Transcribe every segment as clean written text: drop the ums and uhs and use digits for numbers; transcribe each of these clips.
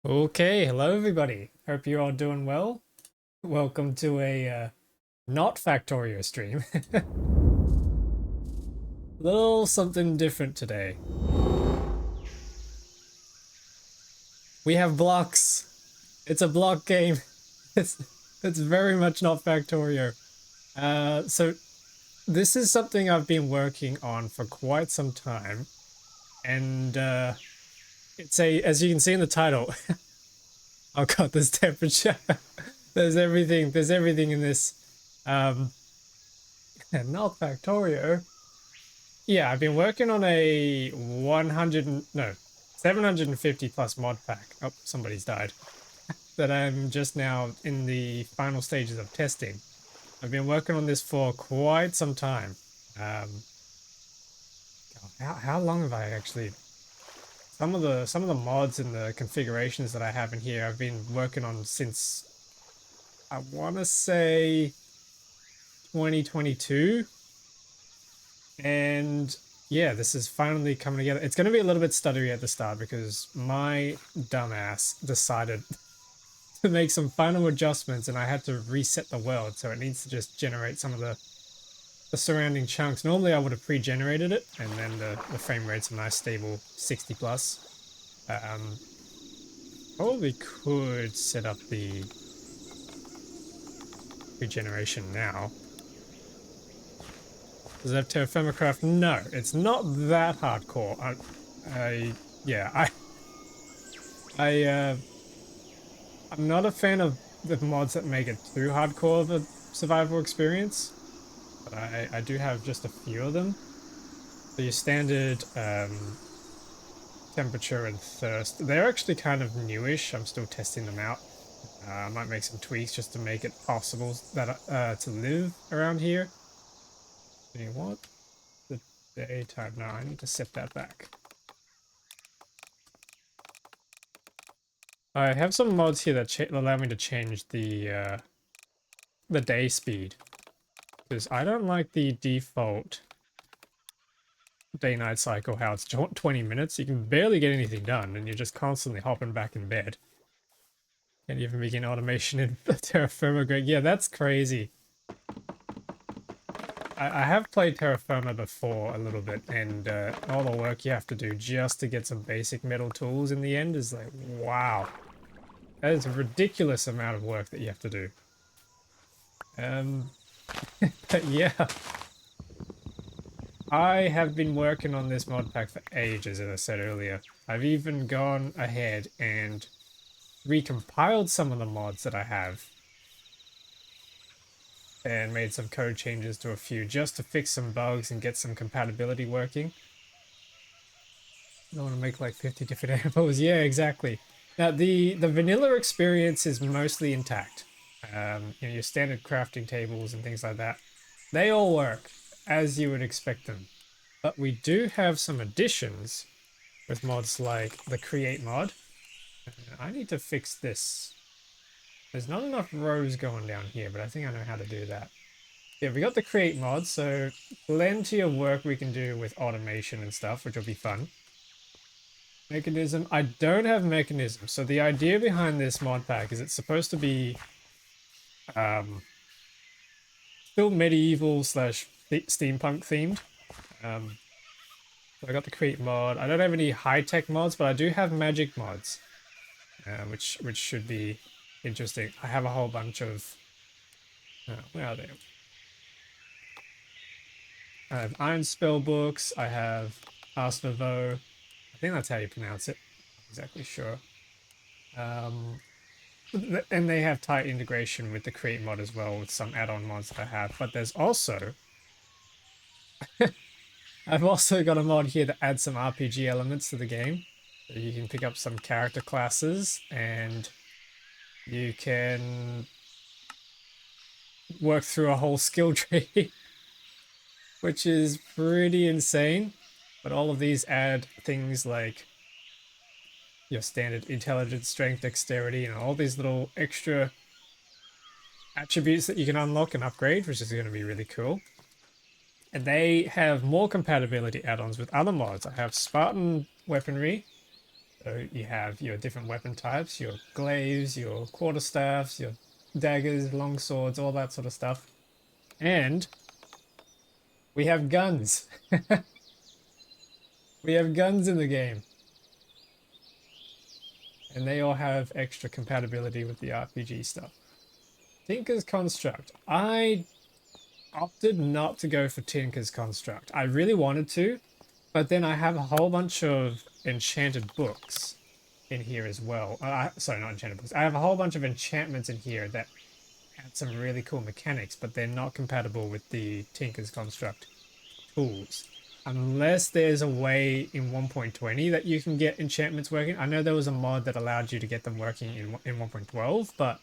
Okay, hello everybody. Hope you're all doing well. Welcome to a not Factorio stream. Little something different today. We have blocks. It's a block game. It's it's very much not Factorio. So this is something I've been working on for quite some time, and it's a as you can see in the title. Oh god, there's temperature. There's everything. There's everything in this. Um, not Factorio. Yeah, I've been working on a 100 no, 750 plus mod pack. Oh, somebody's died. That I'm just now in the final stages of testing. I've been working on this for quite some time. Um, God, how long have I actually? Some of the mods and the configurations that I have in here, I've been working on since I want to say 2022. And yeah, this is finally coming together. It's going to be a little bit stuttery at the start because my dumbass decided to make some final adjustments and I had to reset the world. So it needs to just generate some of the surrounding chunks. Normally I would have pre-generated it and then the frame rate's a nice stable 60 plus. Um, Probably could set up the regeneration now. Does it have terraformacraft? No, it's not that hardcore. Yeah, I, I'm not a fan of the mods that make it too hardcore of a survival experience, but I do have just a few of them. So your standard temperature and thirst, they're actually kind of newish. I'm still testing them out. I might make some tweaks just to make it possible that to live around here. You know what? The daytime. No, I need to set that back. I have some mods here that allow me to change the day speed because I don't like the default day-night cycle, how it's 20 minutes. You can barely get anything done, and you're just constantly hopping back in bed. Can't even begin automation in Terra Firma. Great. Yeah, that's crazy. I have played Terra Firma before a little bit, and all the work you have to do just to get some basic metal tools in the end is like, wow. That is a ridiculous amount of work that you have to do. But yeah. I have been working on this mod pack for ages, as I said earlier. I've even gone ahead and recompiled some of the mods that I have and made some code changes to a few just to fix some bugs and get some compatibility working. I don't want to make like 50 different animals. Yeah, exactly. Now the vanilla experience is mostly intact. Your standard crafting tables and things like that, they all work as you would expect them. But we do have some additions with mods like the create mod. I need to fix this. There's not enough rows going down here, but I think I know how to do that. Yeah, we got the create mod, so plenty of work we can do with automation and stuff, which will be fun. Mechanism. I don't have mechanism. So the idea behind this mod pack is it's supposed to be still medieval slash steampunk themed. So I got the create mod. I don't have any high-tech mods, but I do have magic mods. Which should be interesting. I have a whole bunch of where are they? I have Iron Spell books. I have Ars Nouveau. I think that's how you pronounce it. Not exactly sure. And they have tight integration with the Create mod as well, with some add-on mods that I have. But there's also I've also got a mod here that adds some RPG elements to the game. So you can pick up some character classes and you can work through a whole skill tree, which is pretty insane. But all of these add things like your standard intelligence, strength, dexterity, and all these little extra attributes that you can unlock and upgrade, which is going to be really cool. And they have more compatibility add-ons with other mods. I have Spartan weaponry, So you have your different weapon types, your glaives, your quarterstaffs, your daggers, long swords, all that sort of stuff. And we have guns. We have guns in the game. And they all have extra compatibility with the RPG stuff. Tinker's Construct. I opted not to go for Tinker's Construct. I really wanted to, but then I have a whole bunch of enchanted books in here as well. Sorry, not enchanted books. I have a whole bunch of enchantments in here that add some really cool mechanics, but they're not compatible with the Tinker's Construct tools. Unless there's a way in 1.20 that you can get enchantments working. I know there was a mod that allowed you to get them working in 1.12, but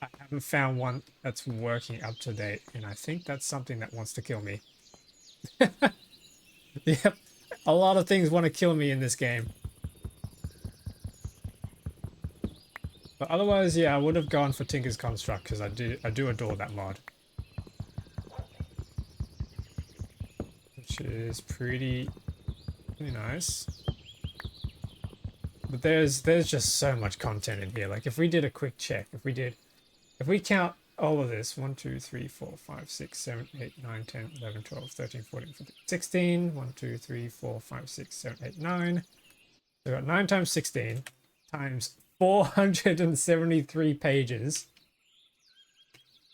I haven't found one that's working up to date, and I think that's something that wants to kill me. Yep, a lot of things want to kill me in this game. But otherwise, yeah, I would have gone for Tinker's Construct because I do adore that mod. Which is pretty nice. But there's just so much content in here. Like if we did a quick check, if we count all of this, 1, 2, 3, 4, 5, 6, 7, 8, 9, 10, 11, 12, 13, 14, 15, 16, 1, 2, 3, 4, 5, 6, 7, 8, 9. So we got 9 times 16 times 473 pages.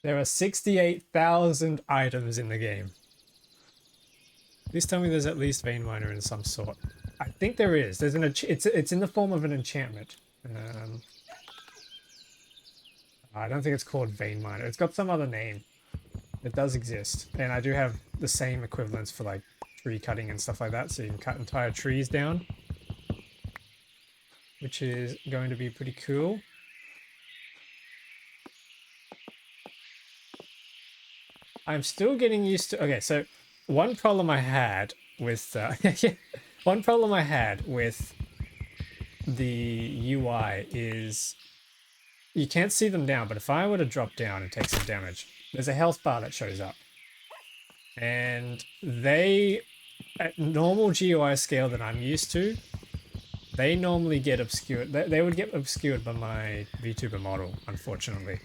There are 68,000 items in the game. Please tell me there's at least vein miner in some sort. I think there is. There's it's in the form of an enchantment. I don't think it's called vein miner. It's got some other name. It does exist, and I do have the same equivalents for like tree cutting and stuff like that. So you can cut entire trees down, which is going to be pretty cool. I'm still getting used to. Okay, so one problem I had with one problem I had with the UI is you can't see them down, but if I were to drop down and take some damage, there's a health bar that shows up. And they, at normal GUI scale that I'm used to, they normally get obscured. They would get obscured by my VTuber model, unfortunately.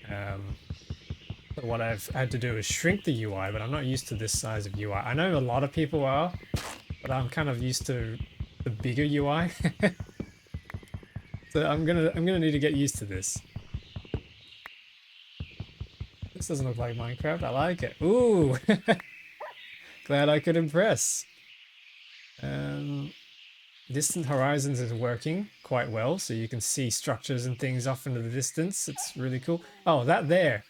So what I've had to do is shrink the UI, but I'm not used to this size of UI. I know a lot of people are, but I'm kind of used to the bigger UI. So I'm gonna need to get used to this. This doesn't look like Minecraft. I like it. Ooh, glad I could impress. Distant Horizons is working quite well, so you can see structures and things off into the distance. It's really cool. Oh, that there.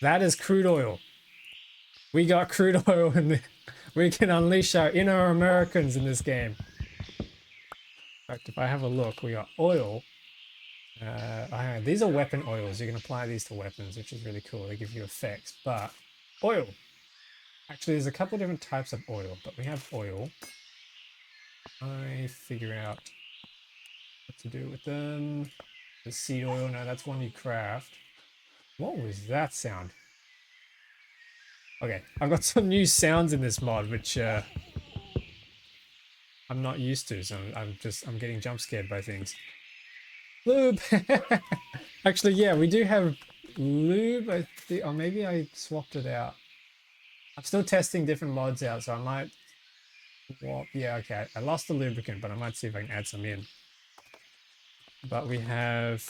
That is crude oil. We got crude oil in there. We can unleash our inner Americans in this game. In fact, if I have a look, we got oil. These are weapon oils. You can apply these to weapons, which is really cool. They give you effects. But oil. Actually, there's a couple of different types of oil, but we have oil. I figure out what to do with them. The seed oil. No, that's one you craft. What was that sound? Okay, I've got some new sounds in this mod, which I'm not used to, so I'm getting jump scared by things. Lube! Actually, yeah, we do have lube, I think, or maybe I swapped it out. I'm still testing different mods out, so I might swap. Yeah, okay, I lost the lubricant, but I might see if I can add some in. But we have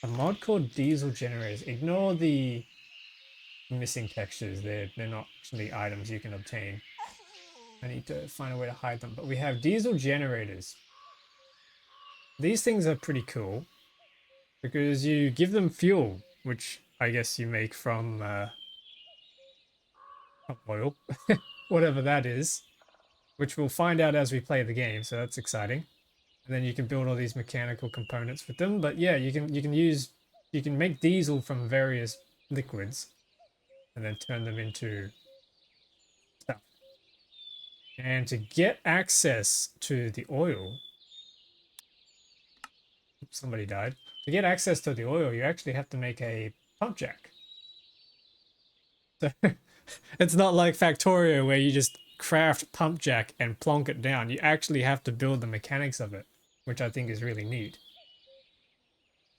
a mod called diesel generators. Ignore the missing textures. They're not actually items you can obtain. I need to find a way to hide them. But we have diesel generators. These things are pretty cool because you give them fuel, which I guess you make from oil, whatever that is, which we'll find out as we play the game. So that's exciting. And then you can build all these mechanical components with them. But yeah, you can make diesel from various liquids and then turn them into stuff. And to get access to the oil, somebody died. To get access to the oil, you actually have to make a pump jack. So it's not like Factorio where you just craft pump jack and plonk it down. You actually have to build the mechanics of it, which I think is really neat.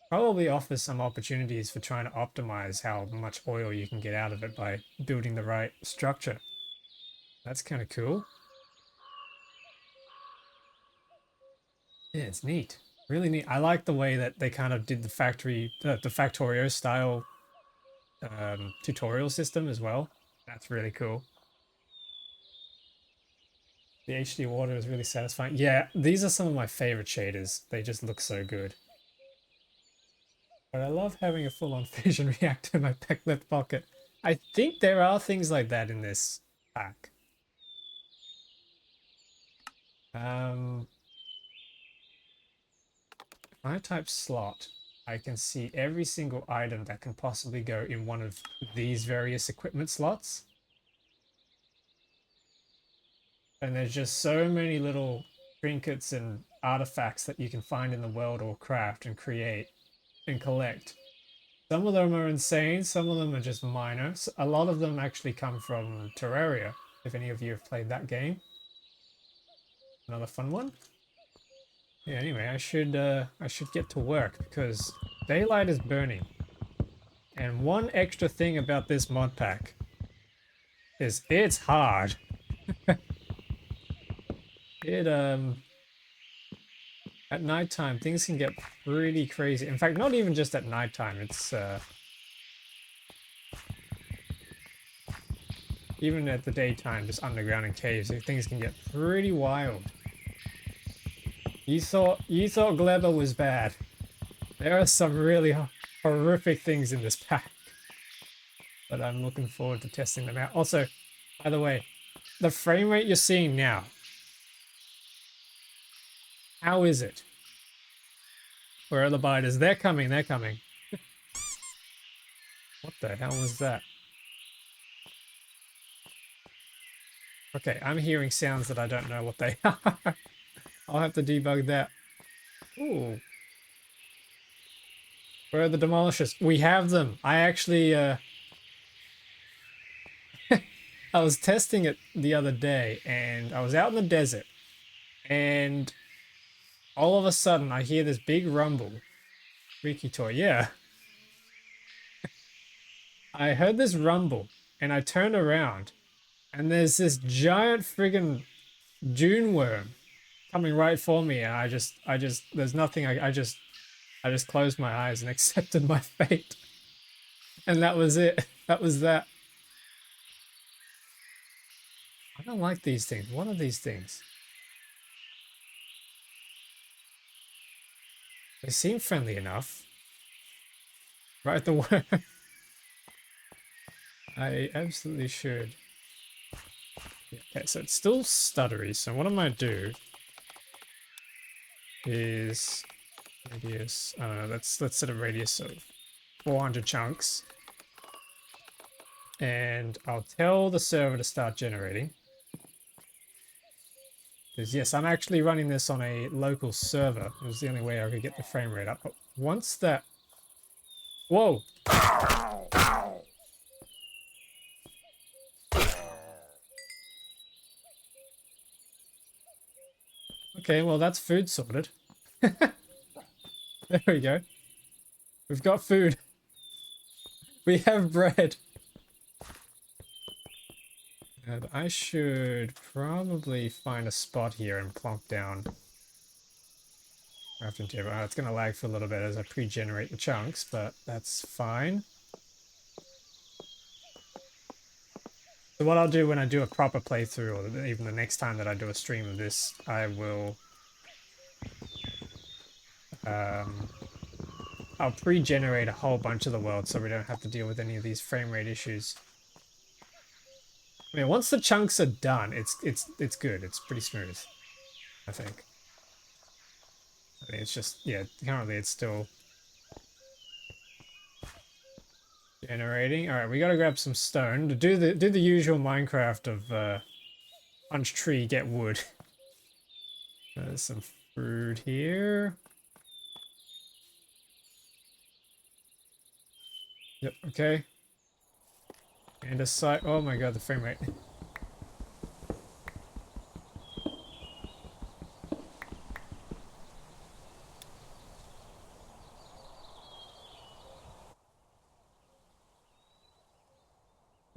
Probably offers some opportunities for trying to optimize how much oil you can get out of it by building the right structure. That's kind of cool. Yeah, it's neat. Really neat. I like the way that they kind of did the the Factorio style tutorial system as well. That's really cool. The HD water is really satisfying. Yeah, these are some of my favorite shaders. They just look so good. But I love having a full-on fission reactor in my back left pocket. I think there are things like that in this pack. If I type slot, I can see every single item that can possibly go in one of these various equipment slots. And there's just so many little trinkets and artifacts that you can find in the world or craft and create and collect. Some of them are insane, some of them are just minor. A lot of them actually come from Terraria, if any of you have played that game. Another fun one. Yeah, anyway, I should get to work because daylight is burning. And one extra thing about this mod pack is it's hard. It at nighttime things can get pretty crazy. In fact, not even just at nighttime, it's even at the daytime, just underground in caves, things can get pretty wild. You thought Gleba was bad. There are some really horrific things in this pack. But I'm looking forward to testing them out. Also, by the way, the frame rate you're seeing now, how is it? Where are the biters? They're coming, they're coming. What the hell was that? Okay, I'm hearing sounds that I don't know what they are. I'll have to debug that. Ooh. Where are the demolishers? We have them. I actually, I was testing it the other day and I was out in the desert and all of a sudden I hear this big rumble. Freaky toy, yeah. I heard this rumble and I turned around and there's this giant friggin' June worm coming right for me and there's nothing, I just closed my eyes and accepted my fate. And that was it. That was that. I don't like these things. What are these things? They seem friendly enough. Right the worm. I absolutely should. Okay, so it's still stuttery. So what I might do is radius. I don't know. Let's set a radius of 400 chunks, and I'll tell the server to start generating. Because yes, I'm actually running this on a local server. It was the only way I could get the frame rate up. But once that, whoa. Okay, well, that's food sorted. There we go. We've got food. We have bread. And I should probably find a spot here and plonk down crafting table. It's going to lag for a little bit as I pre-generate the chunks, but that's fine. So what I'll do when I do a proper playthrough, or even the next time that I do a stream of this, I will I'll pre-generate a whole bunch of the world so we don't have to deal with any of these frame rate issues. I mean, once the chunks are done, it's good. It's pretty smooth, I think. I mean, it's just, yeah, currently it's still generating. All right, we got to grab some stone to do the usual Minecraft of punch tree, get wood. There's some food here. Yep, okay. And a site. Oh my god, the frame rate.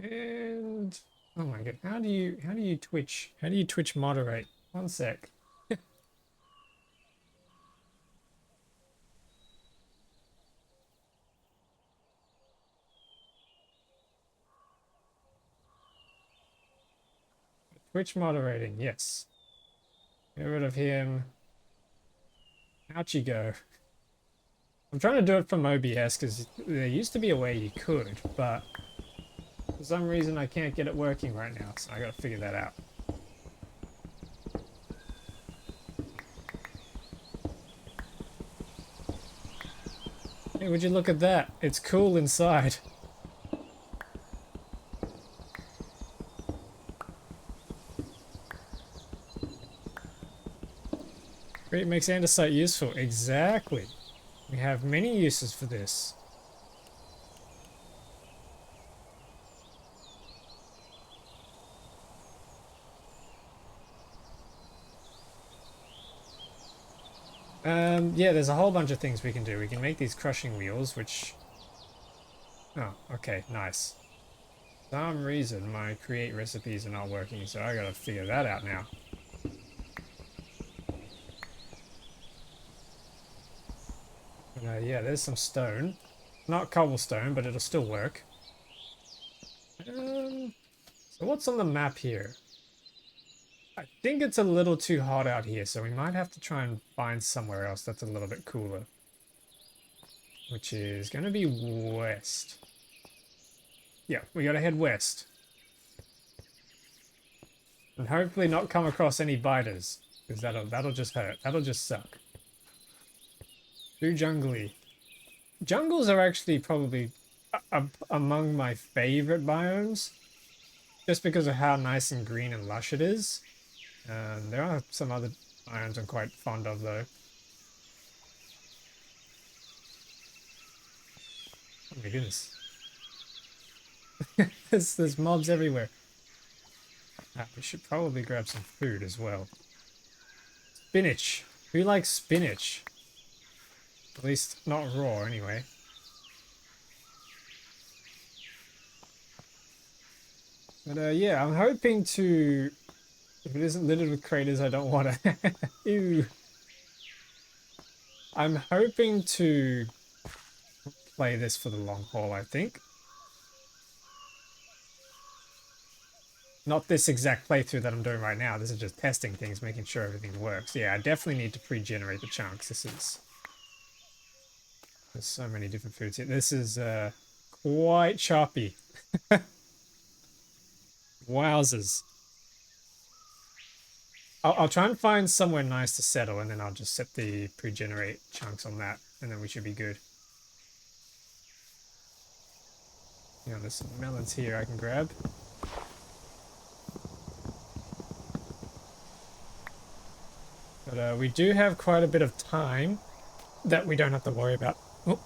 And oh my god, how do you Twitch? How do you Twitch moderate? One sec. Twitch moderating, yes. Get rid of him. Out you go. I'm trying to do it from OBS because there used to be a way you could, but for some reason I can't get it working right now, so I gotta figure that out. Hey, would you look at that? It's cool inside. Great makes andesite useful. Exactly. We have many uses for this. Yeah, there's a whole bunch of things we can do. We can make these crushing wheels, which... Oh, okay, nice. For some reason, my create recipes are not working, so I gotta figure that out now. Yeah, there's some stone. Not cobblestone, but it'll still work. So what's on the map here? I think it's a little too hot out here, so we might have to try and find somewhere else that's a little bit cooler. Which is going to be west. Yeah, we got to head west. And hopefully not come across any biters, because that'll just hurt. That'll just suck. Too jungly. Jungles are actually probably among my favorite biomes, just because of how nice and green and lush it is. There are some other biomes I'm quite fond of, though. Oh my goodness. there's mobs everywhere. Ah, we should probably grab some food as well. Spinach. Who likes spinach? At least not raw, anyway. But yeah, I'm hoping to... If it isn't littered with craters, I don't want to... Ew. I'm hoping to play this for the long haul, I think. Not this exact playthrough that I'm doing right now. This is just testing things, making sure everything works. Yeah, I definitely need to pre-generate the chunks. This is... There's so many different foods here. This is quite choppy. Wowzers. I'll try and find somewhere nice to settle, and then I'll just set the pre-generate chunks on that, and then we should be good. You know, there's some melons here I can grab. But we do have quite a bit of time that we don't have to worry about. Oh.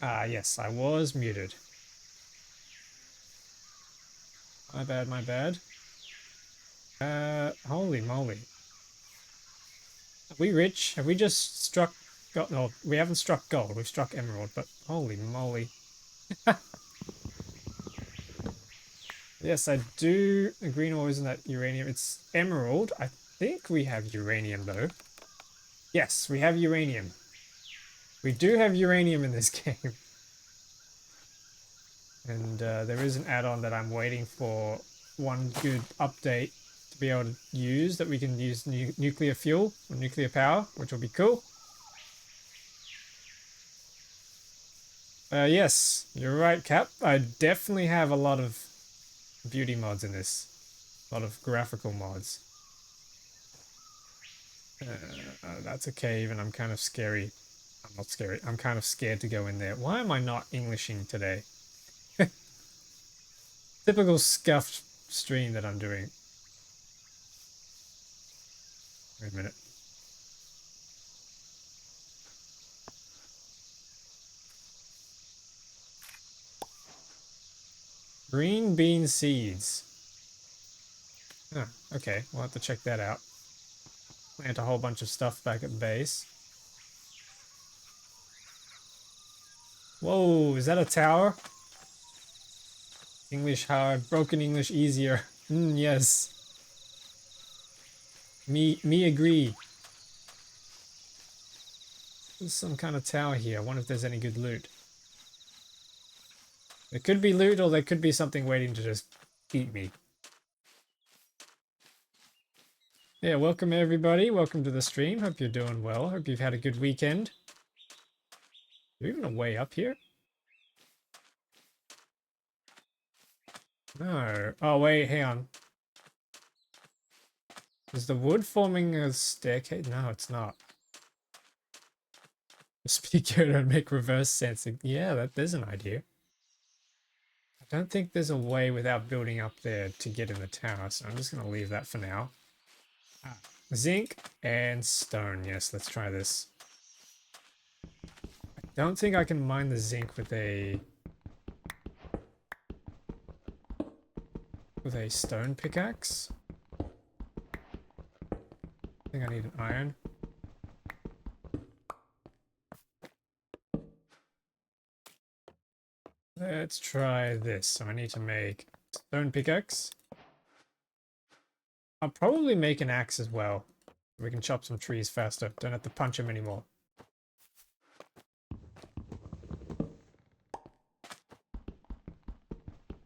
Ah, yes, I was muted. My bad, my bad. Holy moly. Are we rich? Have we just struck gold? No, we haven't struck gold. We've struck emerald, but holy moly. Yes, I do. The green ore isn't that uranium. It's emerald. I think we have uranium, though. Yes, we have uranium. We do have uranium in this game. And there is an add-on that I'm waiting for one good update to be able to use, that we can use nuclear fuel or nuclear power, which will be cool. Yes, you're right, Cap. I definitely have a lot of beauty mods in this. A lot of graphical mods. That's a cave and I'm kind of scary. I'm not scary. I'm kind of scared to go in there. Why am I not Englishing today? Typical scuffed stream that I'm doing. Wait a minute. Green bean seeds. Oh, okay. We'll have to check that out. Plant a whole bunch of stuff back at base. Whoa, is that a tower? English hard, broken English easier. Yes. Me agree. There's some kind of tower here. I wonder if there's any good loot. There could be loot, or there could be something waiting to just eat me. Yeah, welcome everybody. Welcome to the stream. Hope you're doing well. Hope you've had a good weekend. Is there even a way up here? No. Oh, wait, hang on. Is the wood forming a staircase? No, it's not. Speak here and make reverse sensing. Yeah, there's an idea. I don't think there's a way without building up there to get in the tower, so I'm just going to leave that for now. Ah, zinc and stone. Yes, let's try this. I don't think I can mine the zinc with a stone pickaxe. I think I need an iron. Let's try this. So I need to make stone pickaxe. I'll probably make an axe as well. We can chop some trees faster. Don't have to punch them anymore.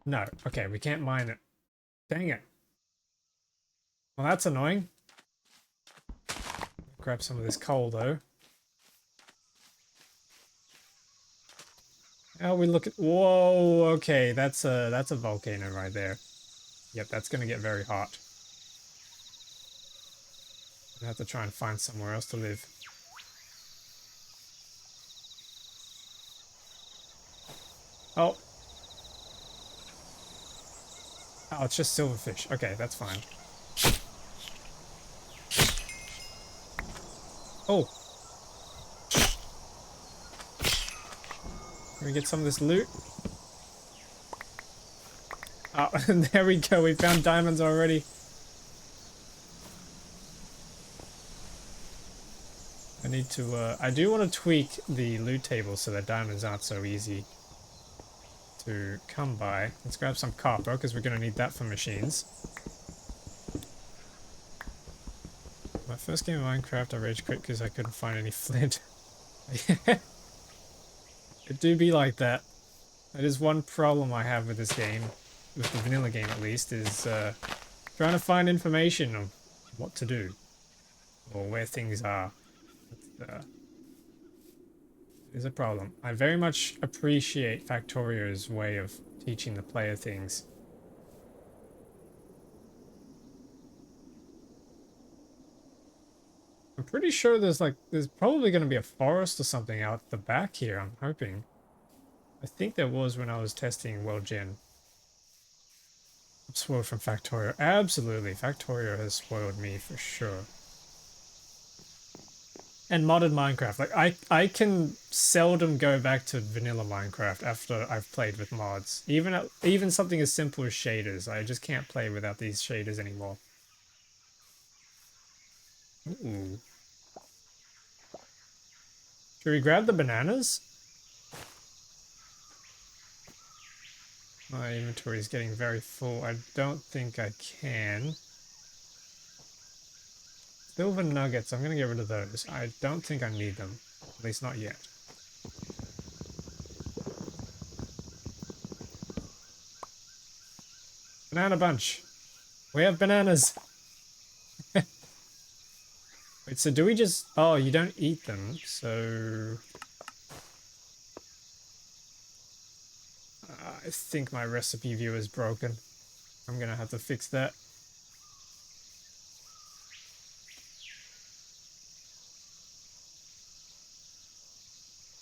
No. Okay, we can't mine it. Dang it. Well, that's annoying. Grab some of this coal, though. How we look at... Whoa, okay, that's a volcano right there. Yep, that's gonna get very hot. I have to try and find somewhere else to live. Oh. Oh, it's just silverfish. Okay, that's fine. Oh. Can we get some of this loot? Oh, and there we go. We found diamonds already. I need to, I do want to tweak the loot table so that diamonds aren't so easy to come by. Let's grab some copper because we're going to need that for machines. My first game of Minecraft, I rage quit because I couldn't find any flint. It do be like that. That is one problem I have with this game, with the vanilla game at least, is trying to find information on what to do or where things are. Is a problem. I very much appreciate Factorio's way of teaching the player things. I'm pretty sure there's probably going to be a forest or something out the back here, I'm hoping. I think there was when I was testing World Gen. I'm spoiled from Factorio. Absolutely, Factorio has spoiled me for sure. And modded Minecraft. Like I can seldom go back to vanilla Minecraft after I've played with mods. Even something as simple as shaders. I just can't play without these shaders anymore. Ooh. Should we grab the bananas? My inventory is getting very full. I don't think I can. Silver nuggets, I'm gonna get rid of those. I don't think I need them. At least not yet. Banana bunch. We have bananas. Wait, so do we just... Oh, you don't eat them, so... I think my recipe view is broken. I'm gonna have to fix that.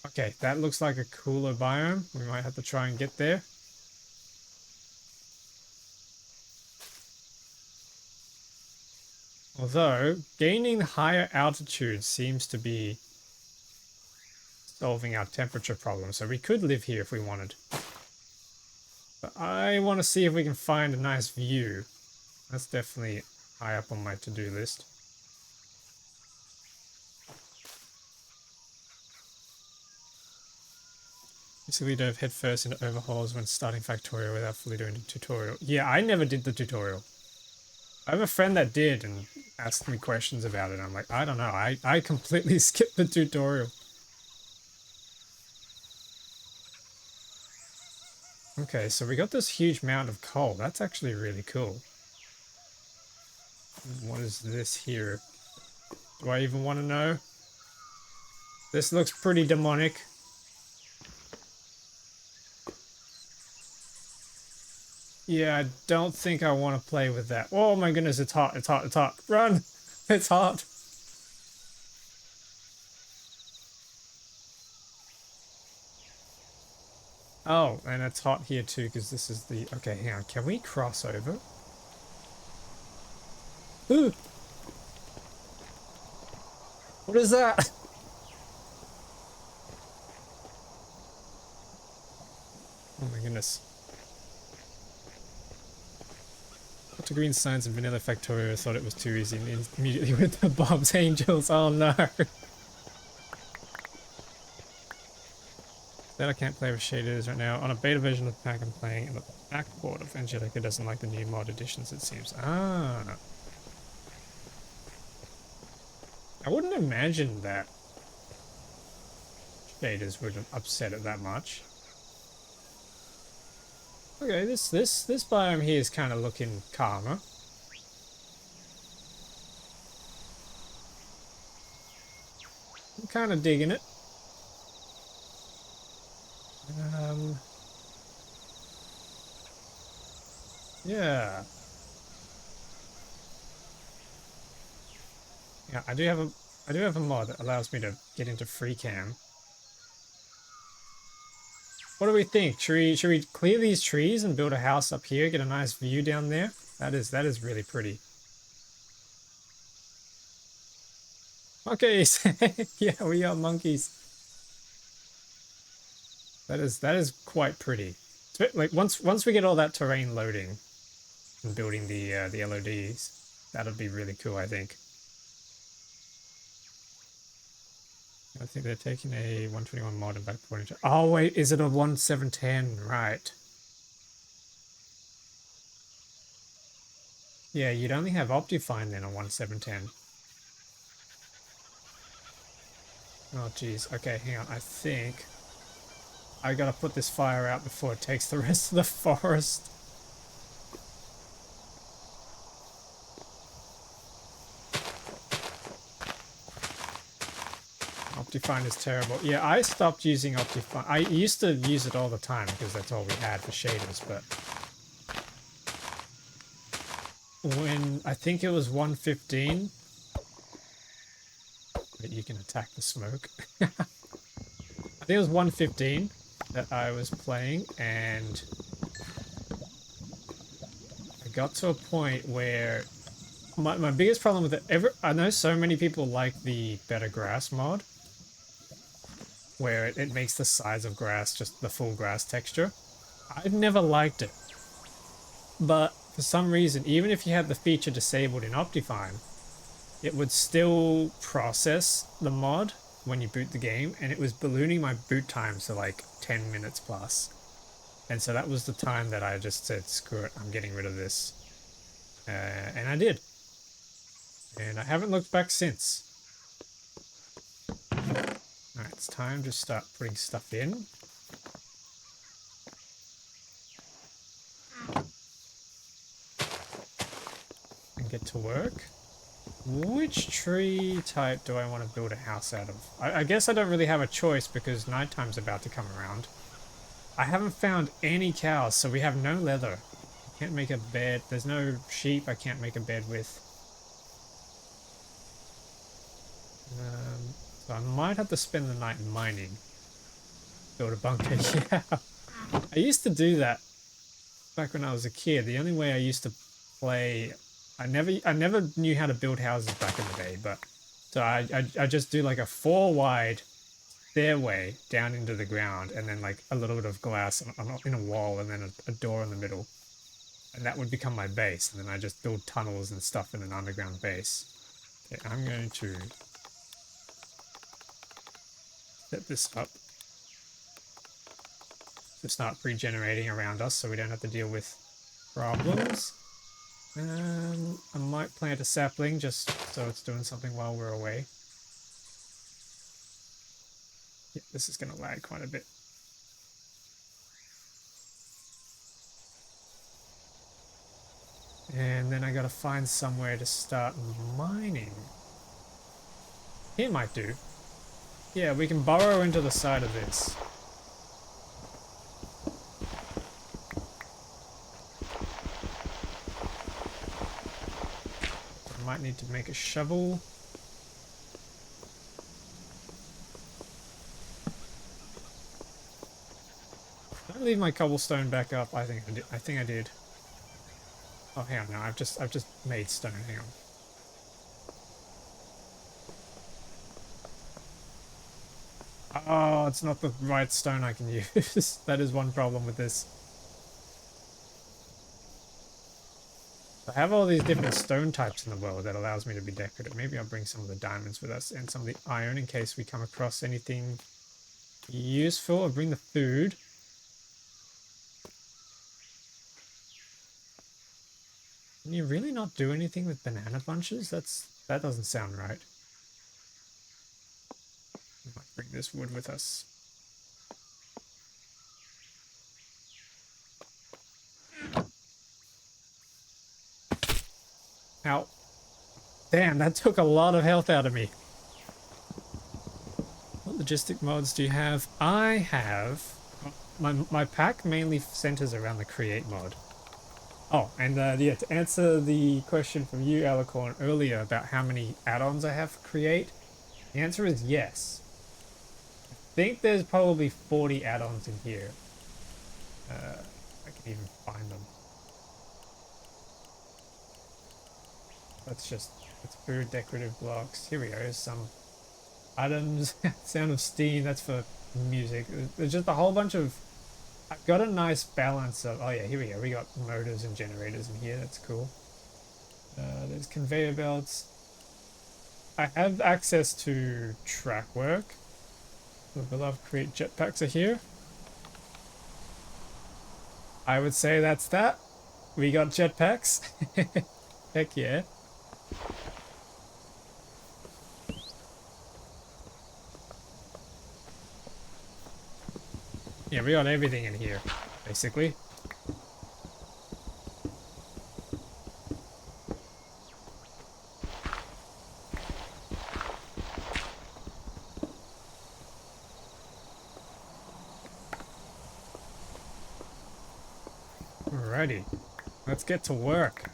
Okay, that looks like a cooler biome. We might have to try and get there. Although, gaining higher altitude seems to be solving our temperature problem, so we could live here if we wanted. But I want to see if we can find a nice view. That's definitely high up on my to-do list. Basically dove headfirst into overhauls when starting Factorio without fully doing the tutorial. Yeah, I never did the tutorial. I have a friend that did and asked me questions about it. I'm like, I don't know. I completely skipped the tutorial. Okay, so we got this huge mound of coal. That's actually really cool. What is this here? Do I even want to know? This looks pretty demonic. Yeah, I don't think I want to play with that. Oh my goodness, it's hot, it's hot, it's hot. Run! It's hot. Oh, and it's hot here too, because this is the... Okay, hang on. Can we cross over? Ooh! What is that? Oh my goodness. Dr. Green Science and Vanilla Factorio thought it was too easy and immediately went to Bob's Angels. Oh no! That I can't play with shaders right now. On a beta version of the pack I'm playing, and the backboard of Angelica doesn't like the new mod additions, it seems. Ah. I wouldn't imagine that shaders would upset it that much. Okay, this biome here is kind of looking calmer. I'm kind of digging it. Yeah. Yeah, I do have a mod that allows me to get into free cam. What do we think? Should we clear these trees and build a house up here, get a nice view down there? That is really pretty. Monkeys! Yeah, we are monkeys. That is quite pretty. Like once we get all that terrain loading and building the LODs, that'll be really cool, I think. I think they're taking a 121 mod and backporting to... Oh wait, is it a 1710? Right. Yeah, you'd only have Optifine then on 1710. Oh geez. Okay, hang on. I think I gotta put this fire out before it takes the rest of the forest. Optifine is terrible. Yeah, I stopped using Optifine. I used to use it all the time because that's all we had for shaders, but when I think it was 115, but you can attack the smoke. I think it was 115 that I was playing, and I got to a point where my biggest problem with it, I know so many people like the better grass mod, where it makes the size of grass just the full grass texture. I've never liked it. But for some reason, even if you had the feature disabled in Optifine, it would still process the mod when you boot the game, and it was ballooning my boot times to like 10 minutes plus. And so that was the time that I just said, screw it, I'm getting rid of this. And I did. And I haven't looked back since. Alright, it's time to start putting stuff in. And get to work. Which tree type do I want to build a house out of? I guess I don't really have a choice because nighttime's about to come around. I haven't found any cows, so we have no leather. I can't make a bed. There's no sheep I can't make a bed with. So I might have to spend the night mining. Build a bunker, yeah. I used to do that back when I was a kid. The only way I used to play... I never knew how to build houses back in the day, but... So I just do like a 4 wide stairway down into the ground, and then like a little bit of glass in a wall, and then a door in the middle. And that would become my base, and then I just build tunnels and stuff in an underground base. Okay, I'm going to set this up to start pre-generating around us so we don't have to deal with problems. I might plant a sapling just so it's doing something while we're away. Yeah, this is going to lag quite a bit. And then I got to find somewhere to start mining. Here might do. Yeah, we can burrow into the side of this. I might need to make a shovel. Did I leave my cobblestone back up? I think I did. Oh, hang on, no, I've just made stone. Hang on. Oh, it's not the right stone I can use. That is one problem with this. I have all these different stone types in the world that allows me to be decorative. Maybe I'll bring some of the diamonds with us and some of the iron in case we come across anything useful. I'll bring the food. Can you really not do anything with banana bunches? That doesn't sound right. We might bring this wood with us. Ow. Damn, that took a lot of health out of me. What logistic mods do you have? I have... My pack mainly centers around the create mod. Oh, and yeah, to answer the question from you, Alicorn, earlier about how many add-ons I have for create, the answer is yes. I think there's probably 40 add-ons in here. I can even find them. It's food, decorative blocks. Here we go, here's some items. Sound of steam, that's for music. There's just a whole bunch of... I've got a nice balance of... Oh yeah, here we go. We got motors and generators in here. That's cool. There's conveyor belts. I have access to track work. The beloved create jetpacks are here. I would say that's that. We got jetpacks. Heck yeah. Yeah, we got everything in here, basically. Alrighty, let's get to work.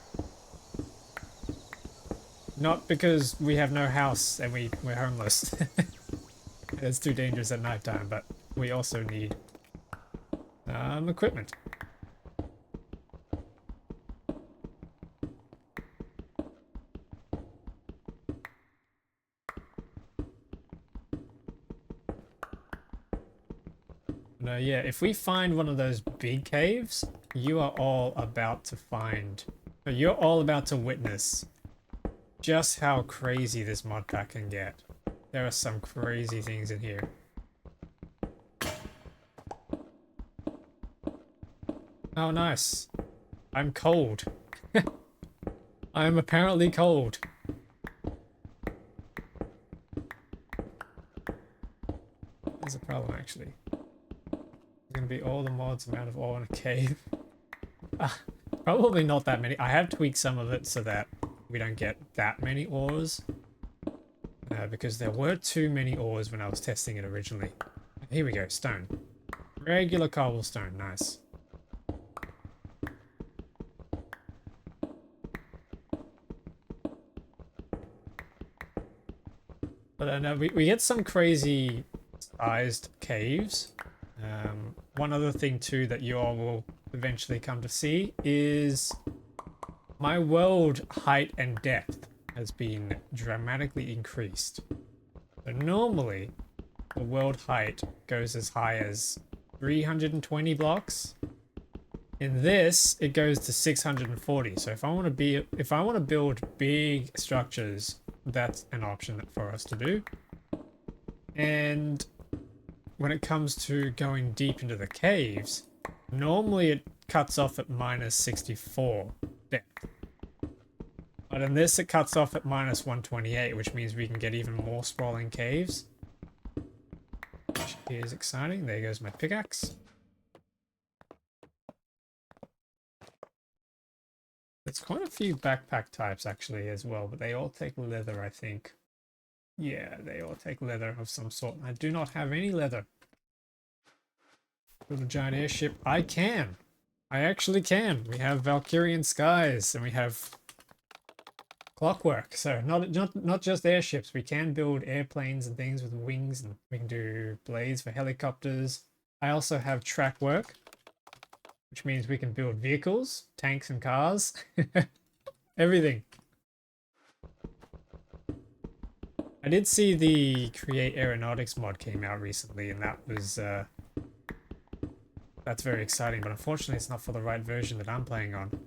Not because we have no house and we're homeless. It's too dangerous at nighttime, but we also need equipment. Yeah, if we find one of those big caves, you are all about to find... You're all about to witness just how crazy this mod pack can get. There are some crazy things in here. Oh, nice. I'm cold. I'm apparently cold. There's a problem, actually. There's gonna be all the mods amount of ore in a cave. Probably not that many. I have tweaked some of it so that we don't get that many ores. Because there were too many ores when I was testing it originally. Here we go, stone. Regular cobblestone, nice. But no, we get some crazy sized caves. One other thing too that you all will eventually come to see is my world height and depth has been dramatically increased. So normally the world height goes as high as 320 blocks. In this, it goes to 640. So if I want to build big structures, that's an option for us to do. And when it comes to going deep into the caves, normally it cuts off at minus 64 depth. But in this, it cuts off at minus 128, which means we can get even more sprawling caves. Which is exciting. There goes my pickaxe. There's quite a few backpack types actually as well, but they all take leather, I think. Yeah, they all take leather of some sort. I do not have any leather. Build a giant airship. I can. I actually can. We have Valkyrian skies and we have clockwork. So not just airships. We can build airplanes and things with wings, and we can do blades for helicopters. I also have track work, which means we can build vehicles, tanks and cars. Everything. I did see the Create Aeronautics mod came out recently, and that was that's very exciting, but unfortunately it's not for the right version that I'm playing on.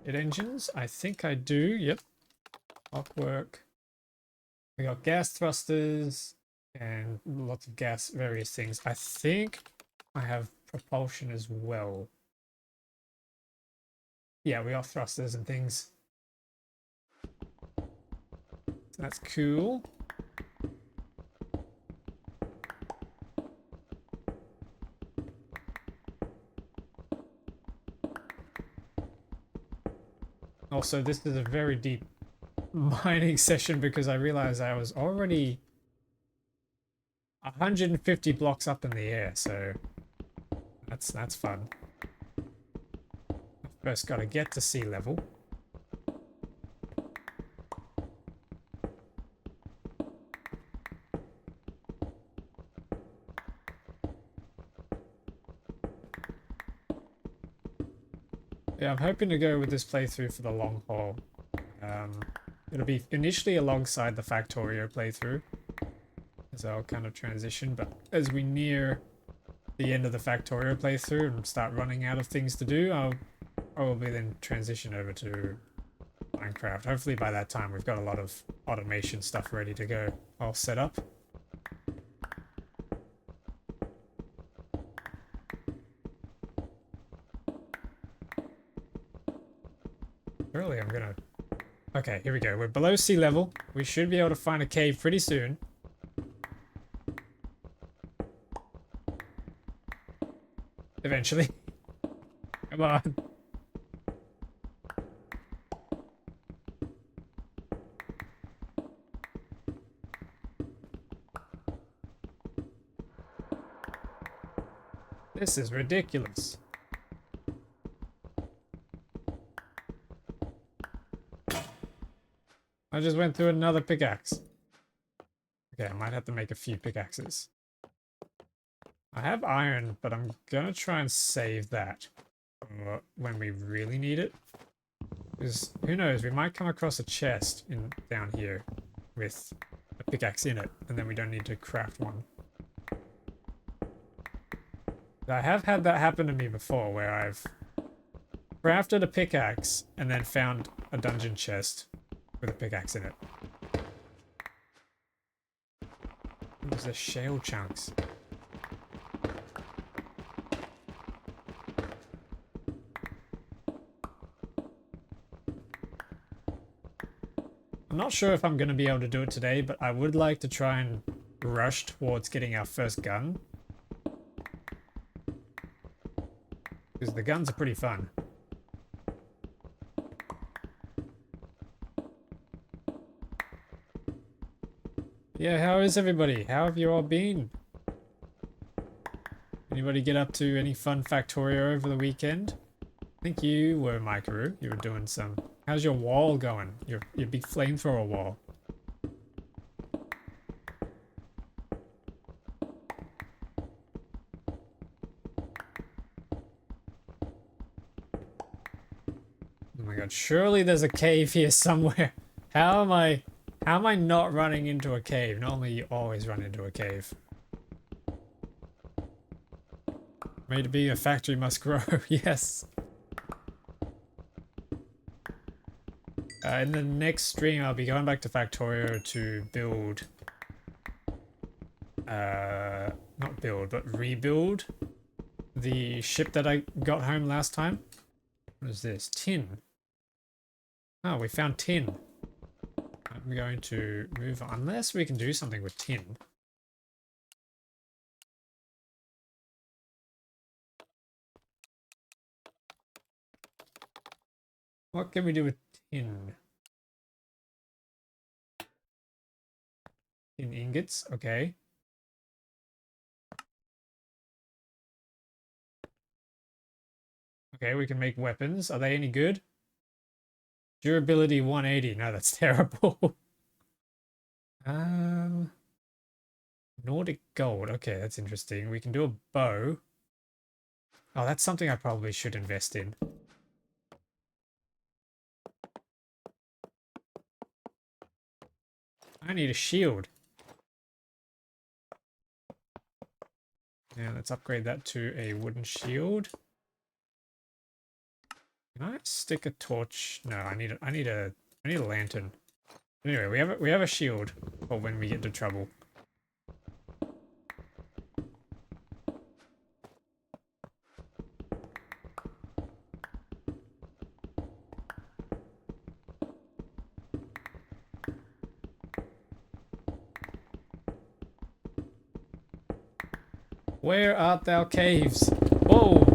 Jet engines? I think I do, yep. Clockwork. We got gas thrusters and lots of gas, various things. I think I have propulsion as well. Yeah, we got thrusters and things. So that's cool. Also, this is a very deep mining session because I realized I was already 150 blocks up in the air, so that's fun. First gotta get to sea level. Yeah, I'm hoping to go with this playthrough for the long haul. It'll be initially alongside the Factorio playthrough, as I'll kind of transition, but as we near the end of the Factorio playthrough and start running out of things to do, I'll probably then transition over to Minecraft. Hopefully by that time we've got a lot of automation stuff ready to go, all set up. Really, I'm gonna... Okay, here we go. We're below sea level. We should be able to find a cave pretty soon. Eventually. Come on. This is ridiculous. I just went through another pickaxe. Okay, I might have to make a few pickaxes. I have iron, but I'm gonna try and save that. when we really need it. Because who knows, we might come across a chest in down here with a pickaxe in it, and then we don't need to craft one. I have had that happen to me before, where I've crafted a pickaxe and then found a dungeon chest with a pickaxe in it. There's the shale chunks. I'm not sure if I'm going to be able to do it today, but I would like to try and rush towards getting our first gun. Because the guns are pretty fun. Yeah, how is everybody? How have you all been? Anybody get up to any fun Factorio over the weekend? I think you were, Mikaru. You were doing some... How's your wall going? Your big flamethrower wall. Oh my god, surely there's a cave here somewhere. How am I not running into a cave? Normally you always run into a cave. Made to be a factory must grow, yes. In the next stream I'll be going back to Factorio to build... not build, but rebuild the ship that I got home last time. What is this? Tin. Oh, we found tin. I'm going to move on, unless we can do something with tin. What can we do with tin? Tin ingots, okay. Okay, we can make weapons. Are they any good? Durability 180. No, that's terrible. Nordic gold. Okay, that's interesting. We can do a bow. Oh, that's something I probably should invest in. I need a shield. Yeah, let's upgrade that to a wooden shield. Can I stick a torch? No, I need a lantern. Anyway, we have a shield for when we get into trouble. Where art thou, caves? Whoa!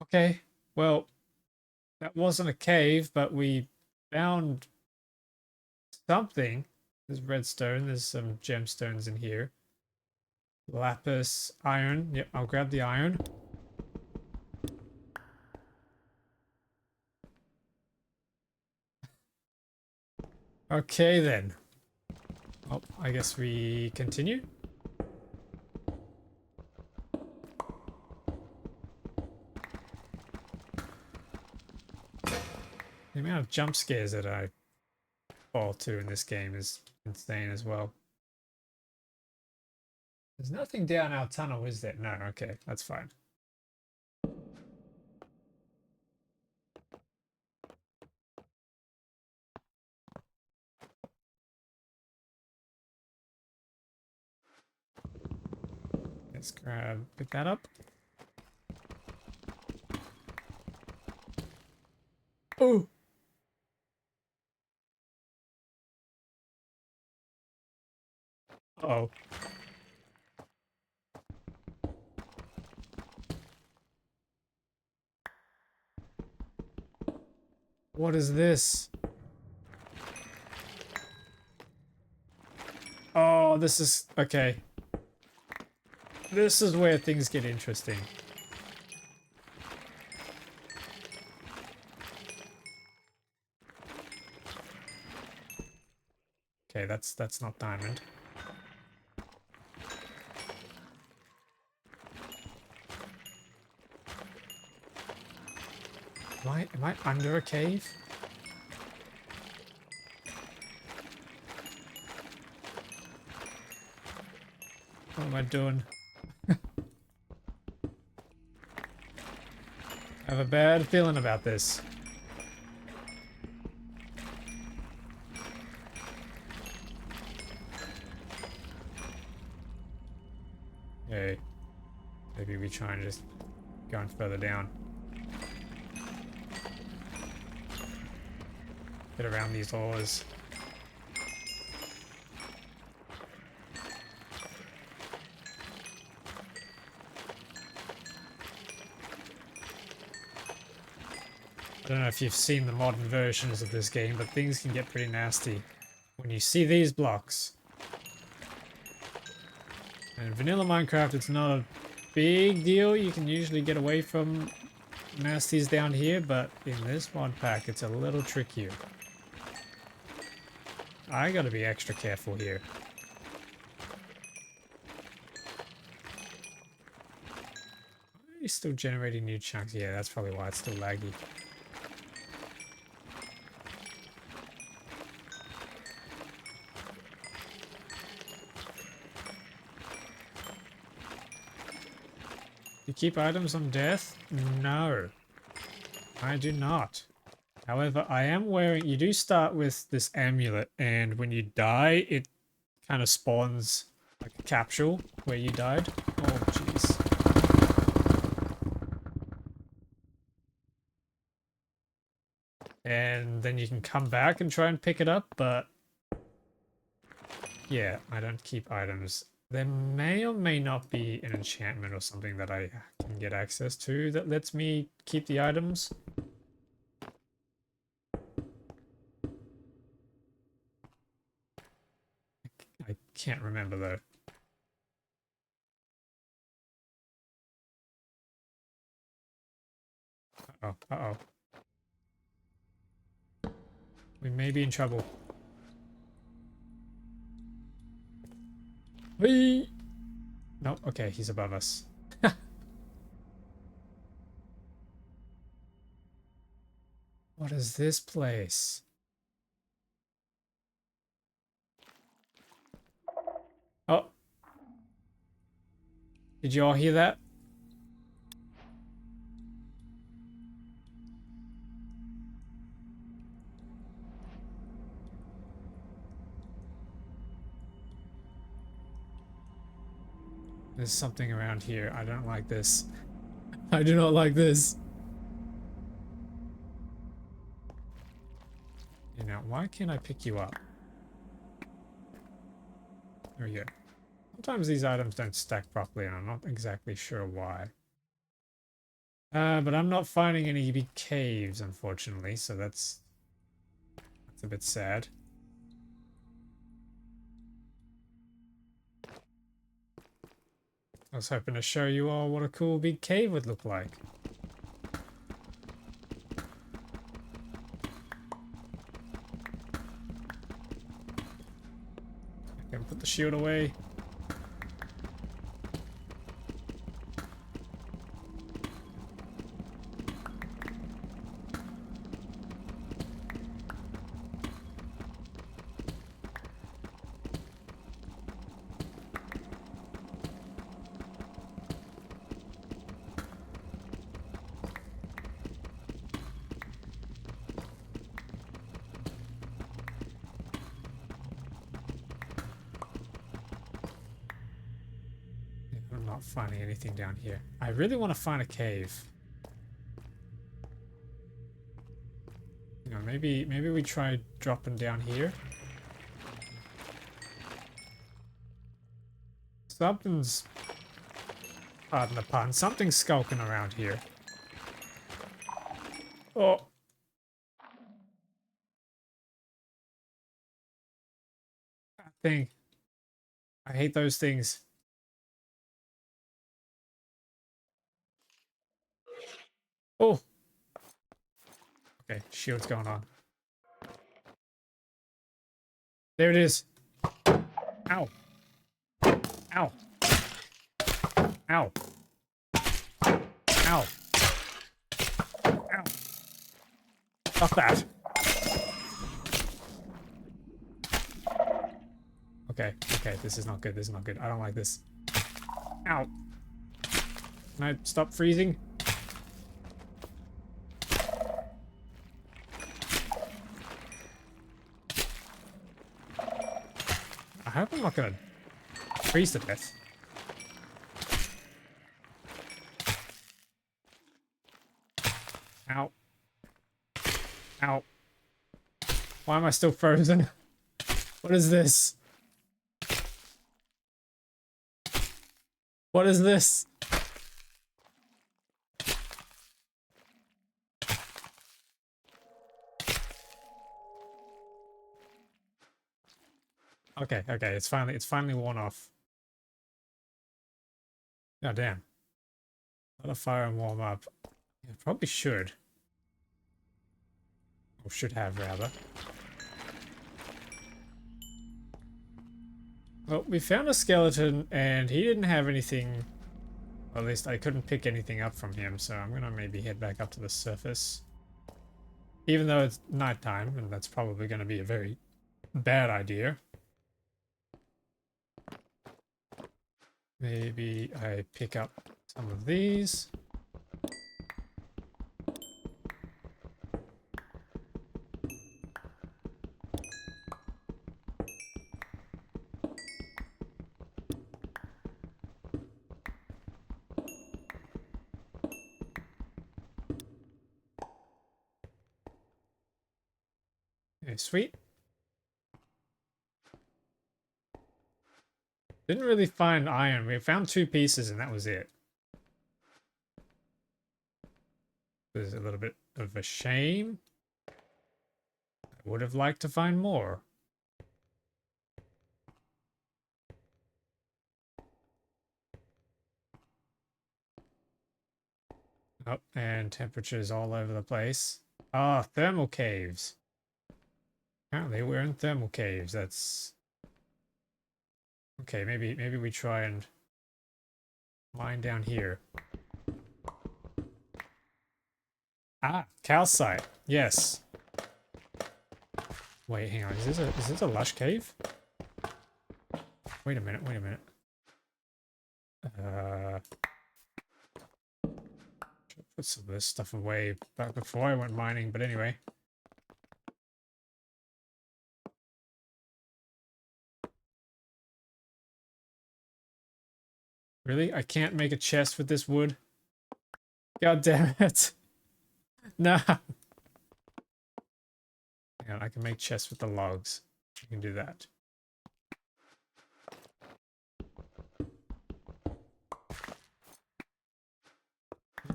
Okay, well, that wasn't a cave, but we found something. There's redstone, there's some gemstones in here. Lapis, iron. Yep, I'll grab the iron. Okay then. Oh, I guess we continue. The amount of jump scares that I fall to in this game is insane as well. There's nothing down our tunnel, is there? No, okay, that's fine. Let's pick that up. Oh! Uh-oh. What is this? Oh, this is... okay. This is where things get interesting. Okay, that's not diamond. Am I under a cave? What am I doing? I have a bad feeling about this. Okay. Maybe we try and just going further down. Get around these ores. I don't know if you've seen the modern versions of this game, but things can get pretty nasty when you see these blocks. In vanilla Minecraft, it's not a big deal. You can usually get away from nasties down here, but in this mod pack, it's a little trickier. I gotta be extra careful here. Are you still generating new chunks? Yeah, that's probably why it's still laggy. You keep items on death? No, I do not. However, I am wearing... You do start with this amulet, and when you die, it kind of spawns like a capsule where you died. Oh, jeez. And then you can come back and try and pick it up, but... Yeah, I don't keep items. There may or may not be an enchantment or something that I can get access to that lets me keep the items. I can't remember though. Uh-oh, uh-oh. We may be in trouble. Whee! No, okay, he's above us. What is this place? Oh. Did you all hear that? There's something around here. I don't like this. I do not like this. You know, why can't I pick you up? There we go. Sometimes these items don't stack properly, and I'm not exactly sure why. But I'm not finding any big caves, unfortunately, so that's a bit sad. I was hoping to show you all what a cool big cave would look like. I can put the shield away. I'm not finding anything down here. I really want to find a cave. You know, maybe we try dropping down here. Something's, pardon the pun, something's skulking around here. Oh. That thing. I hate those things. Oh. Okay, shield's going on. There it is. Ow. Ow. Ow. Ow. Ow. Stop that. Okay, okay, this is not good, this is not good. I don't like this. Ow. Can I stop freezing? I hope I'm not gonna freeze to death. Ow. Ow. Why am I still frozen? What is this? What is this? Okay, okay, it's finally worn off. Oh damn. Let a fire and warm up. Yeah, probably should. Or should have rather. Well, we found a skeleton and he didn't have anything. Or at least I couldn't pick anything up from him, so I'm gonna maybe head back up to the surface. Even though it's nighttime, and that's probably gonna be a very bad idea. Maybe I pick up some of these. Okay, sweet. Didn't really find iron. We found 2 pieces and that was it. There's a little bit of a shame. I would have liked to find more. Oh, and temperatures all over the place. Ah, thermal caves. Apparently we're in thermal caves. That's... Okay, maybe we try and mine down here. Ah, calcite. Yes. Wait, hang on. Is this a lush cave? Wait a minute, wait a minute. Should put some of this stuff away back before I went mining, but anyway. Really? I can't make a chest with this wood? God damn it. Nah. Yeah, I can make chests with the logs. I can do that.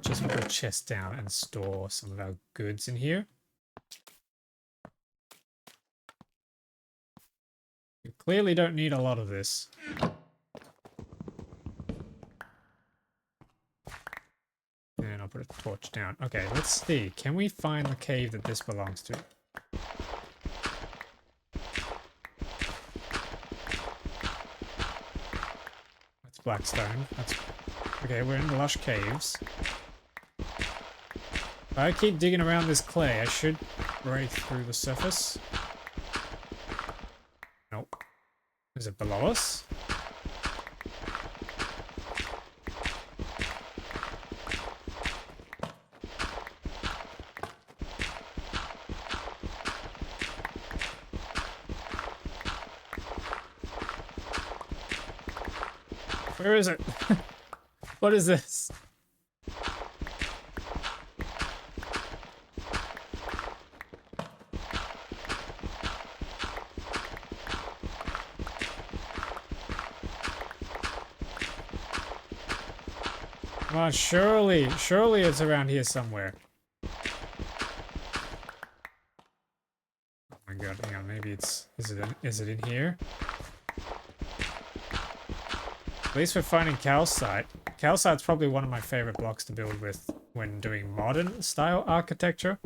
Just put a chest down and store some of our goods in here. You clearly don't need a lot of this. And I'll put a torch down. Okay, let's see. Can we find the cave that this belongs to? That's Blackstone. That's... Okay, we're in the lush caves. If I keep digging around this clay, I should break through the surface. Nope. Is it below us? Where is it? What is this? Come on, surely it's around here somewhere. Oh my god, hang on, maybe it's... Is it in here? At least we're finding calcite. Calcite's probably one of my favorite blocks to build with when doing modern style architecture.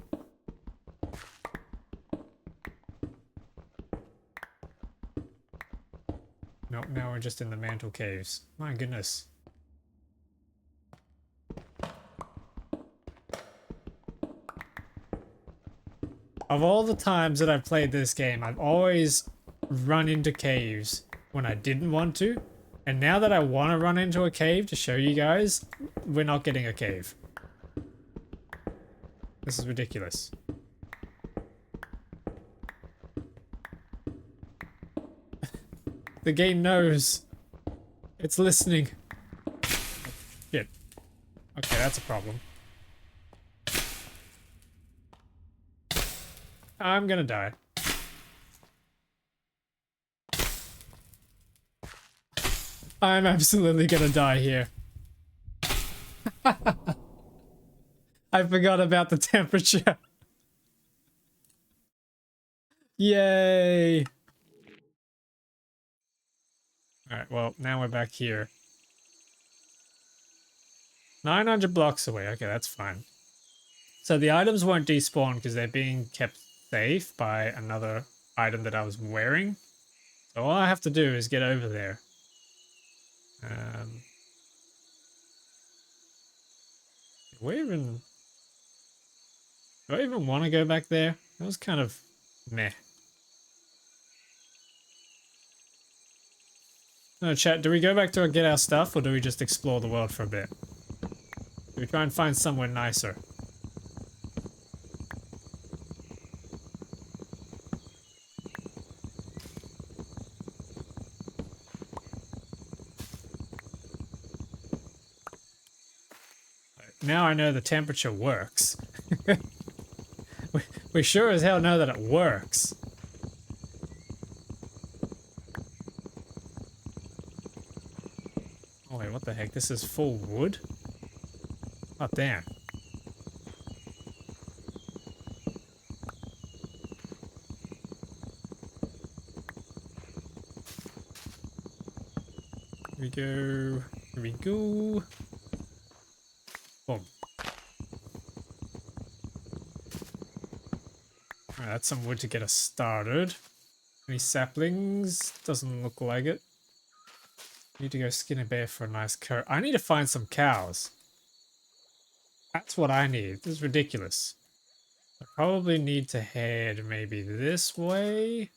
we're just in the mantle caves. My goodness. Of all the times that I've played this game, I've always run into caves when I didn't want to. And now that I want to run into a cave to show you guys, we're not getting a cave. This is ridiculous. The game knows. It's listening. Shit. Okay, that's a problem. I'm gonna die. I'm absolutely gonna die here. I forgot about the temperature. Yay! Alright, well, now we're back here. 900 blocks away. Okay, that's fine. So the items won't despawn because they're being kept safe by another item that I was wearing. So all I have to do is get over there. Do I even want to go back there? That was kind of meh. No, chat, do we go back to get our stuff or do we just explore the world for a bit? Do we try and find somewhere nicer? Now I know the temperature works. we sure as hell know that it works. Oh wait, what the heck? This is full wood? Oh damn. Here we go. Here we go. Boom. Alright, that's some wood to get us started. Any saplings? Doesn't look like it. Need to go skin a bear for a nice coat. I need to find some cows. That's what I need. This is ridiculous. I probably need to head maybe this way.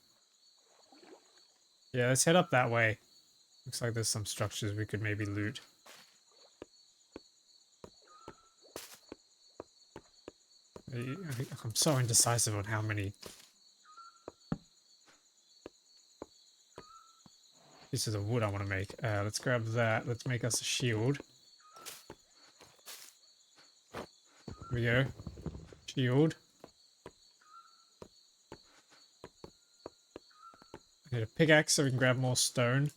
Yeah, let's head up that way. Looks like there's some structures we could maybe loot. I'm so indecisive on how many pieces of wood I want to make. Let's grab that. Let's make us a shield. Here we go. Shield. I need a pickaxe so we can grab more stone.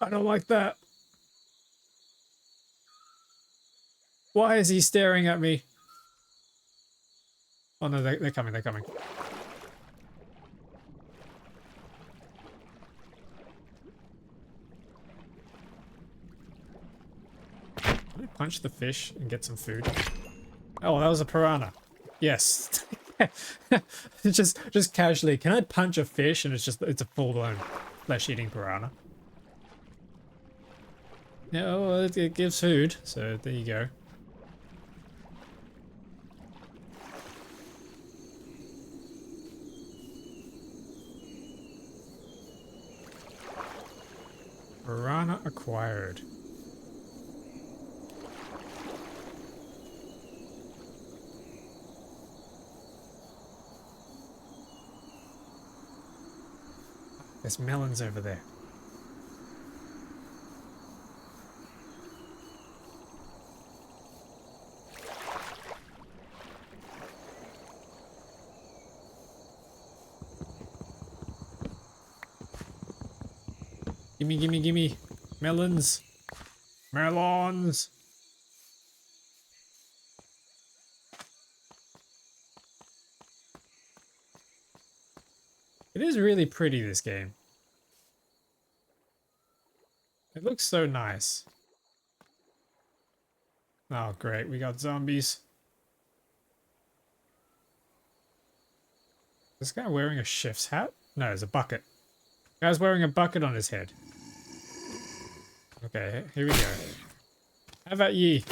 I don't like that. Why is he staring at me? Oh no, they're coming, they're coming. Can I punch the fish and get some food? Oh, that was a piranha. Yes. just casually, can I punch a fish and it's a full-blown flesh-eating piranha? Yeah, well, it gives food, so there you go. Piranha acquired. There's melons over there. Gimme, gimme, gimme. Melons. Melons. It is really pretty, this game. It looks so nice. Oh, great. We got zombies. This guy wearing a chef's hat? No, it's a bucket. Guy's wearing a bucket on his head. Okay, here we go. How about ye?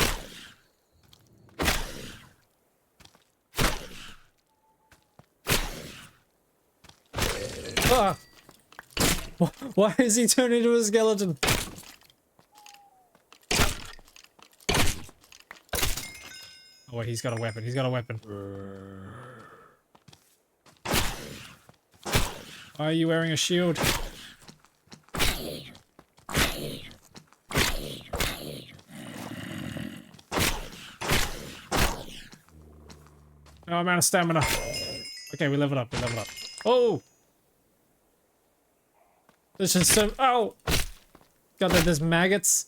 Ah! Why is he turned into a skeleton? Oh wait, he's got a weapon. He's got a weapon. Why are you wearing a shield? Oh, I'm out of stamina. Okay, we leveled up. We leveled up. Oh! There's just so... Oh! God, there's maggots.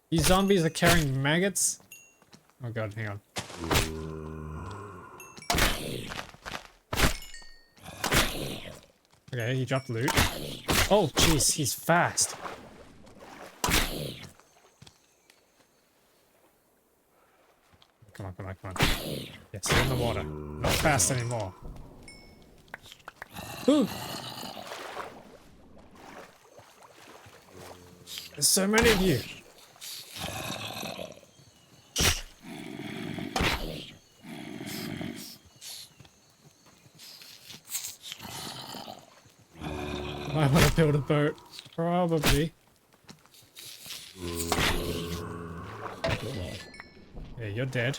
These zombies are carrying maggots. Oh god, hang on. Okay, he dropped loot. Oh, jeez, he's fast. Come on, come on, come on. Yes, in the water. Not fast anymore. Ooh! There's so many of you. I want to build a boat. Probably. Yeah, you're dead.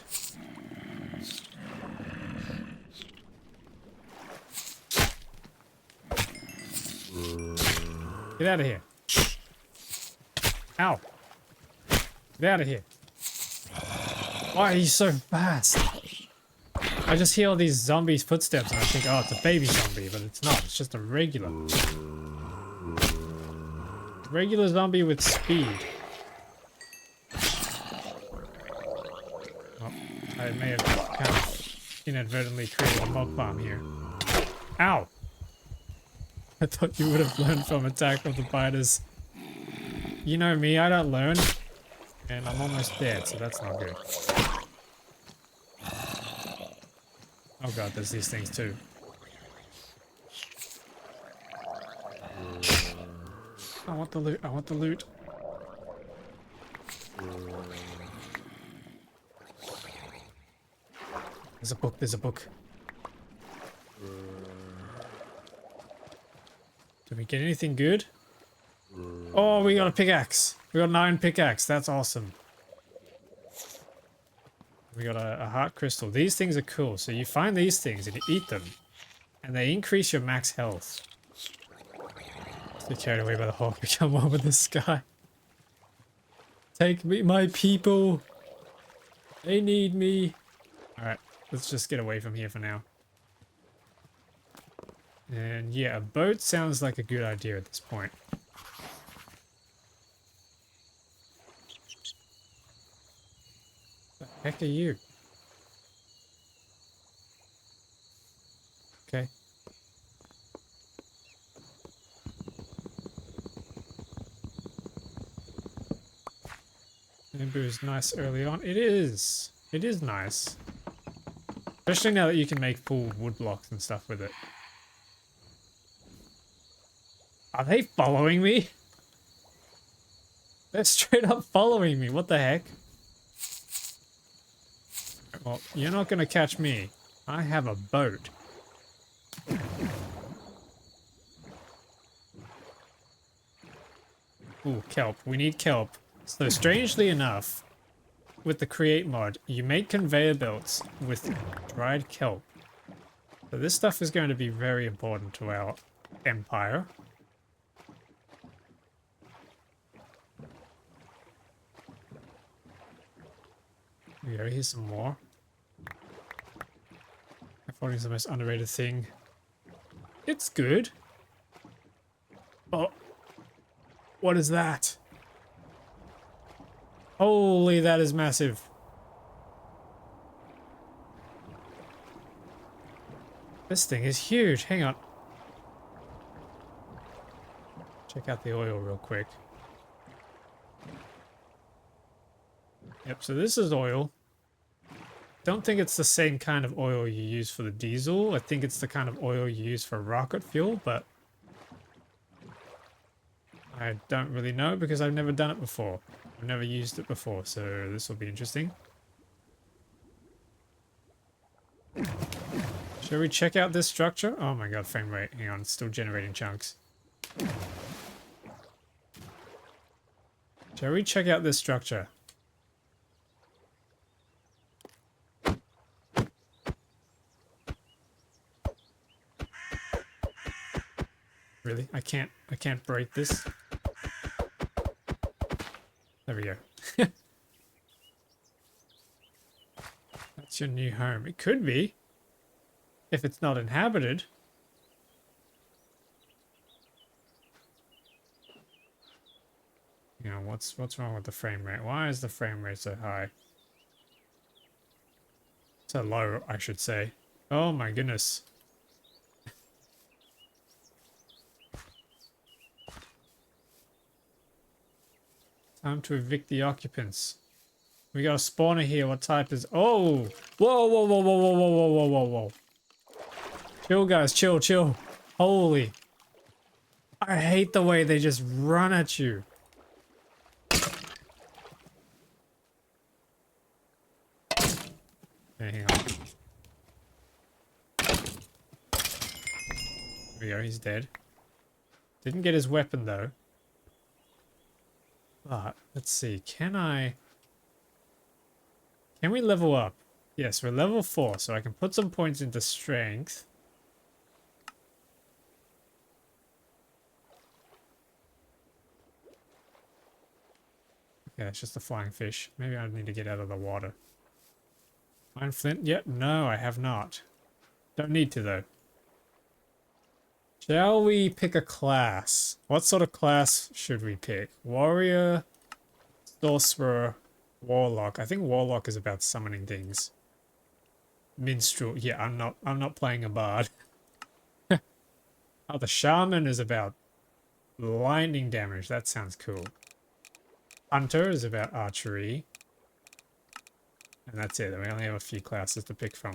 Get out of here. Ow. Get out of here. Why are you so fast? I just hear all these zombies' footsteps and I think, oh, it's a baby zombie, but it's not. It's just a regular. Regular zombie with speed. Oh, I may have kind of inadvertently created a mod farm here. Ow! I thought you would have learned from Attack of the Biters. You know me, I don't learn. And I'm almost dead, so that's not good. Oh god, there's these things too. I want the loot, I want the loot. There's a book, there's a book. Did we get anything good? Oh, we got a pickaxe. We got an iron pickaxe, that's awesome. We got a heart crystal. These things are cool. So you find these things and you eat them. And they increase your max health. Get carried away by the hawk, become one with the sky. Take me, my people. They need me. Alright, let's just get away from here for now. And yeah, a boat sounds like a good idea at this point. The heck are you? Okay. Bamboo is nice early on. It is. It is nice. Especially now that you can make full wood blocks and stuff with it. Are they following me? They're straight up following me. What the heck? Well, you're not gonna catch me. I have a boat. Ooh, kelp. We need kelp. So strangely enough, with the create mod, you make conveyor belts with dried kelp. So this stuff is going to be very important to our empire. Here we go, here's some more. Scaffolding is the most underrated thing. It's good. Oh. What is that? Holy, that is massive. This thing is huge. Hang on. Check out the oil real quick. Yep, so this is oil. Don't think it's the same kind of oil you use for the diesel. I think it's the kind of oil you use for rocket fuel, but I don't really know because I've never done it before. I've never used it before, so this will be interesting. Shall we check out this structure? Oh my god, frame rate. Hang on, it's still generating chunks. Shall we check out this structure? Really? I can't break this. There we go. That's your new home. It could be. If it's not inhabited. You know, what's wrong with the frame rate? Why is the frame rate so high? So low, I should say. Oh my goodness. Time to evict the occupants. We got a spawner here. What type is... Oh! Whoa, whoa, whoa, whoa, whoa, whoa, whoa, whoa, whoa, whoa. Chill, guys. Chill, chill. Holy. I hate the way they just run at you. Okay, hang on. There we go. He's dead. Didn't get his weapon, though. But, let's see. Can we level up? Yes, we're level 4, so I can put some points into strength. Okay, it's just a flying fish. Maybe I need to get out of the water. Iron flint? Yep, no, I have not. Don't need to, though. Shall we pick a class? What sort of class should we pick? Warrior, sorcerer, warlock. I think warlock is about summoning things. Minstrel. Yeah, I'm not playing a bard. Oh, the shaman is about lightning damage. That sounds cool. Hunter is about archery. And that's it. We only have a few classes to pick from.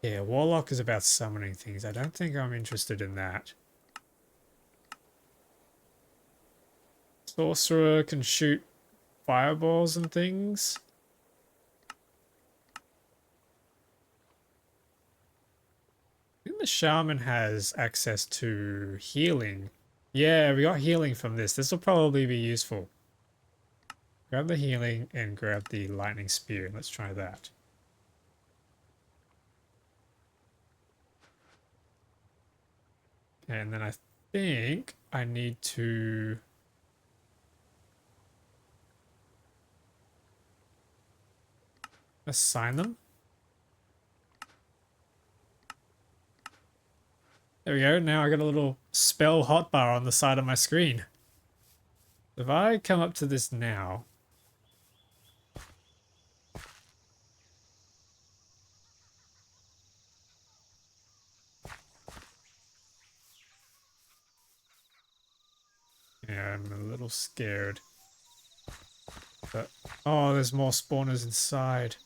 Yeah, warlock is about summoning things. I don't think I'm interested in that. Sorcerer can shoot fireballs and things. I think the shaman has access to healing. Yeah, we got healing from this. This will probably be useful. Grab the healing and grab the lightning spear. Let's try that. And then I think I need to... assign them. There we go. Now I got a little spell hotbar on the side of my screen. If I come up to this now... Yeah, I'm a little scared. But, oh, there's more spawners inside.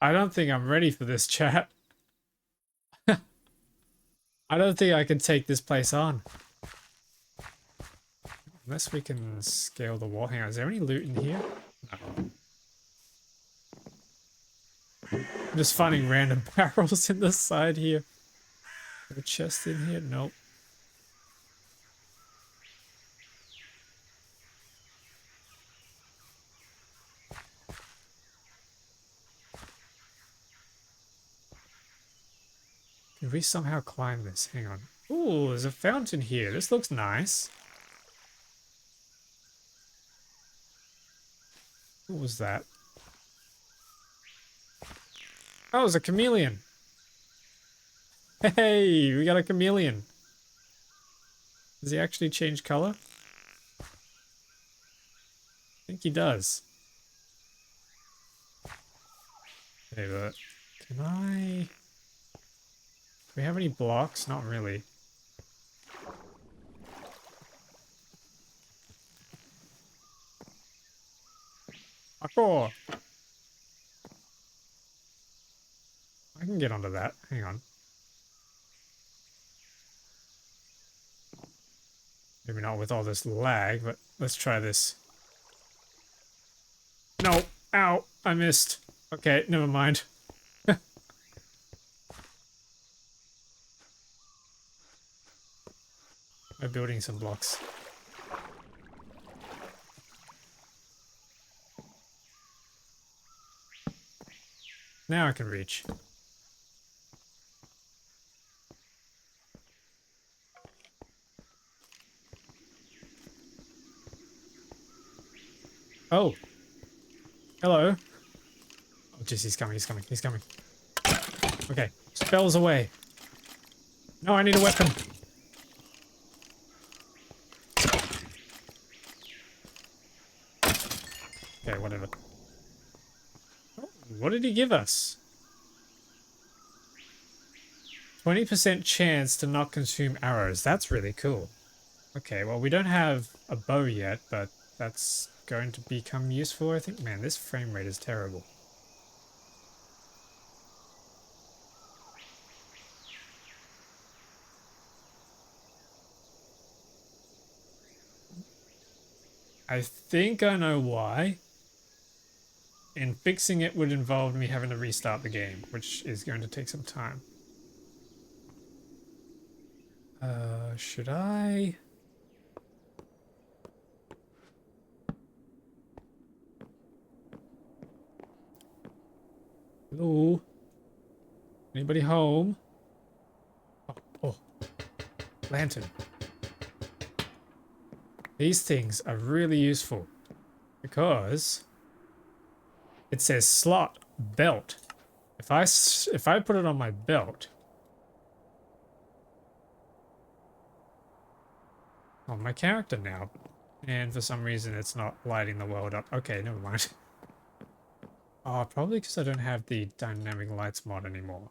I don't think I'm ready for this, chat. I don't think I can take this place on. Unless we can scale the wall. Hang on, is there any loot in here? No. I'm just finding random barrels in the side here. A chest in here? Nope. Can we somehow climb this? Hang on. Ooh, there's a fountain here. This looks nice. What was that? Oh, it's a chameleon. Hey, we got a chameleon. Does he actually change color? I think he does. Hey, but can I... Do we have any blocks? Not really. Parkour. I can get onto that. Hang on. Maybe not with all this lag, but let's try this. No. Ow. I missed. Okay, never mind. We're building some blocks. Now I can reach. Oh. Hello. Oh, jeez, he's coming, he's coming, he's coming. Okay. Spells away. No, I need a weapon. Okay, whatever. Oh, what did he give us? 20% chance to not consume arrows. That's really cool. Okay, well, we don't have a bow yet, but that's going to become useful, I think. Man, this frame rate is terrible. I think I know why. And fixing it would involve me having to restart the game, which is going to take some time. Should I? Hello? Anybody home? Oh, oh. Lantern. These things are really useful because it says slot belt. If I put it on my belt, on my character now, and for some reason it's not lighting the world up. Okay, never mind. Oh, probably because I don't have the dynamic lights mod anymore.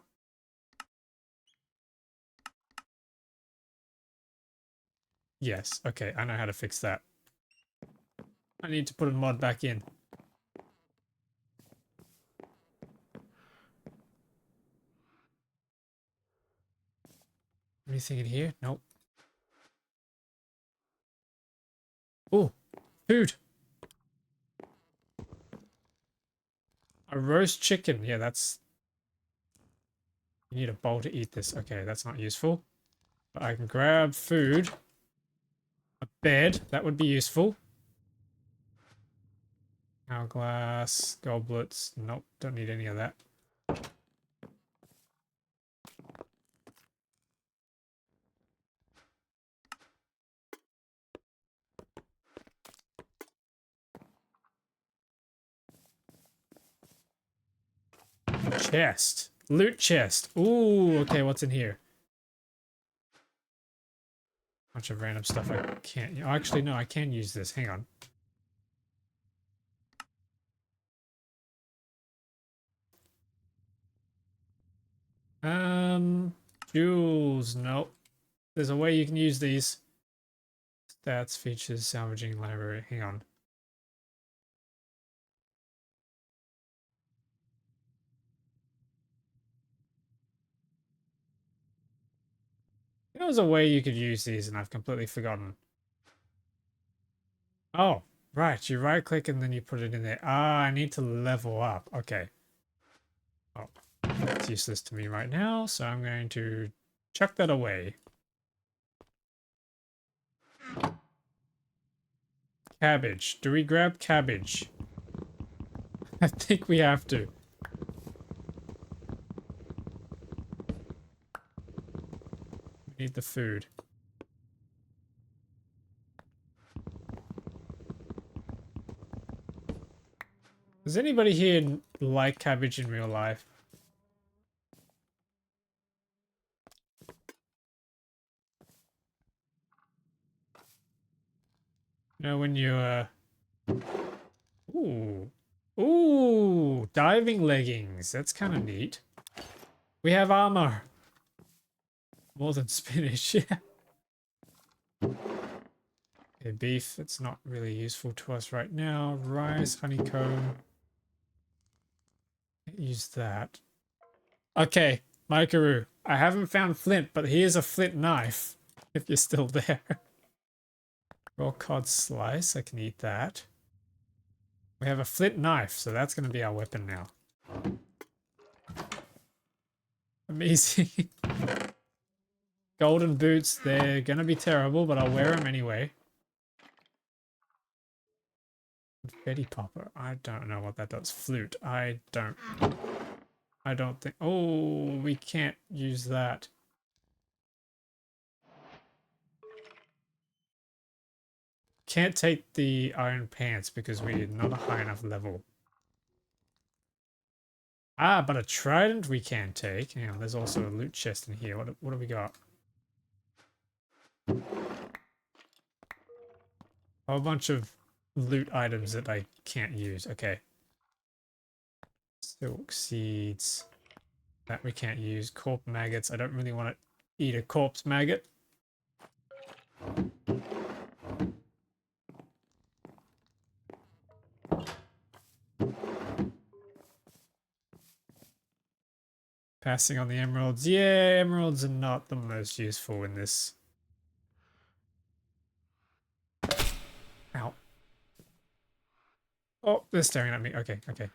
Yes, okay, I know how to fix that. I need to put a mod back in. Anything in here? Nope. Oh, food. A roast chicken. Yeah, that's... You need a bowl to eat this. Okay, that's not useful. But I can grab food. A bed. That would be useful. Hourglass. Goblets. Nope, don't need any of that. Chest. Loot chest. Ooh, okay, what's in here? Bunch of random stuff I can't... Oh, actually, no, I can use this. Hang on. Jewels. Nope. There's a way you can use these. Stats, features, salvaging library. Hang on. There was a way you could use these and I've completely forgotten. Oh, right. You right click and then you put it in there. Ah, I need to level up. Okay. Oh, that's useless to me right now, so I'm going to chuck that away. Cabbage. Do we grab cabbage? I think we have to. We need the food. Does anybody here like cabbage in real life? You know, when you, Ooh. Ooh, diving leggings. That's kind of neat. We have armor. More than spinach, yeah. Okay, Okay, beef, it's not really useful to us right now. Rice, honeycomb. Use that. Okay, Mikaru, I haven't found flint, but here's a flint knife, if you're still there. Raw cod slice, I can eat that. We have a flint knife, so that's going to be our weapon now. Amazing. Golden boots, they're going to be terrible, but I'll wear them anyway. Betty popper, I don't know what that does. Flute, I don't think... Oh, we can't use that. Can't take the iron pants because we're not a high enough level. Ah, but a trident we can take. Hang on, there's also a loot chest in here. What do we got? A whole bunch of loot items that I can't use. Okay. Silk seeds. That we can't use. Corpse maggots. I don't really want to eat a corpse maggot. Passing on the emeralds. Yeah, emeralds are not the most useful in this. Ow. Oh, they're staring at me. Okay, okay.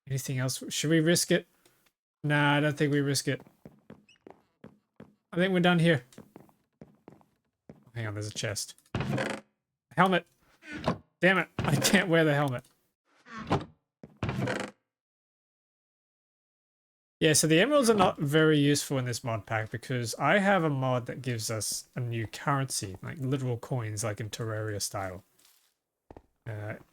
Anything else? Should we risk it? Nah, I don't think we risk it. I think we're done here. Hang on, there's a chest. Helmet! Damn it, I can't wear the helmet. Yeah, so the emeralds are not very useful in this mod pack because I have a mod that gives us a new currency, like literal coins, like in Terraria style.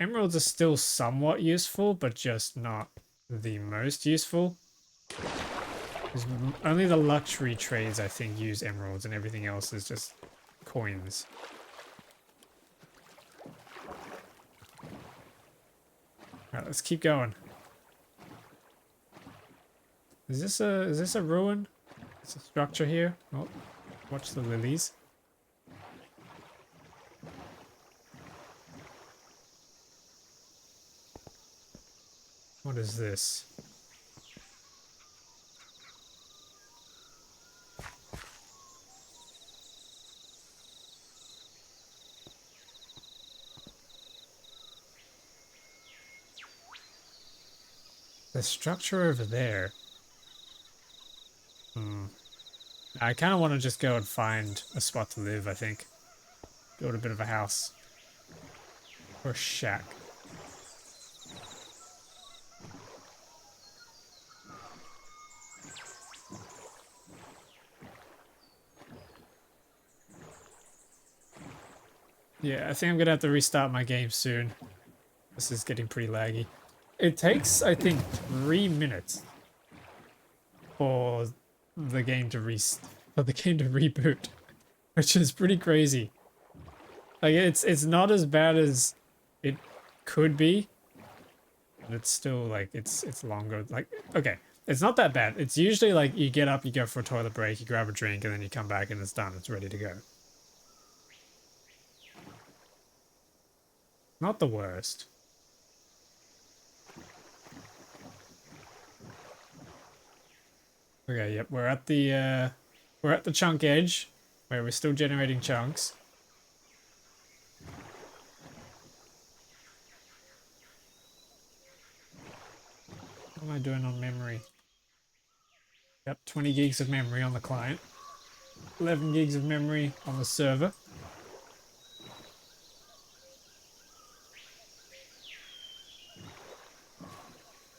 Emeralds are still somewhat useful, but just not the most useful. Only the luxury trades, I think, use emeralds, and everything else is just coins. Alright, let's keep going. Is this a ruin? It's a structure here. Oh, watch the lilies. What is this? The structure over there. I kind of want to just go and find a spot to live, I think. Build a bit of a house. Or a shack. Yeah, I think I'm going to have to restart my game soon. This is getting pretty laggy. It takes, I think, 3 minutes for the game to reboot, which is pretty crazy. Like it's not as bad as it could be, but it's still like it's longer. Like okay, it's not that bad. It's usually like you get up, you go for a toilet break, you grab a drink, and then you come back and it's done. It's ready to go. Not the worst. Okay, yep, we're at the chunk edge where we're still generating chunks. What am I doing on memory? Got 20 gigs of memory on the client. 11 gigs of memory on the server.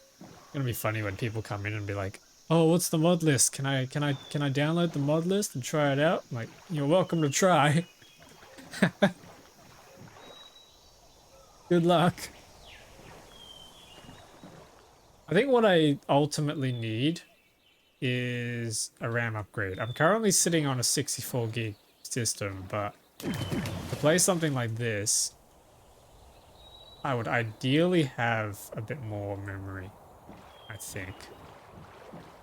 It's gonna be funny when people come in and be like, "Oh, what's the mod list? Can I download the mod list and try it out?" I'm like, you're welcome to try. Good luck. I think what I ultimately need is a RAM upgrade. I'm currently sitting on a 64 gig system, but to play something like this, I would ideally have a bit more memory. I think.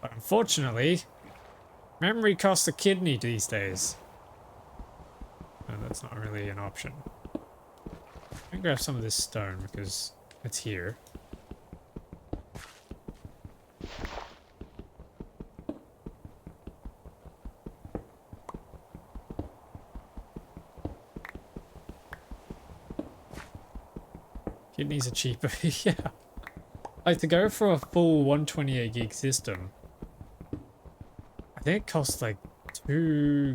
But unfortunately, memory costs a kidney these days. And that's not really an option. I can grab some of this stone because it's here. Kidneys are cheaper, yeah. Like to go for a full 128 gig system, I think it costs like two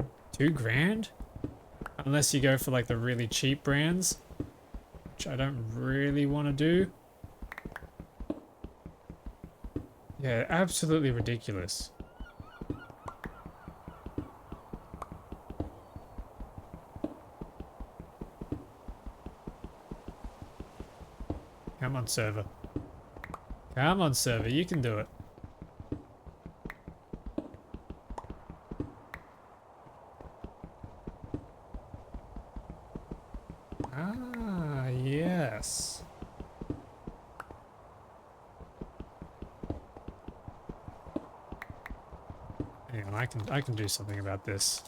grand? Unless you go for like the really cheap brands, which I don't really want to do. Yeah, absolutely ridiculous. Come on, server. Come on, server, you can do it. Ah, yes. Hang on, I can do something about this.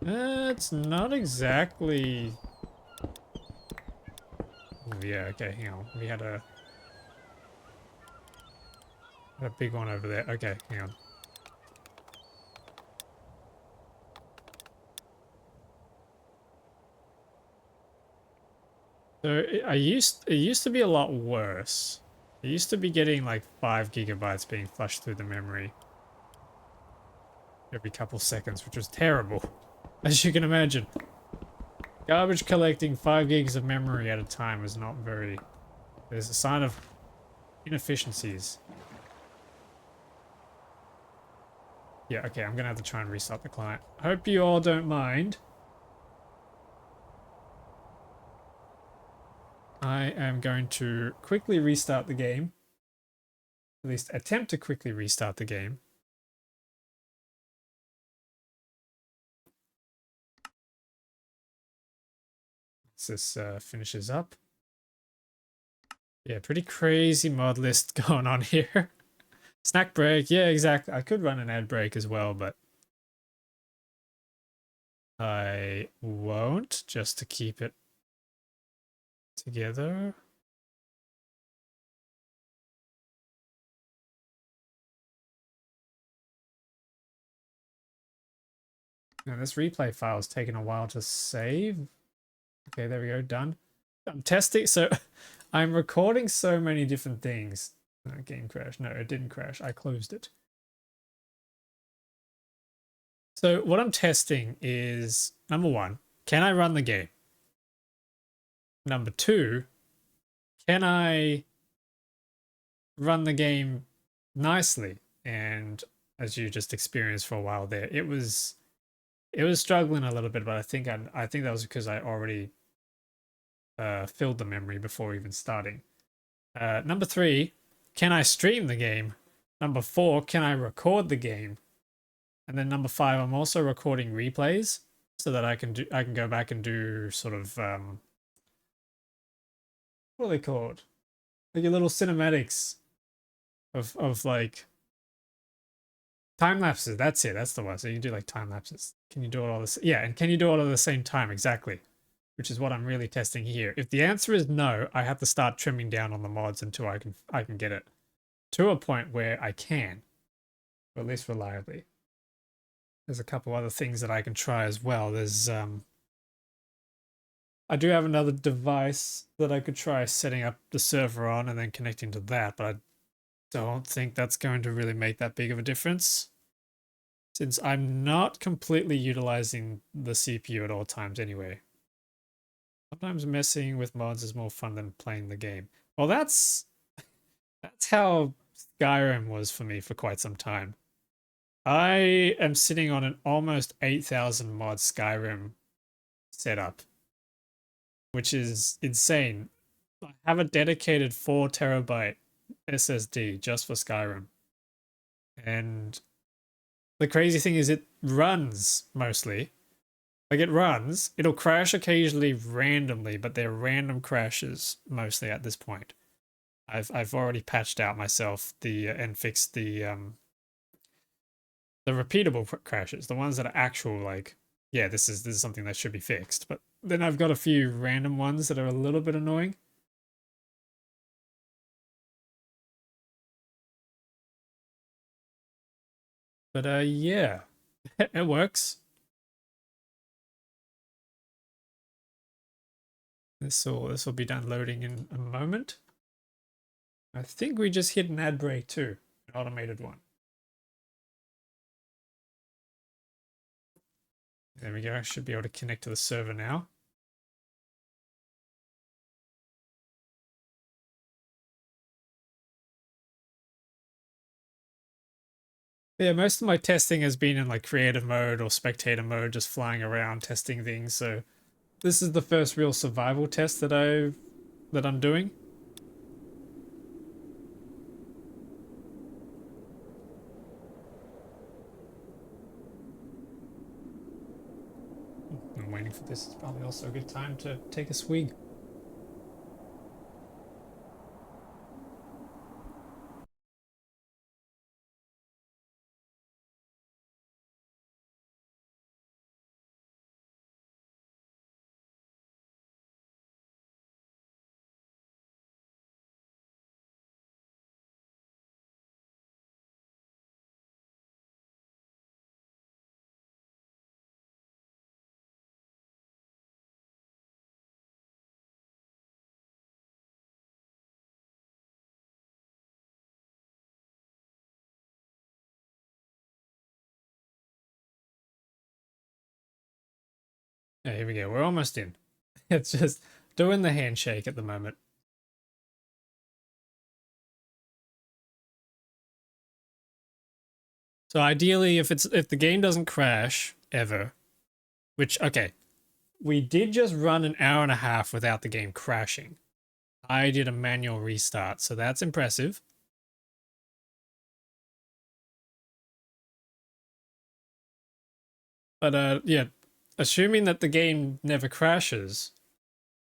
It's not exactly... Oh, yeah, okay, hang on. We had a big one over there. Okay, hang on. So it used to be a lot worse. It used to be getting like 5 gigabytes being flushed through the memory every couple seconds, which was terrible, as you can imagine. Garbage collecting 5 gigs of memory at a time is not very... There's a sign of inefficiencies. Yeah, okay, I'm gonna have to try and restart the client. Hope you all don't mind. I am going to quickly restart the game. At least attempt to quickly restart the game. This finishes up. Yeah, pretty crazy mod list going on here. Snack break, yeah, exactly. I could run an ad break as well, but I won't, just to keep it together. Now this replay file is taking a while to save. Okay, there we go, done. I'm testing, so I'm recording so many different things. Game crashed. No, it didn't crash. I closed it. So what I'm testing is, number one, can I run the game? Number two, can I run the game nicely? And as you just experienced for a while there, it was struggling a little bit, but I think that was because I already filled the memory before even starting. Number three, can I stream the game? Number four, can I record the game? And then number five, I'm also recording replays so that I can go back and do sort of what are they called? Like your little cinematics of like time lapses. That's it. That's the one. So you can do like time lapses. Can you do it all this? Yeah, and can you do it all at the same time? Exactly. Which is what I'm really testing here. If the answer is no, I have to start trimming down on the mods until I can get it to a point where I can, or at least reliably. There's a couple other things that I can try as well. There's I do have another device that I could try setting up the server on and then connecting to that, but I don't think that's going to really make that big of a difference, since I'm not completely utilizing the CPU at all times anyway. Sometimes messing with mods is more fun than playing the game. Well, that's how Skyrim was for me for quite some time. I am sitting on an almost 8,000 mod Skyrim setup, which is insane. I have a dedicated 4 terabyte SSD just for Skyrim. And the crazy thing is it runs mostly. Like it runs, it'll crash occasionally randomly, but they're random crashes mostly at this point. I've already patched out myself and fixed the repeatable crashes, the ones that are actual like, yeah, this is something that should be fixed. But then I've got a few random ones that are a little bit annoying. But yeah, it works. This will be done loading in a moment. I think we just hit an ad break too, an automated one. There we go. I should be able to connect to the server now. Yeah, most of my testing has been in like creative mode or spectator mode, just flying around testing things. So this is the first real survival test that I'm doing. I'm waiting for this. It's probably also a good time to take a swig. Yeah, here we go. We're almost in. It's just doing the handshake at the moment. So ideally, if the game doesn't crash ever, which okay, we did just run an hour and a half without the game crashing. I did a manual restart, so that's impressive. But yeah, assuming that the game never crashes,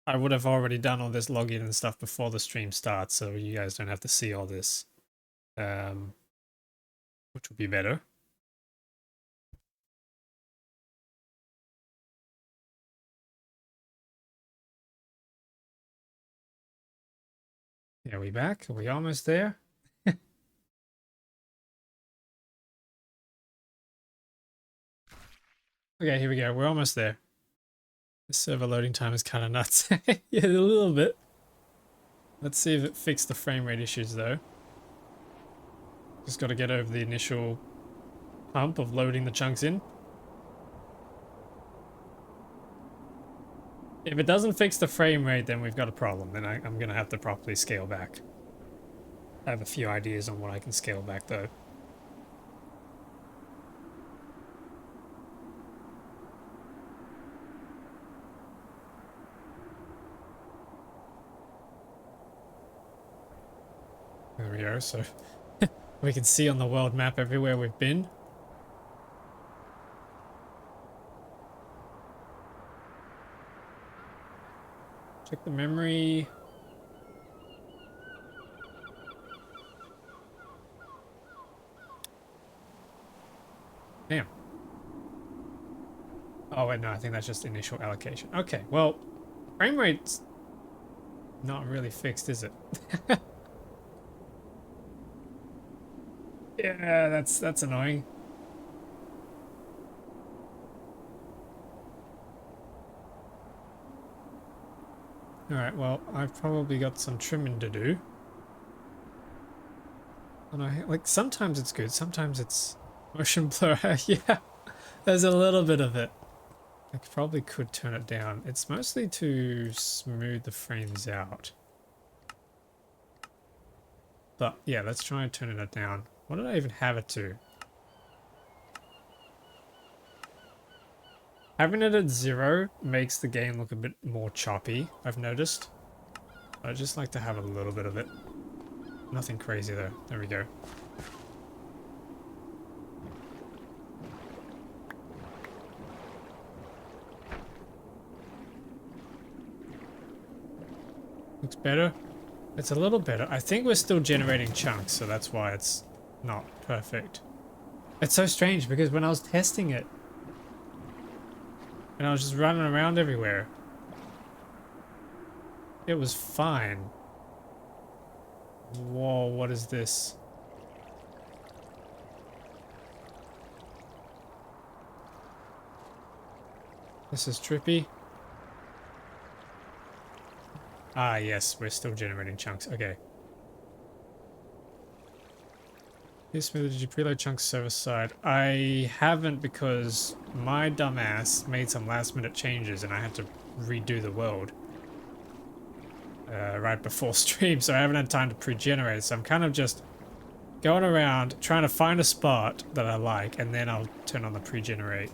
I would have already done all this login and stuff before the stream starts, so you guys don't have to see all this, um, which would be better. Yeah, we back? Are we almost there? Okay, here we go. We're almost there. The server loading time is kind of nuts. Yeah, a little bit. Let's see if it fixed the frame rate issues though. Just got to get over the initial hump of loading the chunks in. If it doesn't fix the frame rate, then we've got a problem. Then I'm going to have to properly scale back. I have a few ideas on what I can scale back though. There we go. So we can see on the world map everywhere we've been. Check the memory. Damn. Oh wait, no, I think that's just initial allocation. Okay, well, frame rate's not really fixed, is it? Yeah, that's annoying. Alright, well, I've probably got some trimming to do. And like, sometimes it's good, sometimes it's motion blur. Yeah, there's a little bit of it. I probably could turn it down. It's mostly to smooth the frames out. But yeah, let's try and turn it down. What did I even have it to? Having it at 0 makes the game look a bit more choppy, I've noticed. I just like to have a little bit of it. Nothing crazy though. There we go. Looks better. It's a little better. I think we're still generating chunks, so that's why it's not perfect. It's so strange because when I was testing it, and I was just running around everywhere, it was fine. Whoa, what is this? This is trippy. Ah, yes, we're still generating chunks. Okay. Yes, did you preload chunks server side? I haven't because my dumbass made some last minute changes and I had to redo the world right before stream, so I haven't had time to pre-generate it. So I'm kind of just going around trying to find a spot that I like, and then I'll turn on the pre-generate.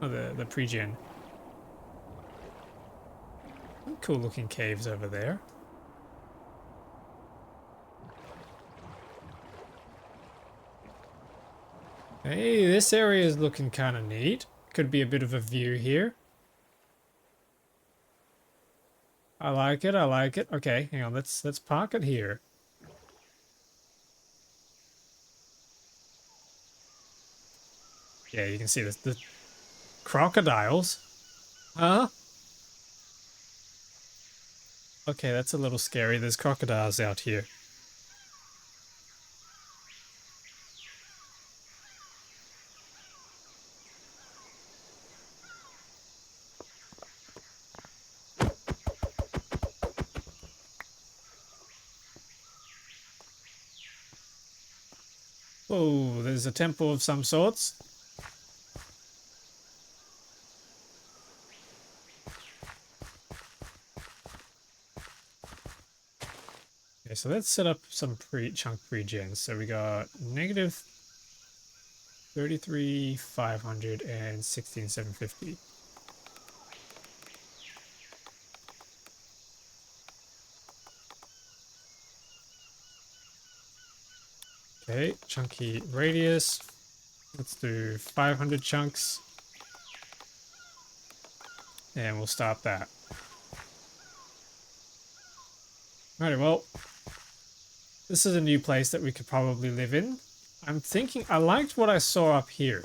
Oh, the pre-gen. Cool looking caves over there. Hey, this area is looking kind of neat. Could be a bit of a view here. I like it, I like it. Okay, hang on, let's park it here. Yeah, you can see this, the crocodiles. Huh? Okay, that's a little scary. There's crocodiles out here. Oh, there's a temple of some sorts. Okay, so let's set up some chunk pre-gens. So we got negative 33,500 and 16,750. Okay, chunky radius. Let's do 500 chunks. And we'll stop that. Alright, well, this is a new place that we could probably live in. I'm thinking, I liked what I saw up here.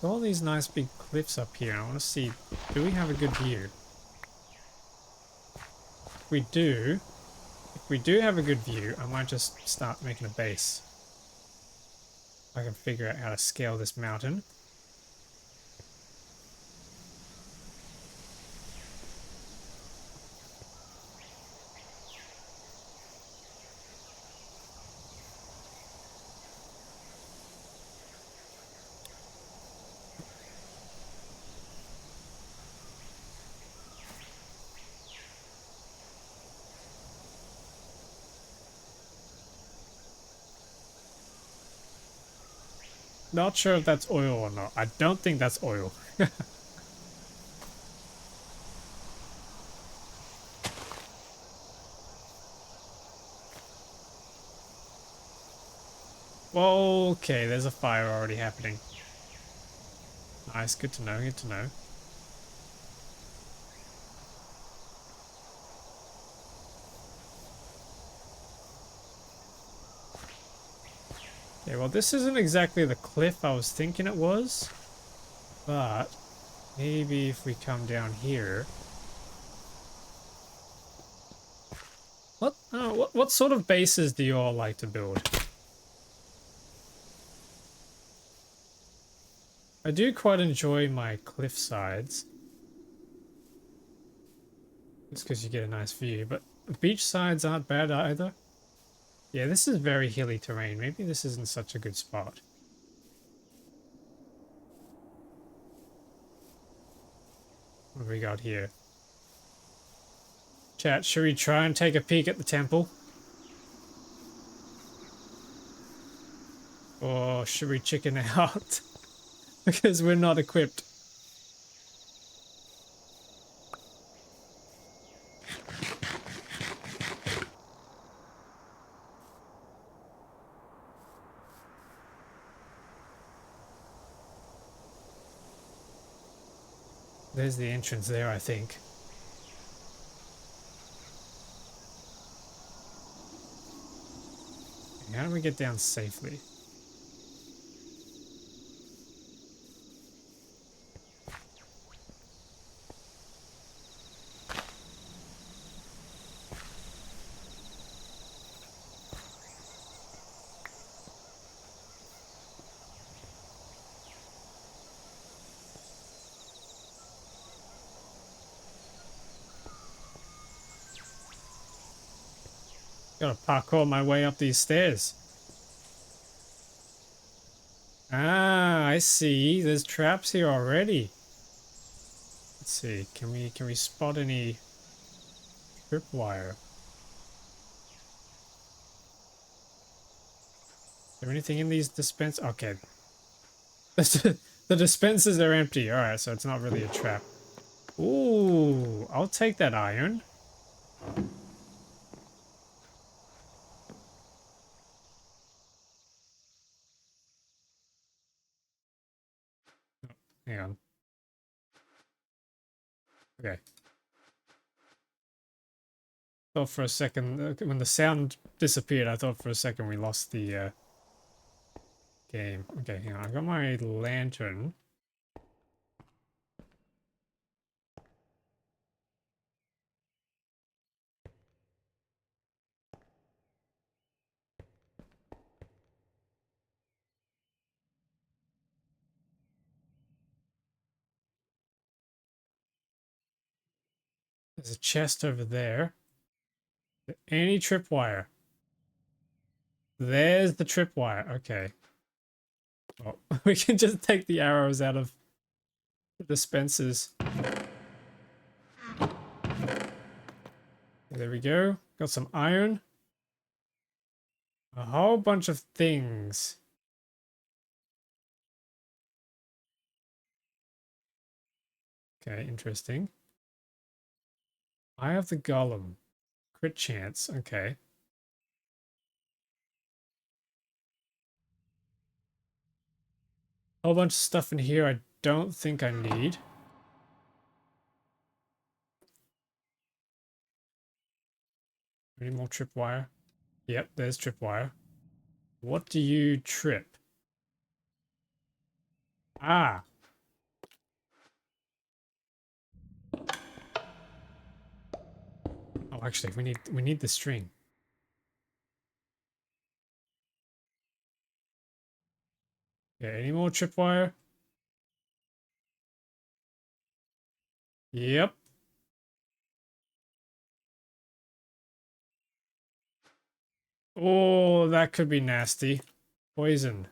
All these nice big cliffs up here. I want to see, do we have a good view? If we do have a good view, I might just start making a base. I can figure out how to scale this mountain. Not sure if that's oil or not. I don't think that's oil. Well, okay, there's a fire already happening. Nice, good to know, good to know. Okay, well this isn't exactly the cliff I was thinking it was. But maybe if we come down here. What sort of bases do you all like to build? I do quite enjoy my cliff sides. Just because you get a nice view, but beach sides aren't bad either. Yeah, this is very hilly terrain. Maybe this isn't such a good spot. What have we got here? Chat, should we try and take a peek at the temple? Or should we chicken out? Because we're not equipped. There's the entrance there, I think. How do we get down safely? Gotta parkour my way up these stairs. Ah, I see. There's traps here already. Let's see. Can we spot any tripwire? Is there anything in these dispense? Okay. The dispensers are empty. Alright, so it's not really a trap. Ooh, I'll take that iron. Hang on. Okay. Thought for a second, when the sound disappeared, I thought for a second we lost the game. Okay, hang on. I got my lantern. There's a chest over there. Any tripwire? There's the tripwire. Okay. Well, we can just take the arrows out of the dispensers. There we go. Got some iron. A whole bunch of things. Okay, interesting. Eye of the Golem. Crit chance. Okay. Whole bunch of stuff in here I don't think I need. Any more tripwire? Yep, there's tripwire. What do you trip? Ah. Oh, actually, we need the string. Okay, any more tripwire? Yep. Oh, that could be nasty. Poison.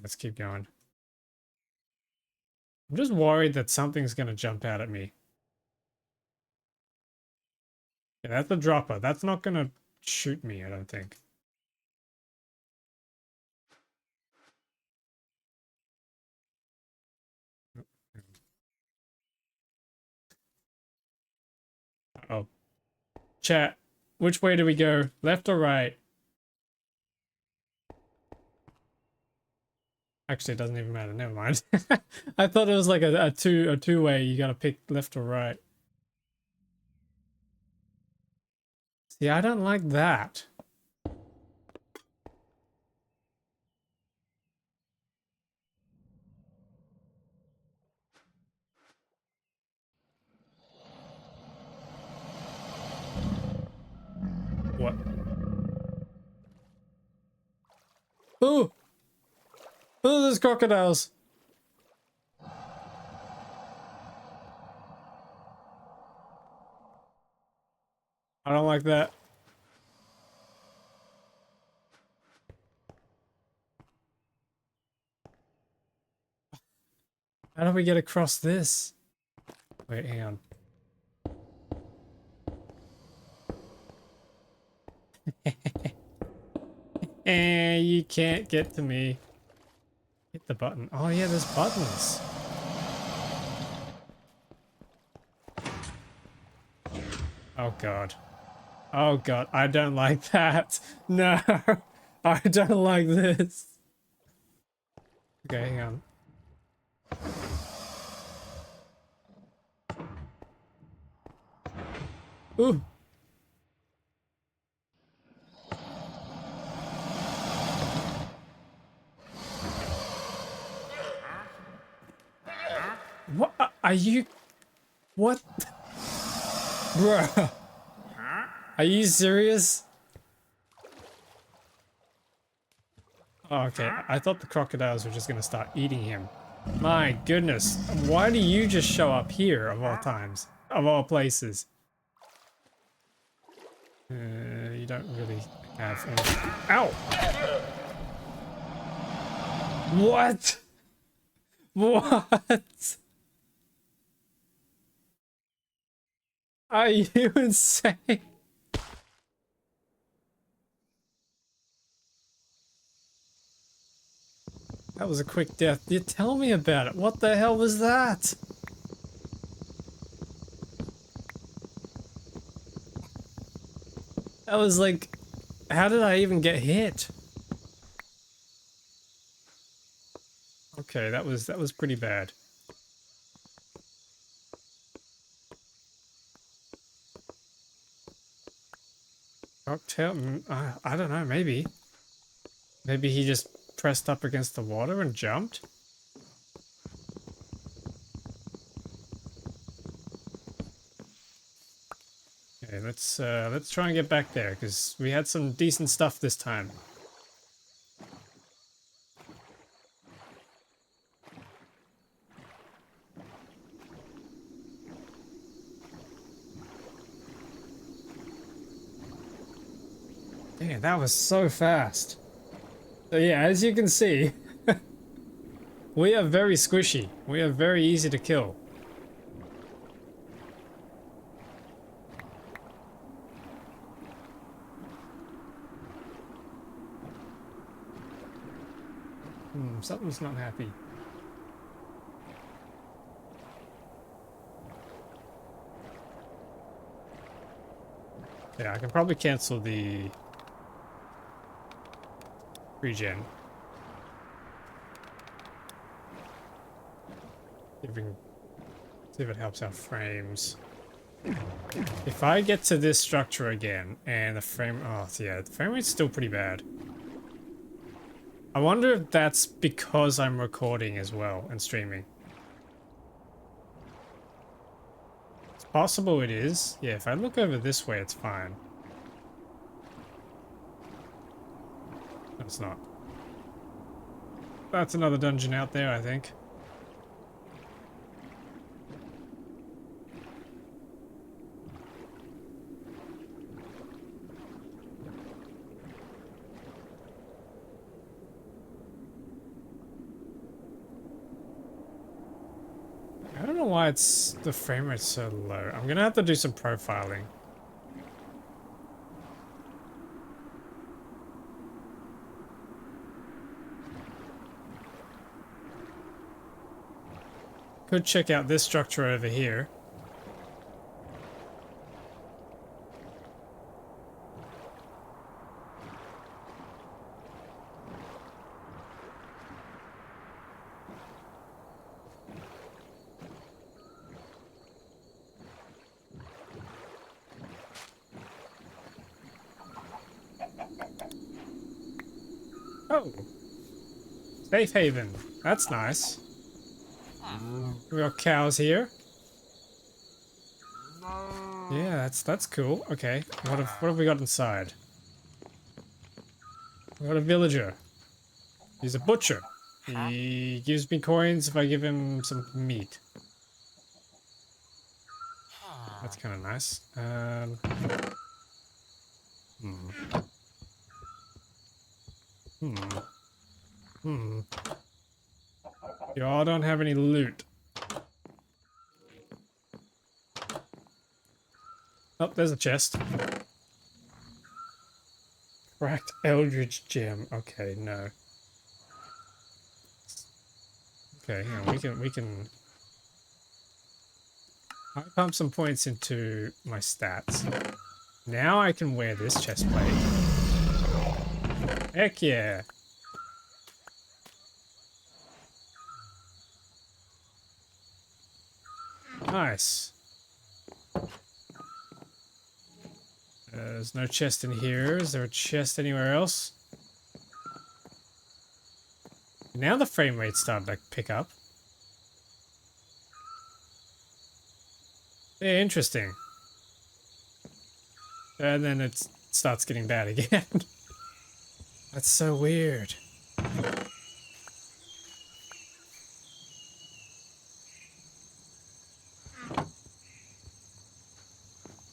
Let's keep going. I'm just worried that something's gonna jump out at me. Yeah, that's a dropper. That's not gonna shoot me, I don't think. Uh-oh. Chat, which way do we go? Left or right? Actually, it doesn't even matter. Never mind. I thought it was like a two-way. You gotta pick left or right. See, I don't like that. What? Oh! Oh, there's crocodiles. I don't like that. How do we get across this? Wait, hang on. You can't get to me. Hit the button. Oh yeah, there's buttons. Oh god. Oh god, I don't like that. No, I don't like this. Okay, hang on. Ooh. What are you? What? Bruh. Are you serious? Oh, okay, I thought the crocodiles were just gonna start eating him. My goodness, why do you just show up here of all times? Of all places? You don't really have any... Ow! What? What? Are you insane? That was a quick death. You tell me about it. What the hell was that? That was like, how did I even get hit? Okay, that was pretty bad. Cocktail? I don't know, maybe. Maybe he just pressed up against the water and jumped? Okay, let's try and get back there, because we had some decent stuff this time. Damn, that was so fast. So yeah, as you can see, we are very squishy. We are very easy to kill. Something's not happy. Yeah, I can probably cancel the regen. See if it helps our frames. If I get to this structure again and the frame... Oh, yeah, the frame rate's still pretty bad. I wonder if that's because I'm recording as well and streaming. It's possible it is. Yeah, if I look over this way, it's fine. No, it's not. That's another dungeon out there, I think. I don't know why it's the frame rate's so low. I'm gonna have to do some profiling. Could check out this structure over here. Oh, safe haven. That's nice. We got cows here. Yeah, that's cool. Okay, what have we got inside? We got a villager. He's a butcher. He gives me coins if I give him some meat. That's kind of nice. Y'all don't have any loot. Oh, there's a chest. Cracked Eldritch Gem. Okay, no. Okay, yeah, we can I pump some points into my stats. Now I can wear this chest plate. Heck yeah. Nice. There's no chest in here. Is there a chest anywhere else? Now the frame rate's starting to pick up. Yeah, interesting. And then it starts getting bad again. That's so weird.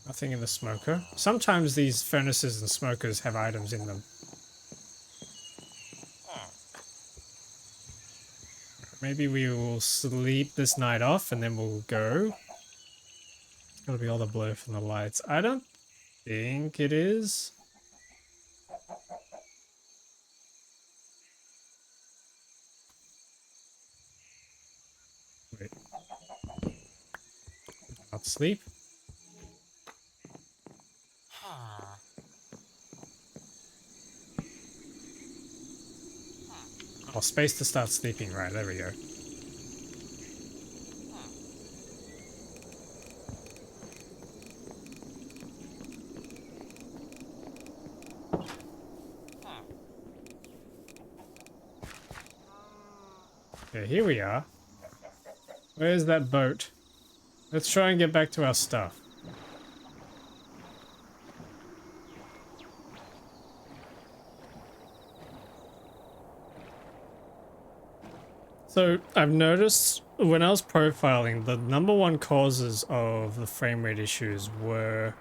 Nothing in the smoker. Sometimes these furnaces and smokers have items in them. Maybe we will sleep this night off and then we'll go. It's gotta be all the blur from the lights. I don't think it is. Wait. Not sleep. Oh, space to start sleeping. Right, there we go. Okay, here we are. Where's that boat? Let's try and get back to our stuff. So I've noticed when I was profiling, the #1 causes of the frame rate issues were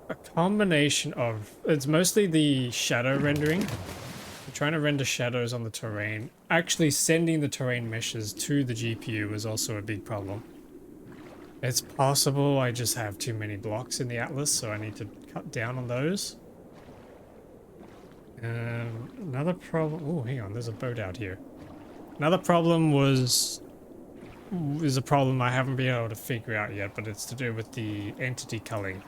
a combination of, it's mostly the shadow rendering. We're trying to render shadows on the terrain. Actually sending the terrain meshes to the GPU was also a big problem. It's possible I just have too many blocks in the Atlas, so I need to cut down on those. Another problem. Oh, hang on, there's a boat out here. Another problem is a problem I haven't been able to figure out yet, but it's to do with the entity culling.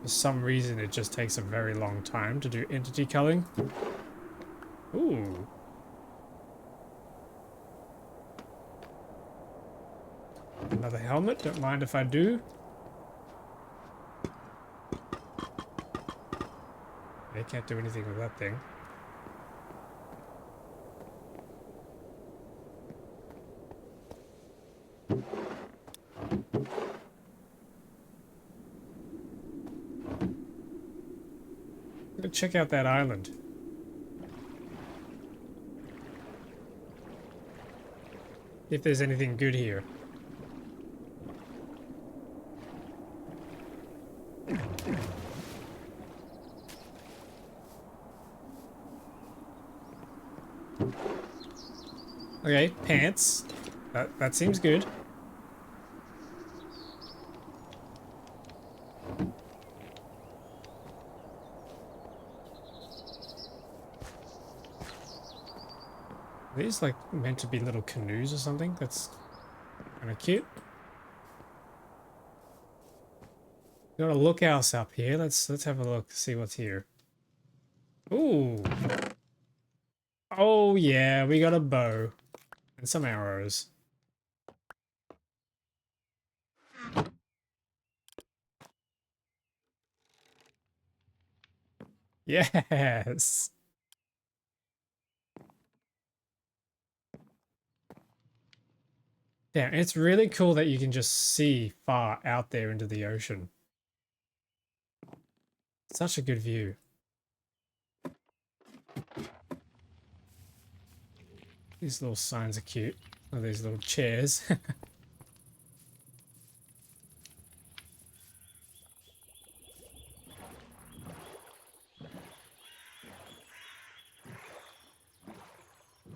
For some reason, it just takes a very long time to do entity culling. Ooh. Another helmet, don't mind if I do. I can't do anything with that thing. Go check out that island. If there's anything good here. Okay, pants. That seems good. Are these like meant to be little canoes or something? That's kind of cute. Got a lookhouse up here. Let's have a look, see what's here. Ooh. Oh yeah, we got a bow and some arrows. Yes. Damn, it's really cool that you can just see far out there into the ocean. Such a good view. These little signs are cute. Oh, these little chairs.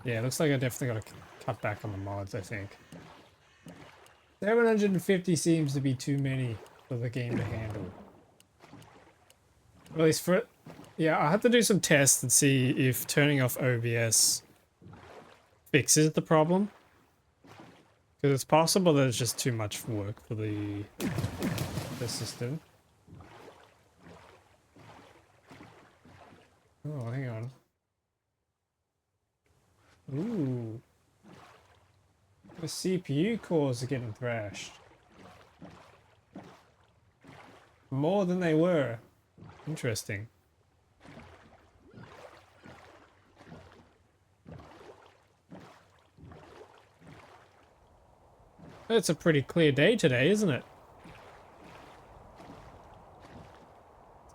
Yeah, looks like I definitely got to cut back on the mods, I think. 750 seems to be too many for the game to handle. At least for it. Yeah, I have to do some tests and see if turning off OBS fixes the problem. Because it's possible that it's just too much work for the system. Oh, hang on. Ooh. The CPU cores are getting thrashed. More than they were. Interesting. It's a pretty clear day today, isn't it?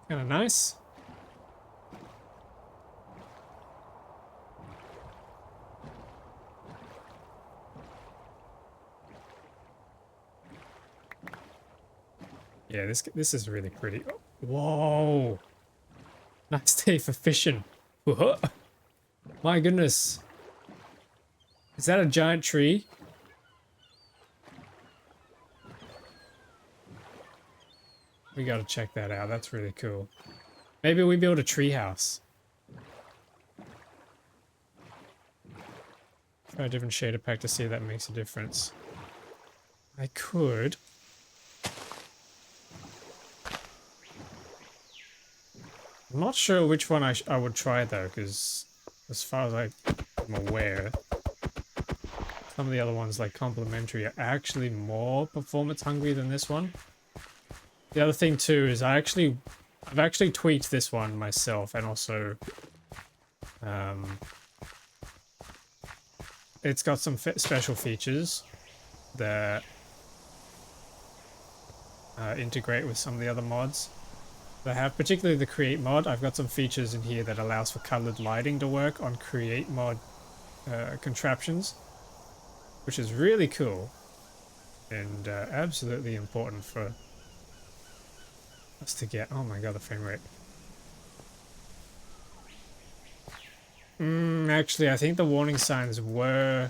Kind of nice. Yeah, this is really pretty. Oh, whoa! Nice day for fishing. Whoa. My goodness. Is that a giant tree? We gotta check that out. That's really cool. Maybe we build a tree house. Try a different shader pack to see if that makes a difference. I could. I'm not sure which one I would try though, because as far as I'm aware, some of the other ones like complementary are actually more performance hungry than this one. The other thing too is I've actually tweaked this one myself, and also it's got some special features that integrate with some of the other mods that I have, particularly the create mod. I've got some features in here that allows for colored lighting to work on create mod contraptions, which is really cool and absolutely important for us to get. Oh my god, the frame rate. Actually, I think the warning signs were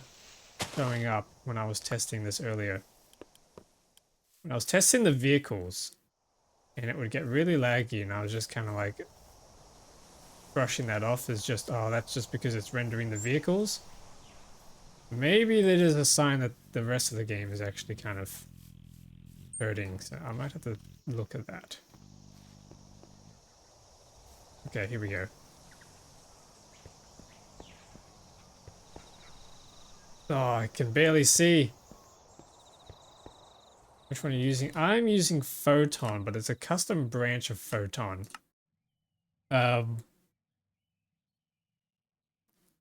showing up when I was testing this earlier. When I was testing the vehicles, and it would get really laggy, and I was just kind of like brushing that off as just, oh, that's just because it's rendering the vehicles. Maybe that is a sign that the rest of the game is actually kind of hurting, so I might have to look at that. Okay, here we go. Oh, I can barely see. Which one are you using? I'm using Photon, but it's a custom branch of Photon.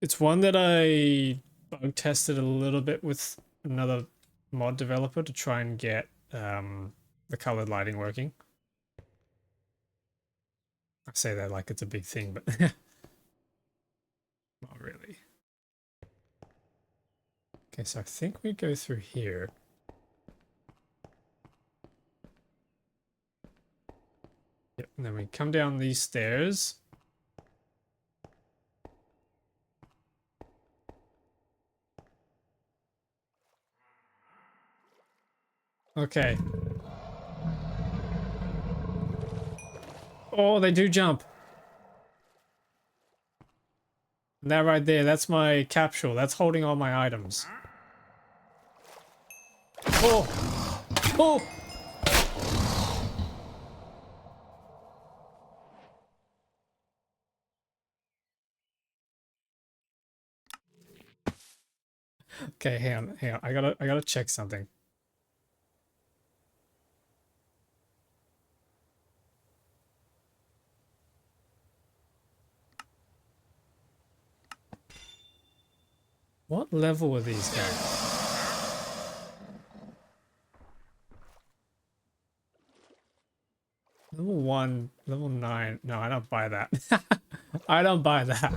It's one that I bug tested a little bit with another mod developer to try and get the colored lighting working. I say that like it's a big thing, but not really. Okay, so I think we go through here. Yep, and then we come down these stairs. Okay. Oh, they do jump. And that right there, that's my capsule. That's holding all my items. Oh! Oh! Okay, hang on. I gotta check something. What level are these guys? Level 1, level 9. No, I don't buy that. I don't buy that.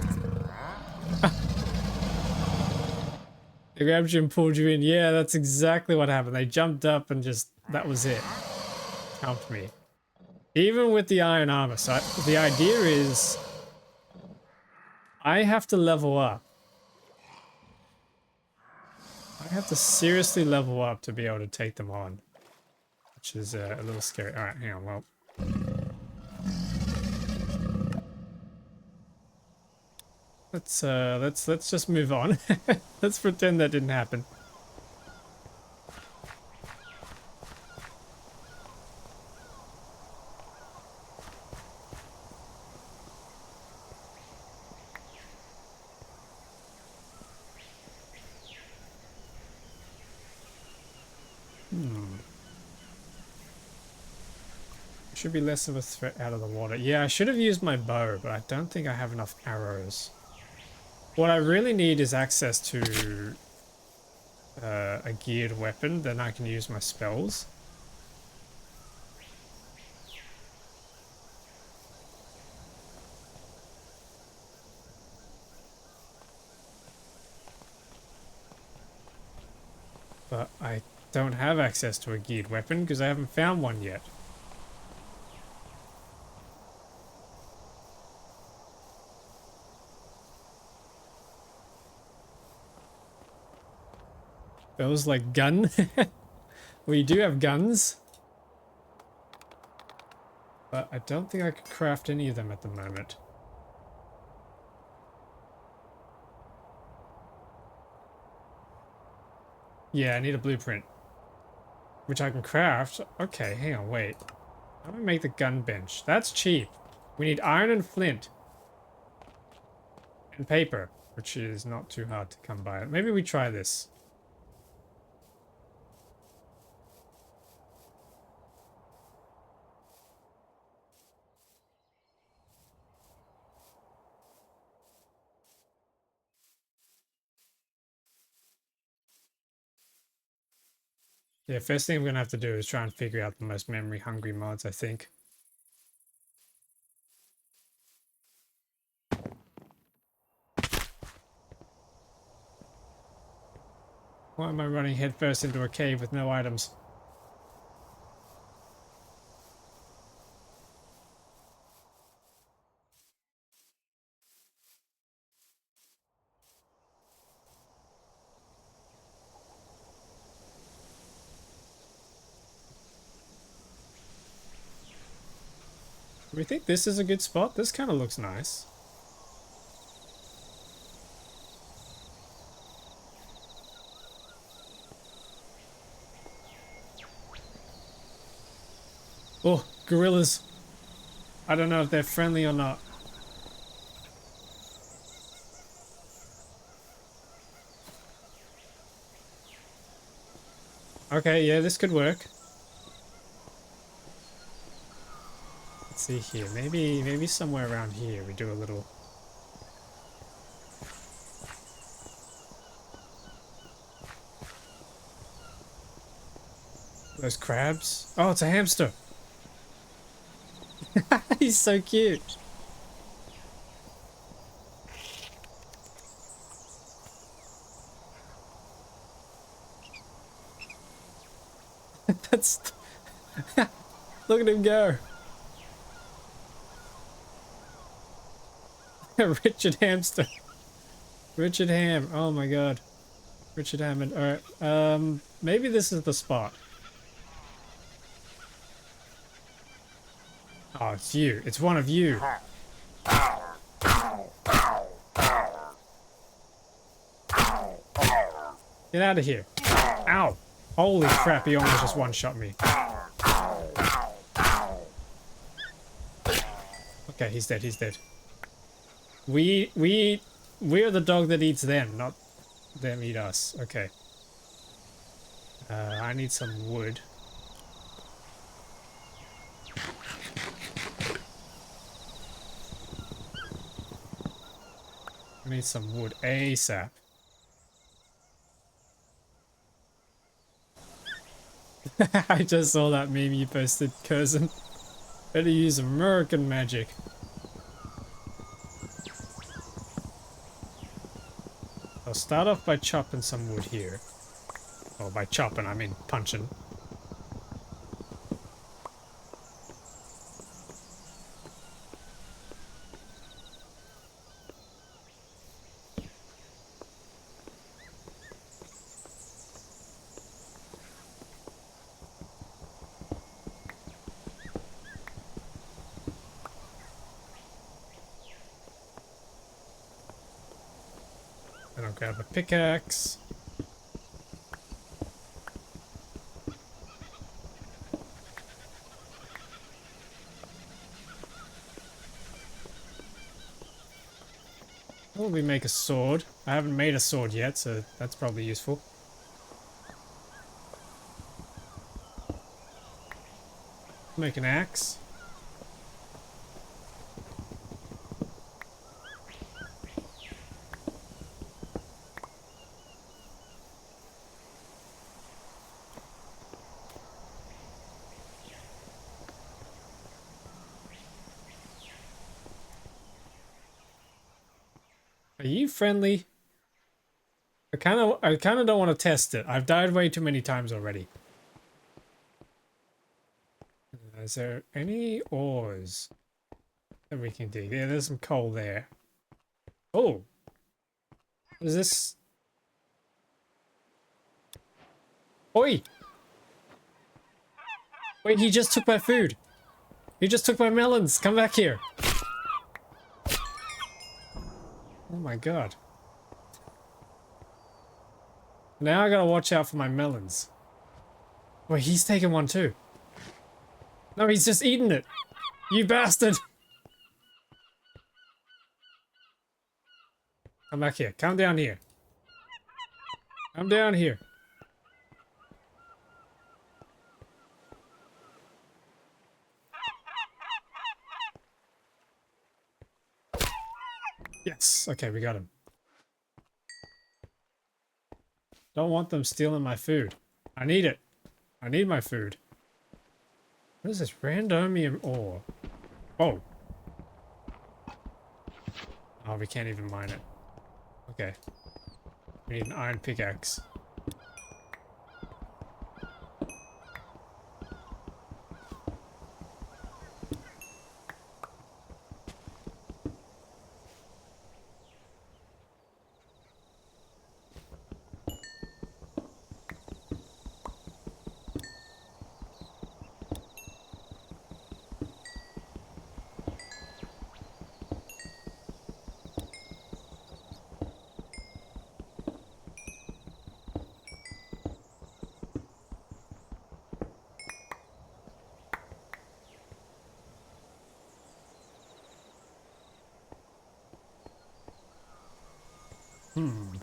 They grabbed you and pulled you in. Yeah, that's exactly what happened. They jumped up and just, that was it. Helped me. Even with the iron armor. So the idea is I have to level up. I have to seriously level up to be able to take them on. Which is a little scary. Alright, hang on. Well, let's just move on. Let's pretend that didn't happen. should be less of a threat out of the water. Yeah, I should have used my bow, but I don't think I have enough arrows. What I really need is access to a geared weapon, then I can use my spells. But I don't have access to a geared weapon because I haven't found one yet. Feels like gun. We do have guns. But I don't think I could craft any of them at the moment. Yeah, I need a blueprint. Which I can craft. Okay, hang on, wait. How do I make the gun bench? That's cheap. We need iron and flint. And paper, which is not too hard to come by. Maybe we try this. Yeah, first thing I'm gonna have to do is try and figure out the most memory hungry mods, I think. Why am I running headfirst into a cave with no items? Do we think this is a good spot? This kind of looks nice. Oh, gorillas. I don't know if they're friendly or not. Okay, yeah, this could work. Let's see here. Maybe somewhere around here we do a little... Those crabs? Oh, it's a hamster. He's so cute. That's... Look at him go. Richard Hamster. Richard Ham. Oh my god. Richard Hammond. Alright. Maybe this is the spot. Oh, it's you. It's one of you. Get out of here. Ow. Holy crap, he almost just one-shot me. Okay, he's dead, he's dead. We're the dog that eats them, not them eat us. Okay. I need some wood. I need some wood ASAP. I just saw that meme you posted, Curzon. Better use American magic. I'll start off by chopping some wood here. Well, by chopping, I mean punching. And I'll grab a pickaxe. Will we make a sword? I haven't made a sword yet, so that's probably useful. Make an axe. Are you friendly? I kind of don't want to test it. I've died way too many times already. Is there any ores that we can dig? Yeah, there's some coal there. Oh, what is this? Oi! Wait, he just took my food. He just took my melons. Come back here. Oh my god. Now I gotta watch out for my melons. Wait, he's taking one too. No, he's just eating it. You bastard! Come back here. Come down here. Come down here. Yes. Okay, we got him. Don't want them stealing my food. I need it. I need my food. What is this? Randomium ore. Oh. Oh, we can't even mine it. Okay. We need an iron pickaxe. Hmm.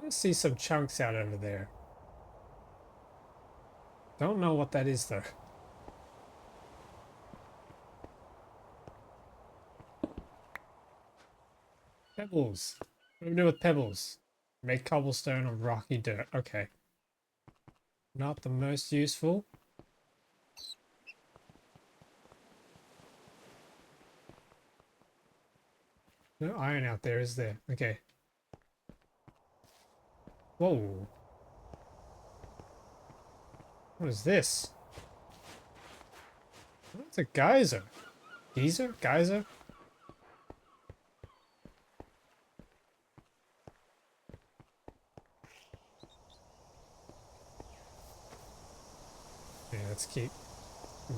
I see some chunks out over there. Don't know what that is though. Pebbles. What do we do with pebbles? Make cobblestone or rocky dirt. Okay. Not the most useful. No iron out there, is there? Okay. Whoa. What is this? What's a geyser? Geyser? Geyser? Yeah, let's keep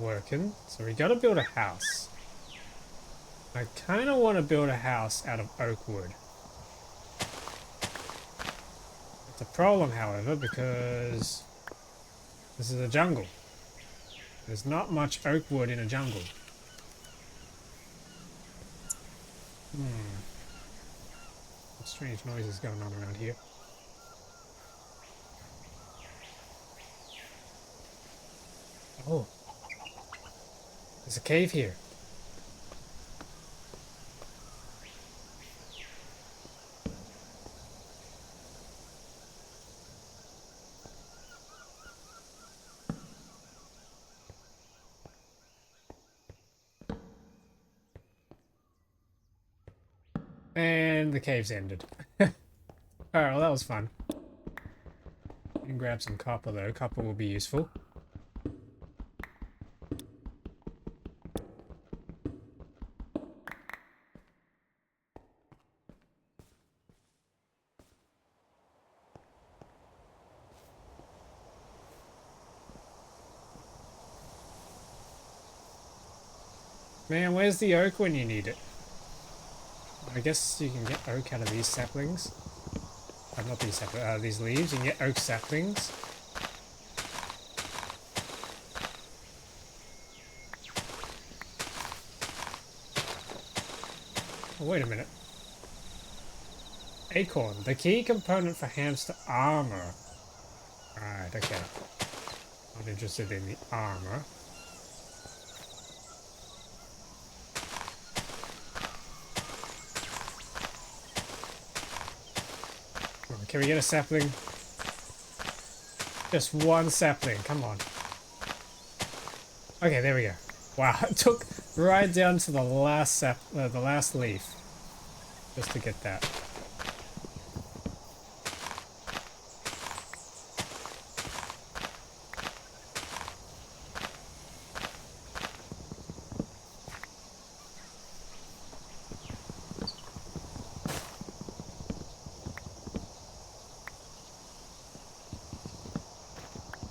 working. So we gotta build a house. I kind of want to build a house out of oak wood. It's a problem, however, because this is a jungle. There's not much oak wood in a jungle. Some strange noises going on around here. Oh. There's a cave here. And the cave's ended. Alright, well that was fun. You can grab some copper though. Copper will be useful. Man, where's the oak when you need it? I guess you can get oak out of these saplings. Not these saplings, these leaves. You can get oak saplings. Oh, wait a minute. Acorn, the key component for hamster armor. Alright, okay. Not interested in the armor. Can we get a sapling? Just one sapling, come on. Okay, there we go. Wow, it took right down to the last the last leaf just to get that.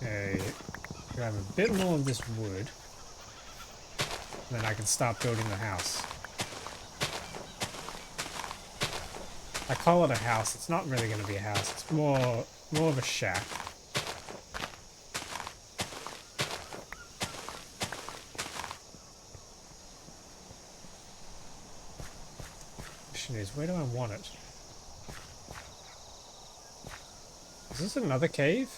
Okay, grab a bit more of this wood. Then I can start building the house. I call it a house. It's not really going to be a house. It's more of a shack. Question is, where do I want it? Is this another cave?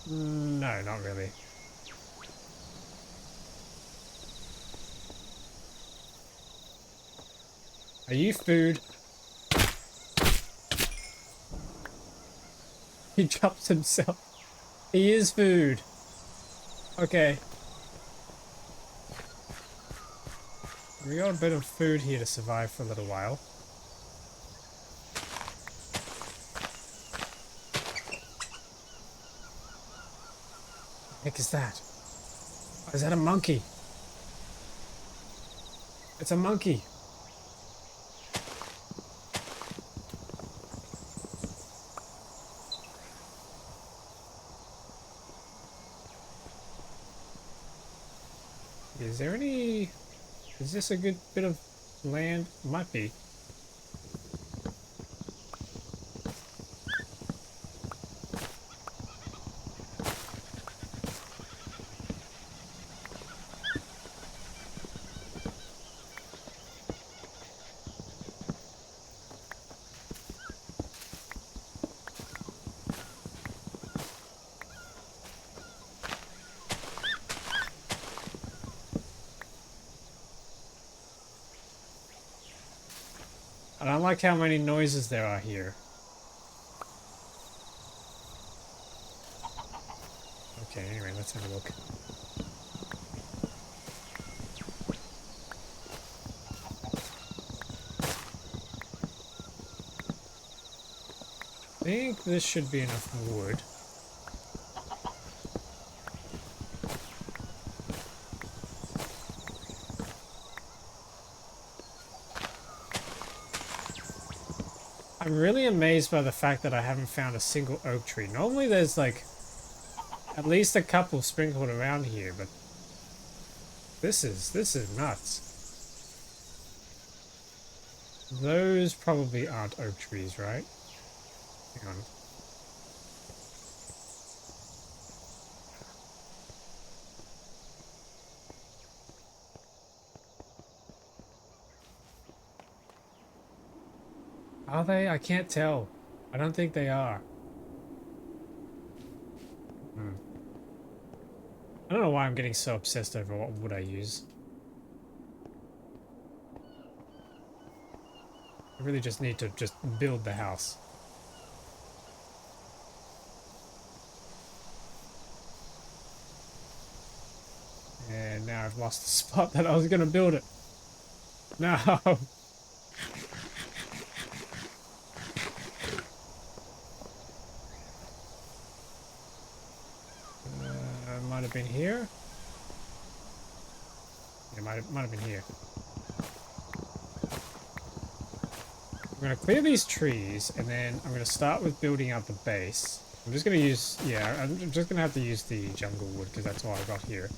No, not really. Are you food? He drops himself. He is food. Okay. We got a bit of food here to survive for a little while. What the heck is that? Oh, is that a monkey? It's a monkey. Is there any... Is this a good bit of land? Might be. I don't like how many noises there are here. Okay, anyway, let's have a look. I think this should be enough wood. I'm really amazed by the fact that I haven't found a single oak tree. Normally there's like at least a couple sprinkled around here, but this is nuts. Those probably aren't oak trees, right? Hang on. Are they? I can't tell. I don't think they are. I don't know why I'm getting so obsessed over what wood I use. I really just need to just build the house. And now I've lost the spot that I was going to build it. No! Might have been here. It might have been here. I'm going to clear these trees, and then I'm going to start with building out the base. I'm just going to use, yeah, I'm just going to have to use the jungle wood, because that's all I got here.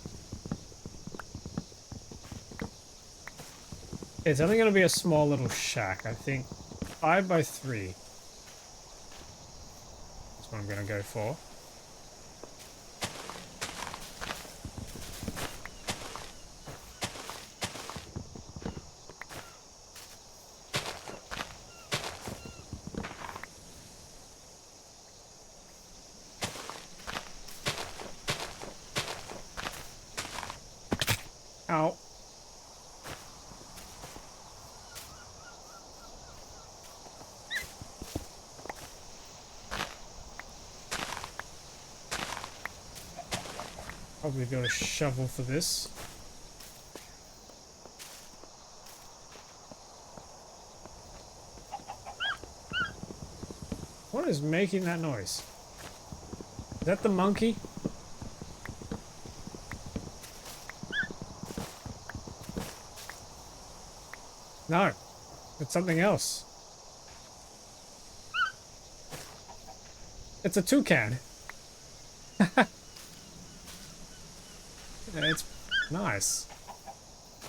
It's only going to be a small little shack, I think 5 by 3. That's what I'm going to go for. Ow. Probably got a shovel for this. What is making that noise? Is that the monkey? No, it's something else. It's a toucan. Yeah, it's nice.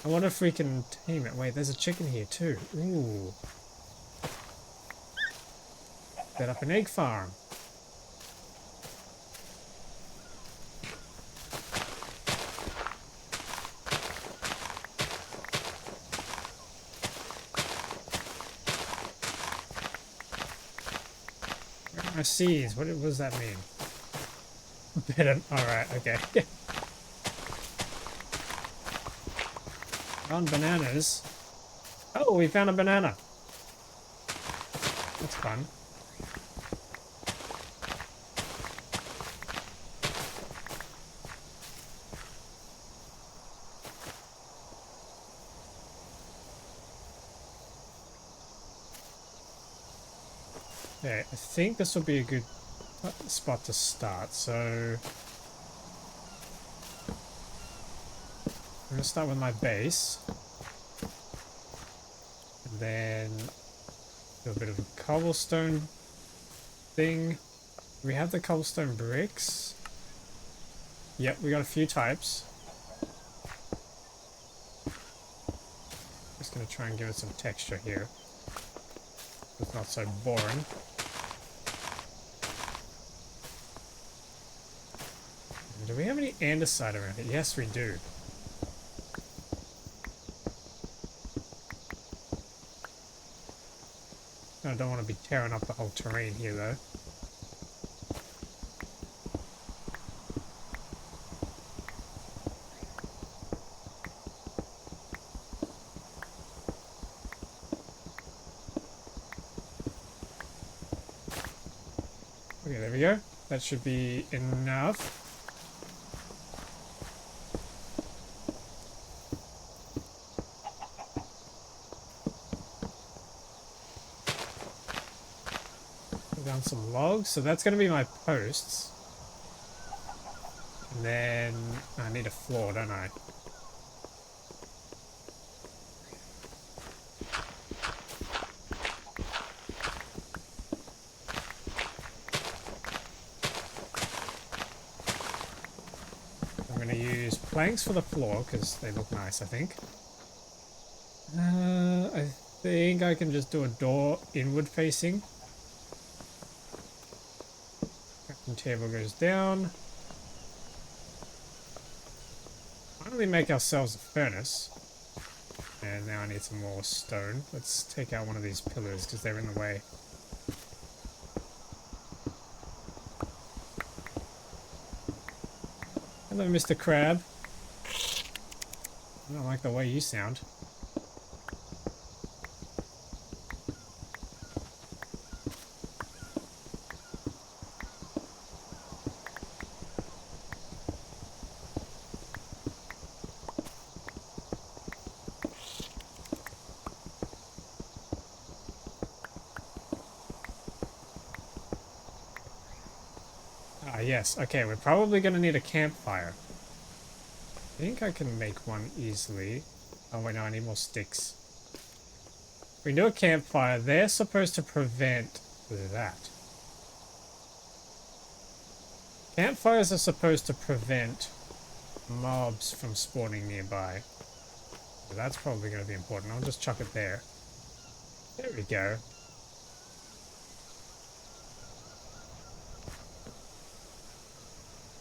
I wonder if we can tame it. Wait, there's a chicken here too. Ooh. Set up an egg farm. Where are my seeds? What does that mean? Better. Alright, okay. Found bananas. Oh, we found a banana. That's fun. Okay, I think this will be a good spot to start, so I'm going to start with my base, and then do a bit of a cobblestone thing. We have the cobblestone bricks. Yep, we got a few types. Just going to try and give it some texture here. It's not so boring. Do we have any andesite around here? Yes, we do. I don't want to be tearing up the whole terrain here, though. Okay, there we go. That should be enough. Down some logs, so that's going to be my posts. And then I need a floor, don't I? I'm going to use planks for the floor because they look nice, I think. I think I can just do a door inward facing. Table goes down. Finally make ourselves a furnace. And now I need some more stone. Let's take out one of these pillars because they're in the way. Hello, Mr. Crab. I don't like the way you sound. Ah, yes. Okay, we're probably going to need a campfire. I think I can make one easily. Oh, wait, no, I need more sticks. If we do a campfire, they're supposed to prevent that. Campfires are supposed to prevent mobs from spawning nearby. So that's probably going to be important. I'll just chuck it there. There we go.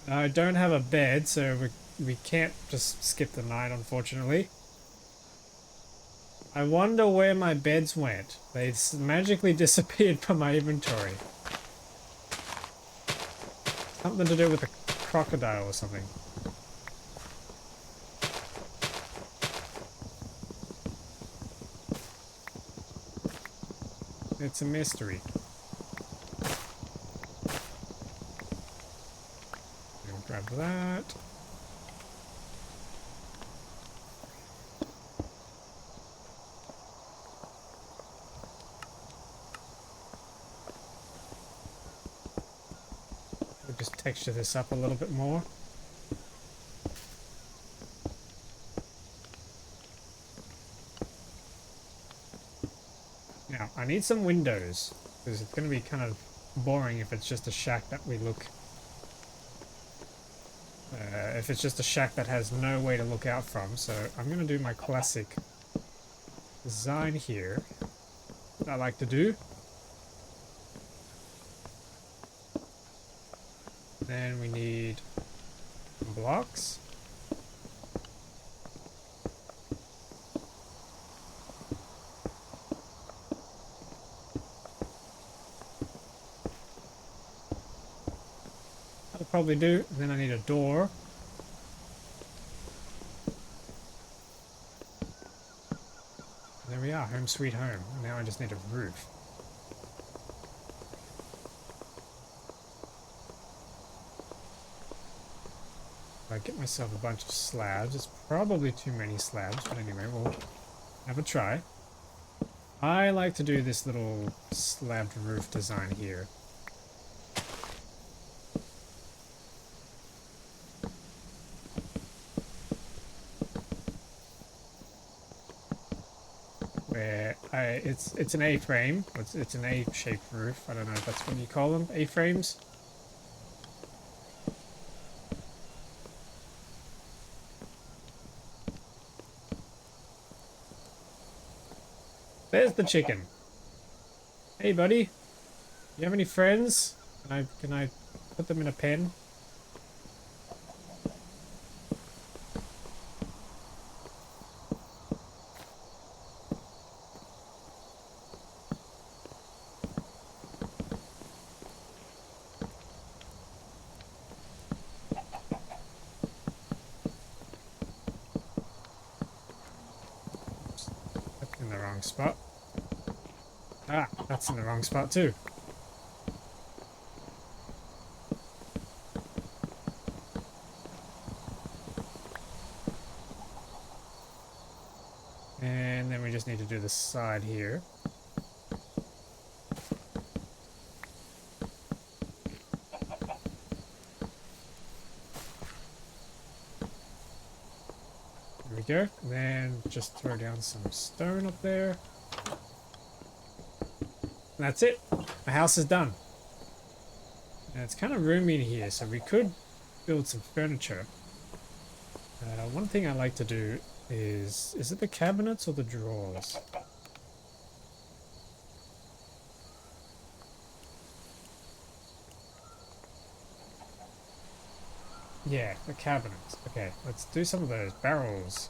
I don't have a bed, so we can't just skip the night, unfortunately. I wonder where my beds went. They magically disappeared from my inventory. Something to do with a crocodile or something. It's a mystery. Grab that. We'll just texture this up a little bit more. Now, I need some windows, because it's going to be kind of boring if it's just a shack that we look... if it's just a shack that has no way to look out from. So I'm going to do my classic design here that I like to do. Then we need some blocks. That'll probably do. And then I need a door. There we are, home sweet home. Now I just need a roof. If I get myself a bunch of slabs, it's probably too many slabs, but anyway, we'll have a try. I like to do this little slabbed roof design here. Where it's an A-frame, it's an A-shaped roof. I don't know if that's what you call them, A-frames. There's the chicken. Hey, buddy. You have any friends? Can I put them in a pen? Oops, that's in the wrong spot. Ah, that's in the wrong spot too. And then we just need to do the side here. There we go. And then just throw down some stone up there. And that's it. The house is done. And it's kind of roomy in here, so we could build some furniture. One thing I like to do is it the cabinets or the drawers? Yeah, the cabinets. Okay, let's do some of those barrels.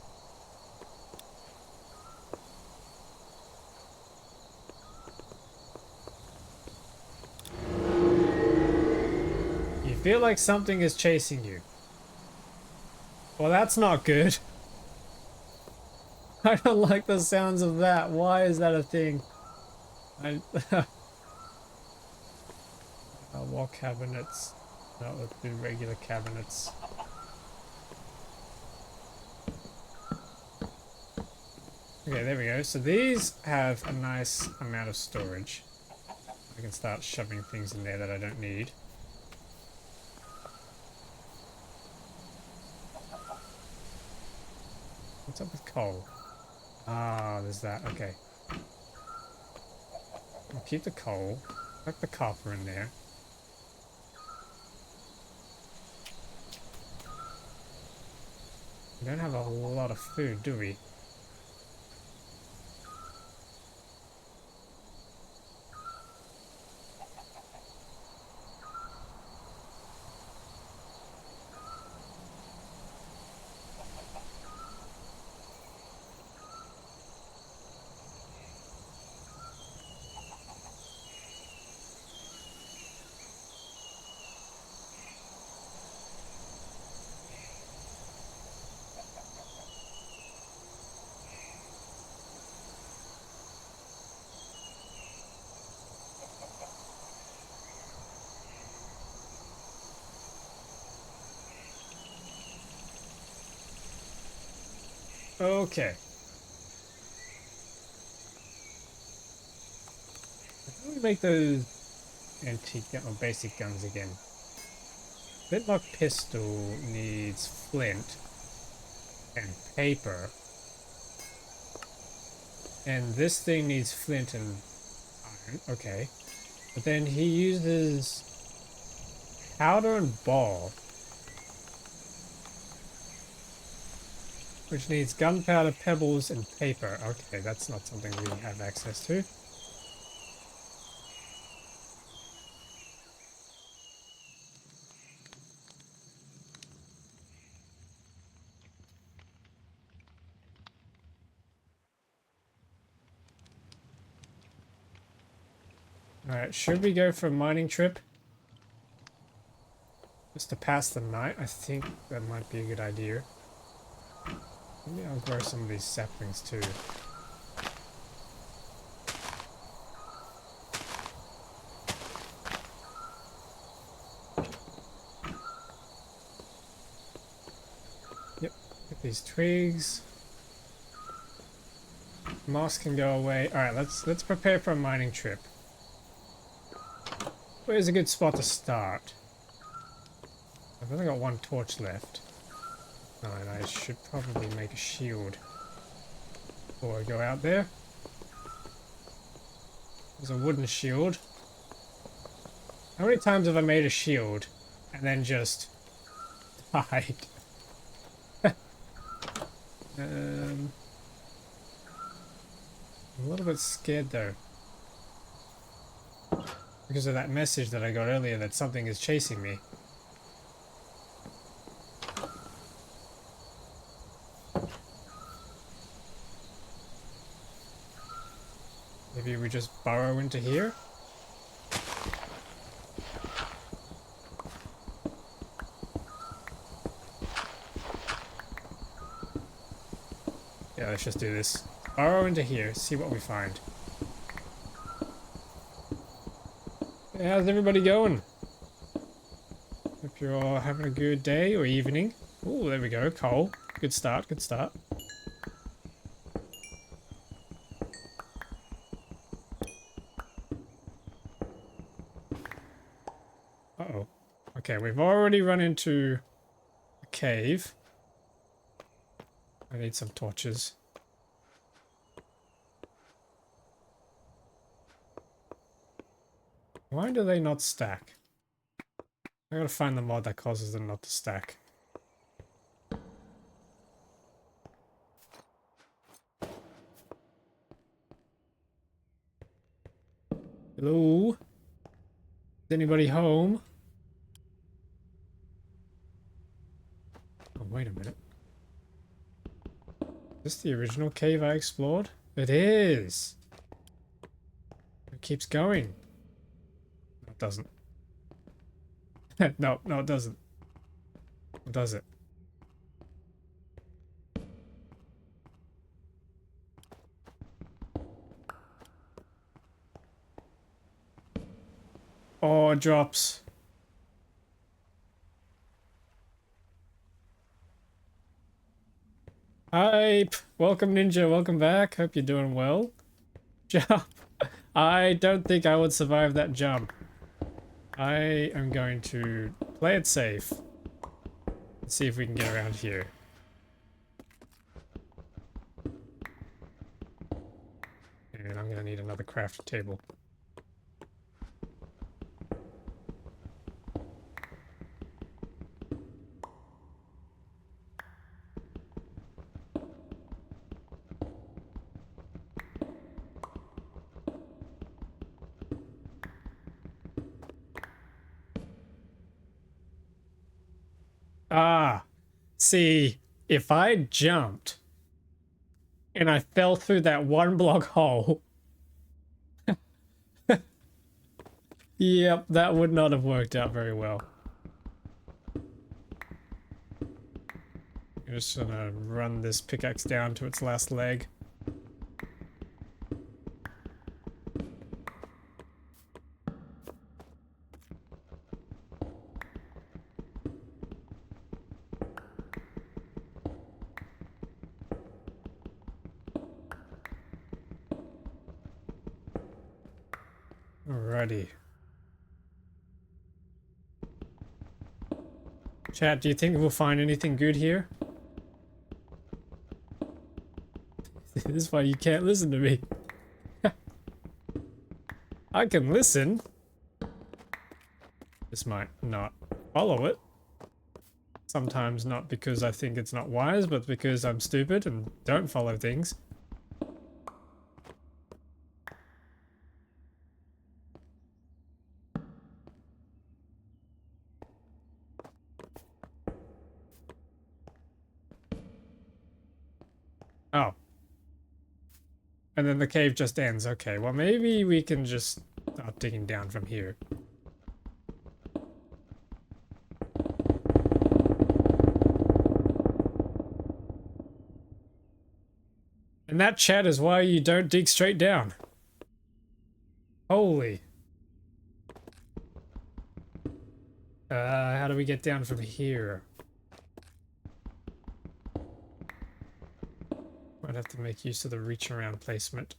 You feel like something is chasing you. Well, that's not good. I don't like the sounds of that. Why is that a thing? Wall cabinets. No, let's do regular cabinets. Okay, there we go. So these have a nice amount of storage. I can start shoving things in there that I don't need. What's up with coal? Ah, there's that. Okay. I'll keep the coal. Tuck the copper in there. We don't have a lot of food, do we? Okay. How do we make those antique or basic guns again? Flintlock pistol needs flint and paper. And this thing needs flint and iron. Okay. But then he uses powder and ball, which needs gunpowder, pebbles, and paper. Okay, that's not something we have access to. Alright, should we go for a mining trip? Just to pass the night? I think that might be a good idea. Maybe I'll grow some of these saplings too. Yep, get these twigs. Moss can go away. Alright, let's prepare for a mining trip. Where's a good spot to start? I've only got one torch left. Oh, and I should probably make a shield before I go out there. There's a wooden shield. How many times have I made a shield and then just died? I'm a little bit scared though. Because of that message that I got earlier that something is chasing me. Maybe we just burrow into here? Yeah, let's just do this. Burrow into here, see what we find. Hey, how's everybody going? Hope you're all having a good day or evening. Oh, there we go, coal. Good start, good start. Uh-oh. Okay, we've already run into a cave. I need some torches. Why do they not stack? I gotta find the mod that causes them not to stack. Hello? Is anybody home? Oh, wait a minute. Is this the original cave I explored? It is! It keeps going. No, it doesn't. No, no, it doesn't. Or does it? Oh, it drops. Hi! Welcome, Ninja. Welcome back. Hope you're doing well. Jump! I don't think I would survive that jump. I am going to play it safe. Let's see if we can get around here. And I'm gonna need another craft table. Ah! See, if I jumped and I fell through that one block hole, yep, that would not have worked out very well. I'm just gonna run this pickaxe down to its last leg. Alrighty. Chat, do you think we'll find anything good here? This is why you can't listen to me. I can listen. Just might not follow it. Sometimes not because I think it's not wise, but because I'm stupid and don't follow things. Oh. And then the cave just ends. Okay, well maybe we can just start digging down from here. And that, chat, is why you don't dig straight down. Holy. How do we get down from here? Might have to make use of the reach around placement.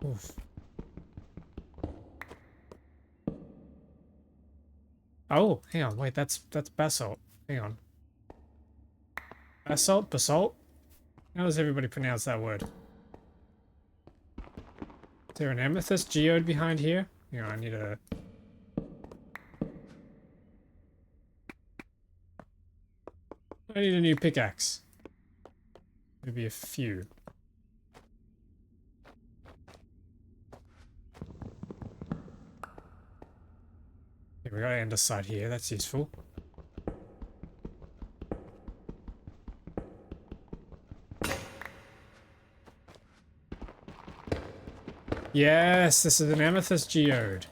Oof. Oh, hang on, wait, that's basalt. Hang on. Basalt? How does everybody pronounce that word? Is there an amethyst geode behind here? Hang on, I need a... I need a new pickaxe. Maybe a few. Here, we got andesite here, that's useful. Yes, this is an amethyst geode.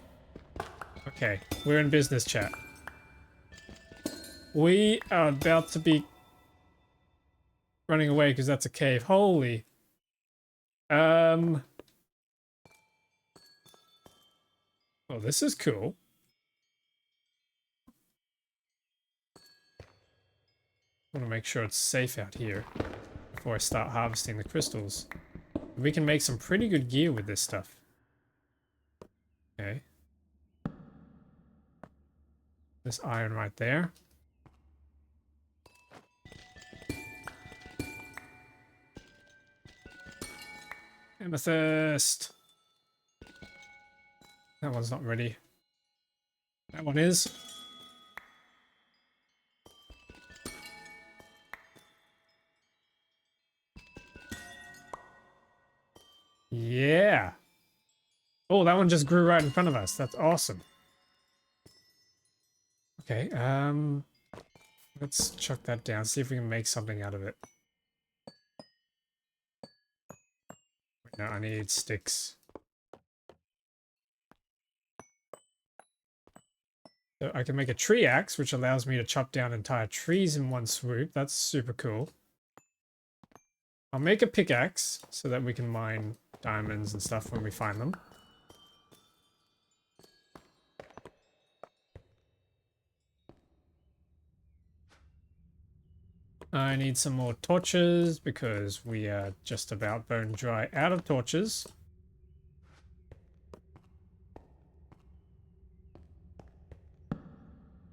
Okay, we're in business, chat. We are about to be running away because that's a cave. Holy. Well, this is cool. I want to make sure it's safe out here before I start harvesting the crystals. We can make some pretty good gear with this stuff. Okay. This iron right there. Amethyst. That one's not ready. That one is. Yeah. Oh, that one just grew right in front of us. That's awesome. Okay, let's chuck that down, see if we can make something out of it. Wait, no, I need sticks. So I can make a tree axe, which allows me to chop down entire trees in one swoop. That's super cool. I'll make a pickaxe so that we can mine diamonds and stuff when we find them. I need some more torches because we are just about bone dry out of torches.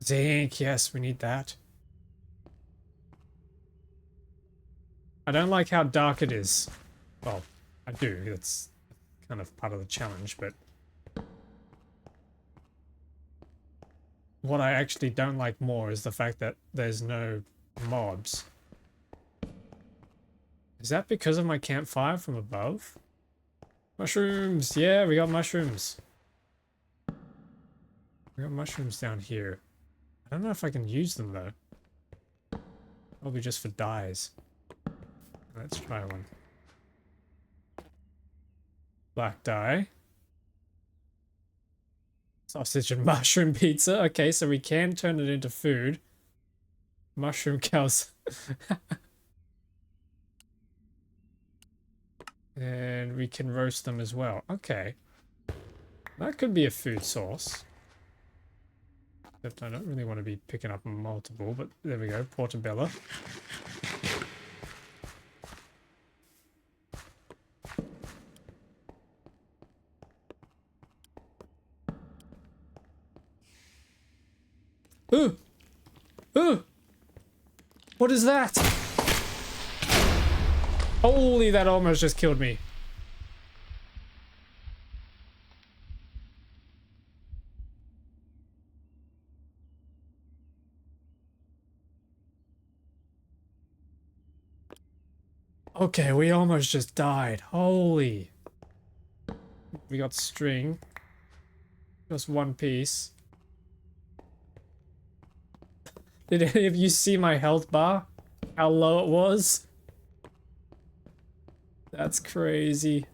Zinc, yes, we need that. I don't like how dark it is. Well, I do. That's kind of part of the challenge, but what I actually don't like more is the fact that there's no mobs. Is that because of my campfire from above? Mushrooms! Yeah, we got mushrooms. We got mushrooms down here. I don't know if I can use them though. Probably just for dyes. Let's try one. Black dye. Sausage and mushroom pizza. Okay, so we can turn it into food. Mushroom cows. And we can roast them as well. Okay. That could be a food source. Except I don't really want to be picking up multiple, but there we go. Portobello. Ooh! Ooh! What is that? Holy, that almost just killed me. Okay, we almost just died. Holy. We got string. Just one piece. Did any of you see my health bar? How low it was? That's crazy.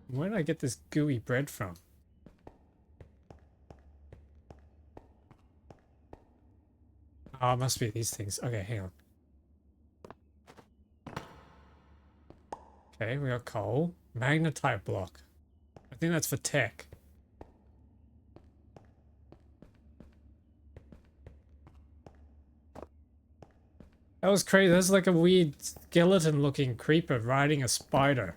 Where did I get this gooey bread from? Oh, it must be these things. Okay, hang on. Okay, we got coal. Magnetite block. I think that's for tech. That was crazy. That's like a weird skeleton looking creeper riding a spider.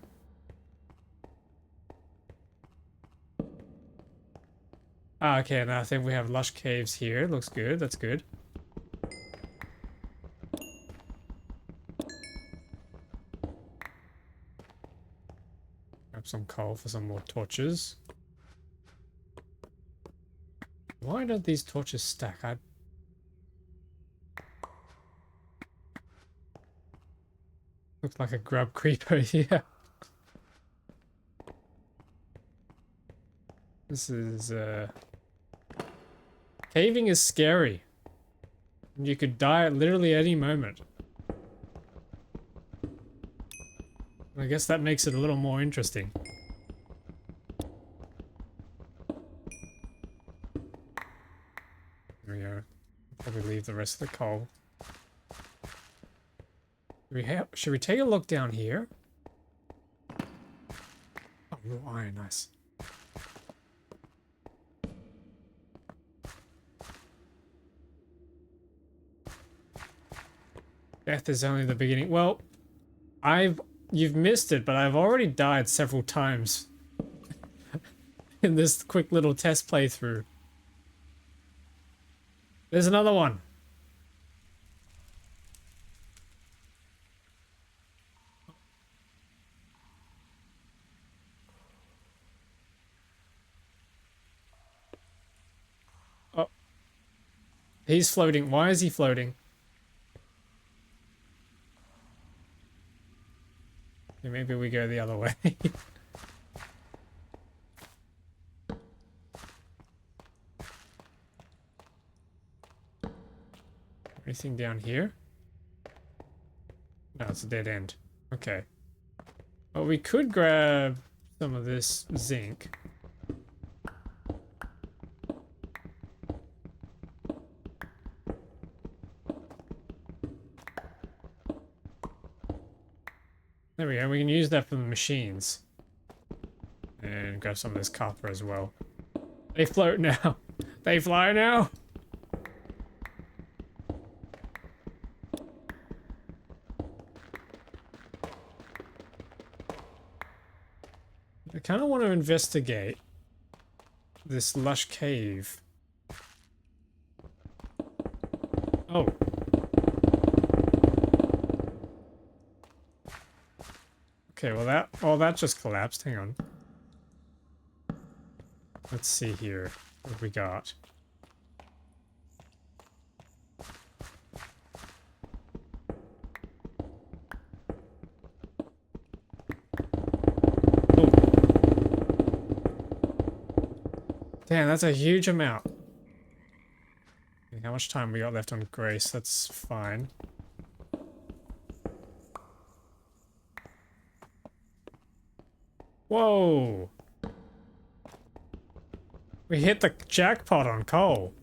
Ah, okay, now I think we have lush caves here. Looks good. That's good. Grab some coal for some more torches. Why don't these torches stack? Looks like a grub creeper, yeah. This is, caving is scary. You could die at literally any moment. I guess that makes it a little more interesting. There we go. Probably leave the rest of the coal. Should we take a look down here? Oh, raw iron, nice. Death is only the beginning. Well, you've missed it, but I've already died several times in this quick little test playthrough. There's another one. Oh. He's floating. Why is he floating? Okay, maybe we go the other way. Anything down here? No, it's a dead end. Okay. Well, we could grab some of this zinc. There we go. We can use that for the machines. And grab some of this copper as well. They float now. They fly now. I kind of want to investigate this lush cave. Oh. Okay, well that just collapsed. Hang on. Let's see here. What have we got? Oh. Damn, that's a huge amount. How much time we got left on Grace? That's fine. Whoa! We hit the jackpot on coal.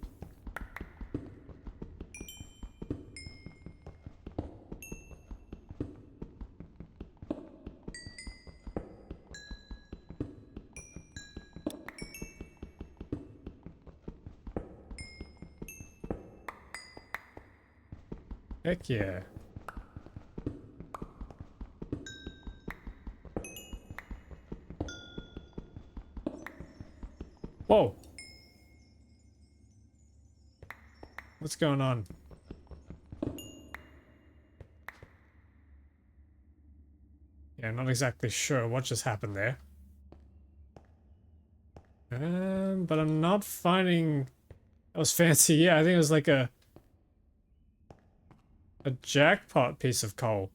Heck yeah. Whoa. What's going on? Yeah, I'm not exactly sure what just happened there. But I'm not finding... That was fancy. Yeah, I think it was like a jackpot piece of coal.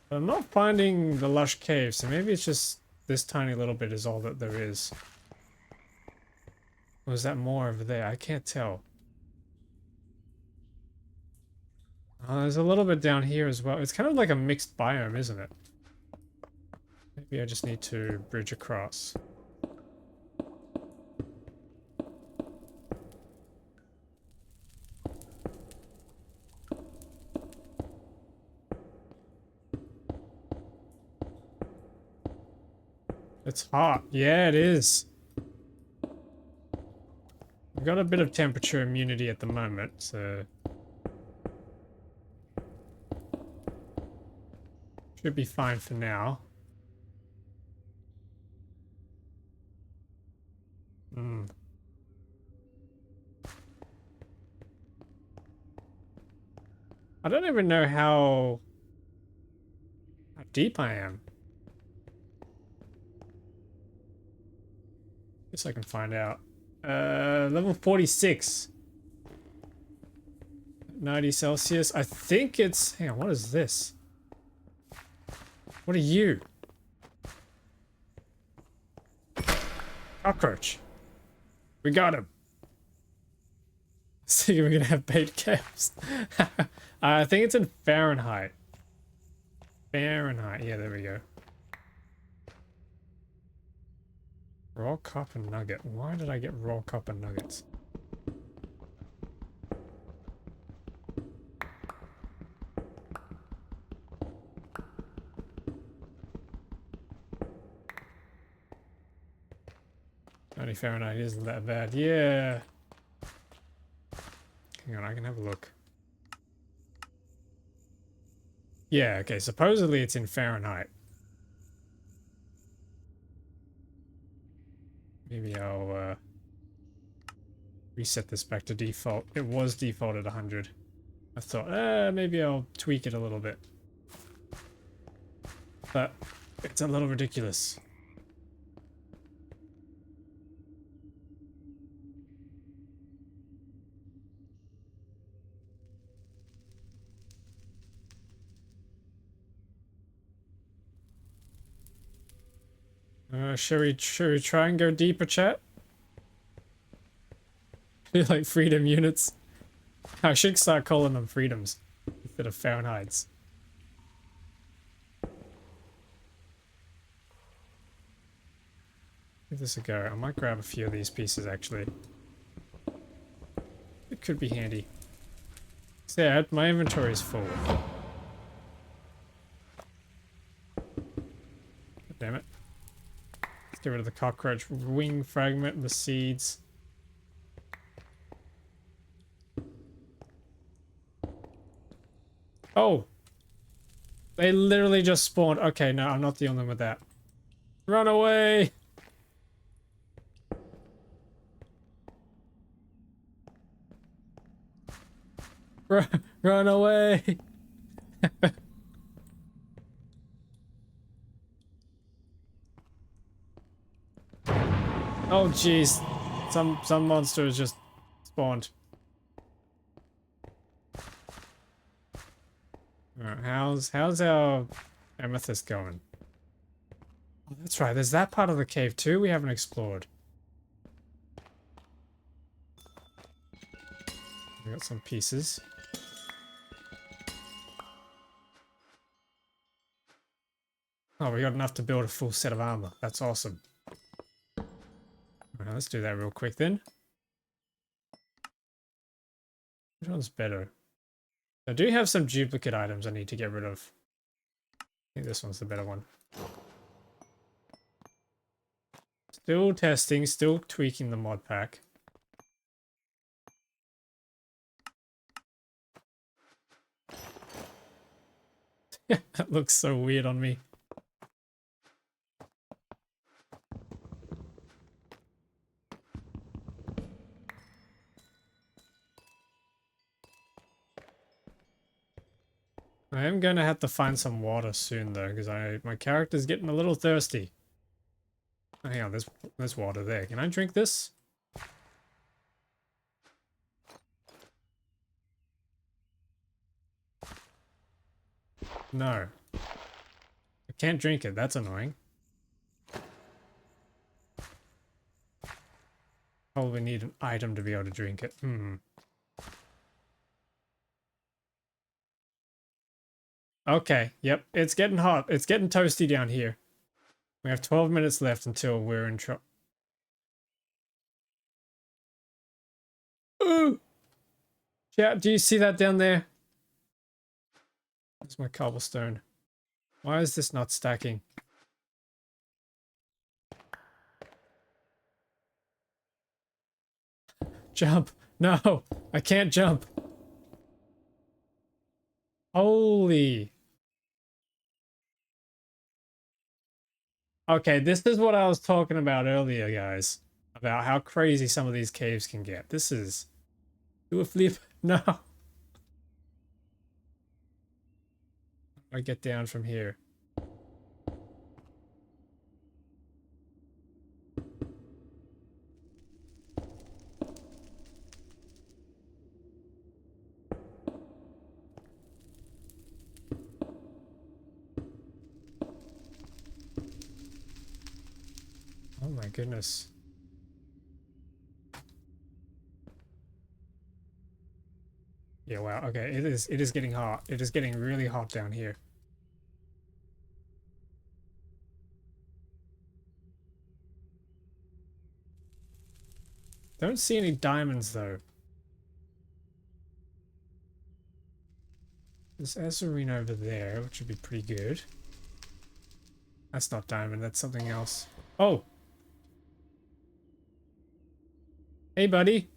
But I'm not finding the lush cave, so maybe it's just this tiny little bit is all that there is. Or is that more over there? I can't tell. There's a little bit down here as well. It's kind of like a mixed biome, isn't it? Maybe I just need to bridge across. It's hot. Yeah, it is. We've got a bit of temperature immunity at the moment, so... should be fine for now. Hmm. I don't even know how deep I am. Guess I can find out. Level 46. 90 Celsius. I think it's... hang on, what is this? What are you? Cockroach. We got him. So we're gonna have bait caps. I think it's in Fahrenheit. Fahrenheit. Yeah, there we go. Raw copper nugget. Why did I get raw copper nuggets? Only Fahrenheit isn't that bad. Yeah. Hang on, I can have a look. Yeah, okay, supposedly it's in Fahrenheit. Maybe I'll reset this back to default. It was default at 100. I thought, maybe I'll tweak it a little bit. But it's a little ridiculous. Should we try and go deeper, chat? Feel like freedom units. I should start calling them freedoms instead of Fahrenheits. Give this a go. I might grab a few of these pieces actually. It could be handy. So yeah, my inventory is full. Damn it. Let's get rid of the cockroach wing fragment and the seeds. Oh! They literally just spawned. Okay, no, I'm not the only one with that. Run away! Run away! Oh jeez. Some monster has just spawned. Alright, how's our amethyst going? Oh, that's right, there's that part of the cave too we haven't explored. We got some pieces. Oh, we got enough to build a full set of armor. That's awesome. Alright, let's do that real quick then. Which one's better? I do have some duplicate items I need to get rid of. I think this one's the better one. Still testing, still tweaking the mod pack. That looks so weird on me. I am gonna have to find some water soon though, because my character's getting a little thirsty. Oh, hang on, there's water there. Can I drink this? No. I can't drink it, that's annoying. Probably need an item to be able to drink it. Okay, yep, it's getting hot. It's getting toasty down here. We have 12 minutes left until we're in trouble. Ooh! Chat, do you see that down there? That's my cobblestone. Why is this not stacking? Jump! No! I can't jump! Holy! Okay, this is what I was talking about earlier, guys. About how crazy some of these caves can get. This is... Do a flip. No! I get down from here. Oh my goodness. Yeah, wow. Okay, it is getting hot. It is getting really hot down here. Don't see any diamonds though. There's Azurine over there, which would be pretty good. That's not diamond, that's something else. Oh! Hey, buddy!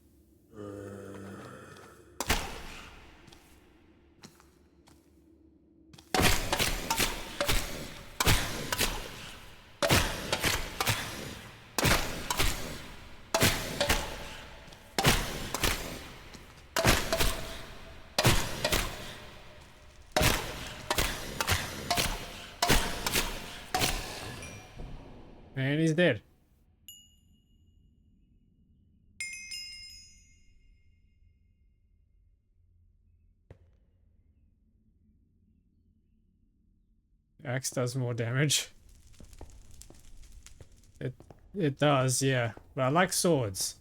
And he's dead. Axe does more damage. It does, yeah. But I like swords.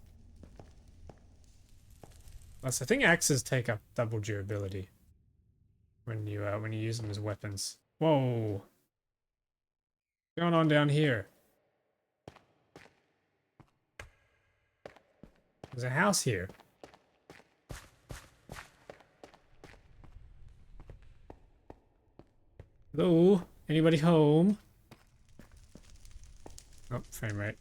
Plus, I think axes take up double durability when you use them as weapons. Whoa! What's going on down here? There's a house here. Hello? Anybody home? Oh, frame rate.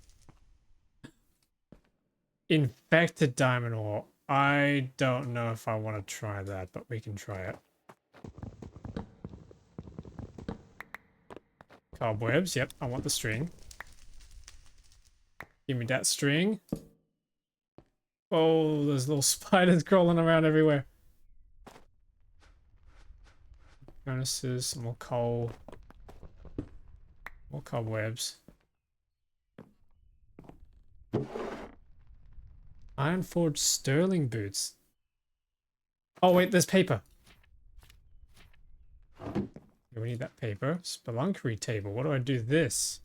Infected diamond ore. I don't know if I want to try that, but we can try it. Cobwebs, yep, I want the string. Give me that string. Oh, there's little spiders crawling around everywhere. Furnaces, some more coal. More cobwebs. Iron forged sterling boots. Oh wait, there's paper. Yeah, we need that paper. Spelunkery table. What do I do with this?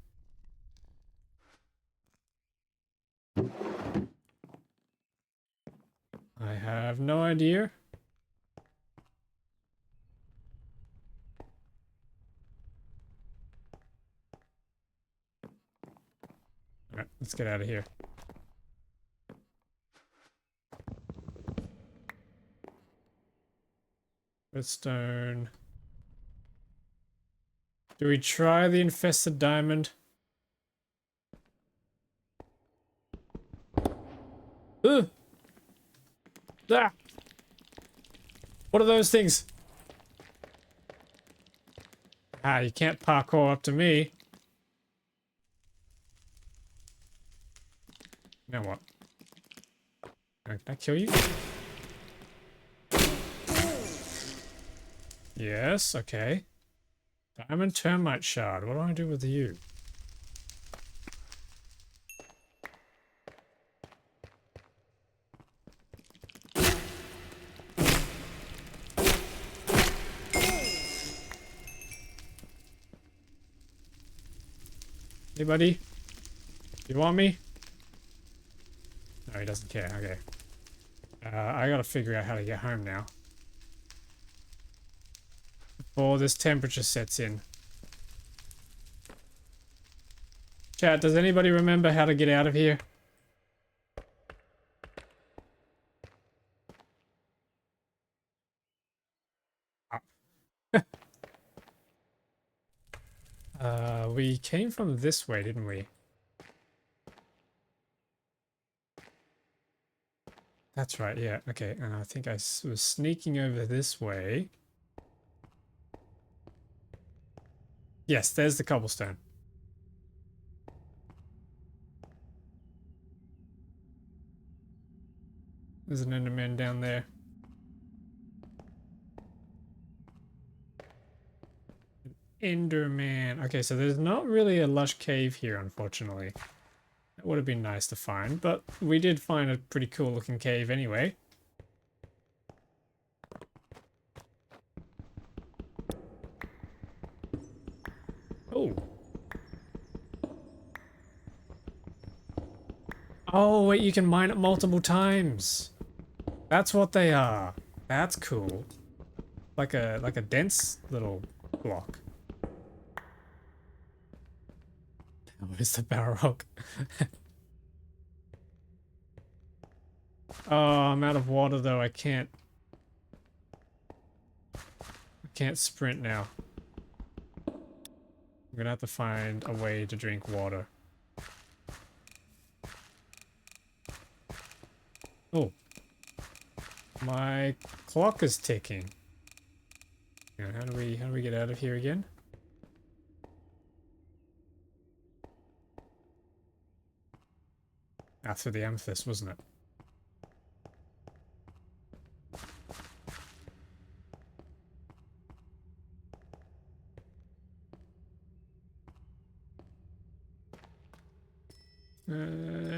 I have no idea. Alright, let's get out of here. Redstone. Do we try the infested diamond? Ugh! Ah! What are those things? Ah, you can't parkour up to me. Now what? Can I kill you? Yes, okay. Diamond termite shard. What do I do with you? Anybody? You want me? No, he doesn't care. Okay. I gotta figure out how to get home now. Before this temperature sets in. Chat, does anybody remember how to get out of here? We came from this way, didn't we? That's right, yeah. Okay, and I think I was sneaking over this way. Yes, there's the cobblestone. There's an enderman down there. Enderman. Okay, so there's not really a lush cave here, unfortunately. That would have been nice to find, but we did find a pretty cool looking cave anyway. Oh. Oh, wait, you can mine it multiple times. That's what they are. That's cool. Like a dense little block. Where's the Balrog? Oh, I'm out of water though. I can't sprint now. I'm gonna have to find a way to drink water. Oh. My clock is ticking. Yeah, how do we get out of here again? Ah, through the amethyst, wasn't it?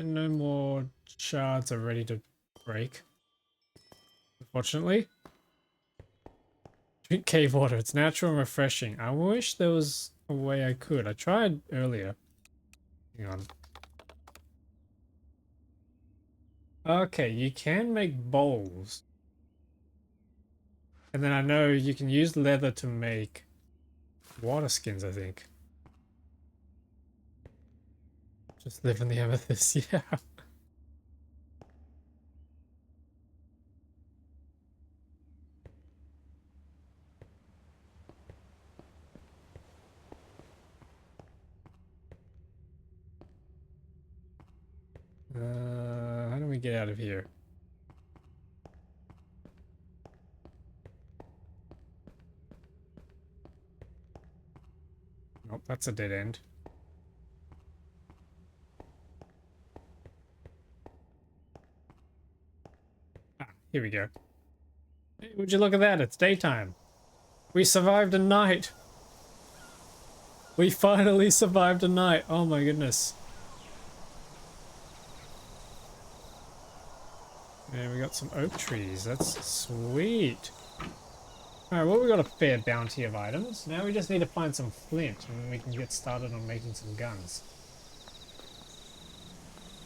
No more shards are ready to break. Unfortunately. Drink cave water. It's natural and refreshing. I wish there was a way I could. I tried earlier. Hang on. Okay, you can make bowls. And then I know you can use leather to make water skins, I think. Just live in the amethyst, yeah. How do we get out of here? Nope, that's a dead end. Ah, here we go. Hey, would you look at that? It's daytime. We survived a night. We finally survived a night. Oh my goodness. And we got some oak trees. That's sweet. Alright, well, we got a fair bounty of items. Now we just need to find some flint and then we can get started on making some guns.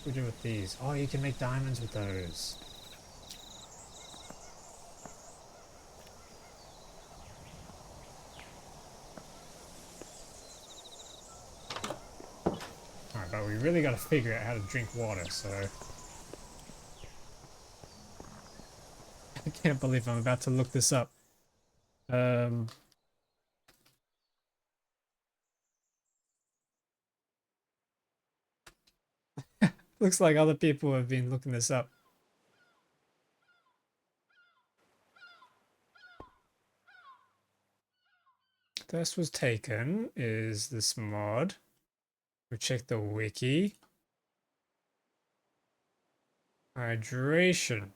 What do we do with these? Oh, you can make diamonds with those. Alright, but we really gotta figure out how to drink water, so... I can't believe I'm about to look this up. Looks like other people have been looking this up. This was taken is this mod. We check the wiki. Hydration.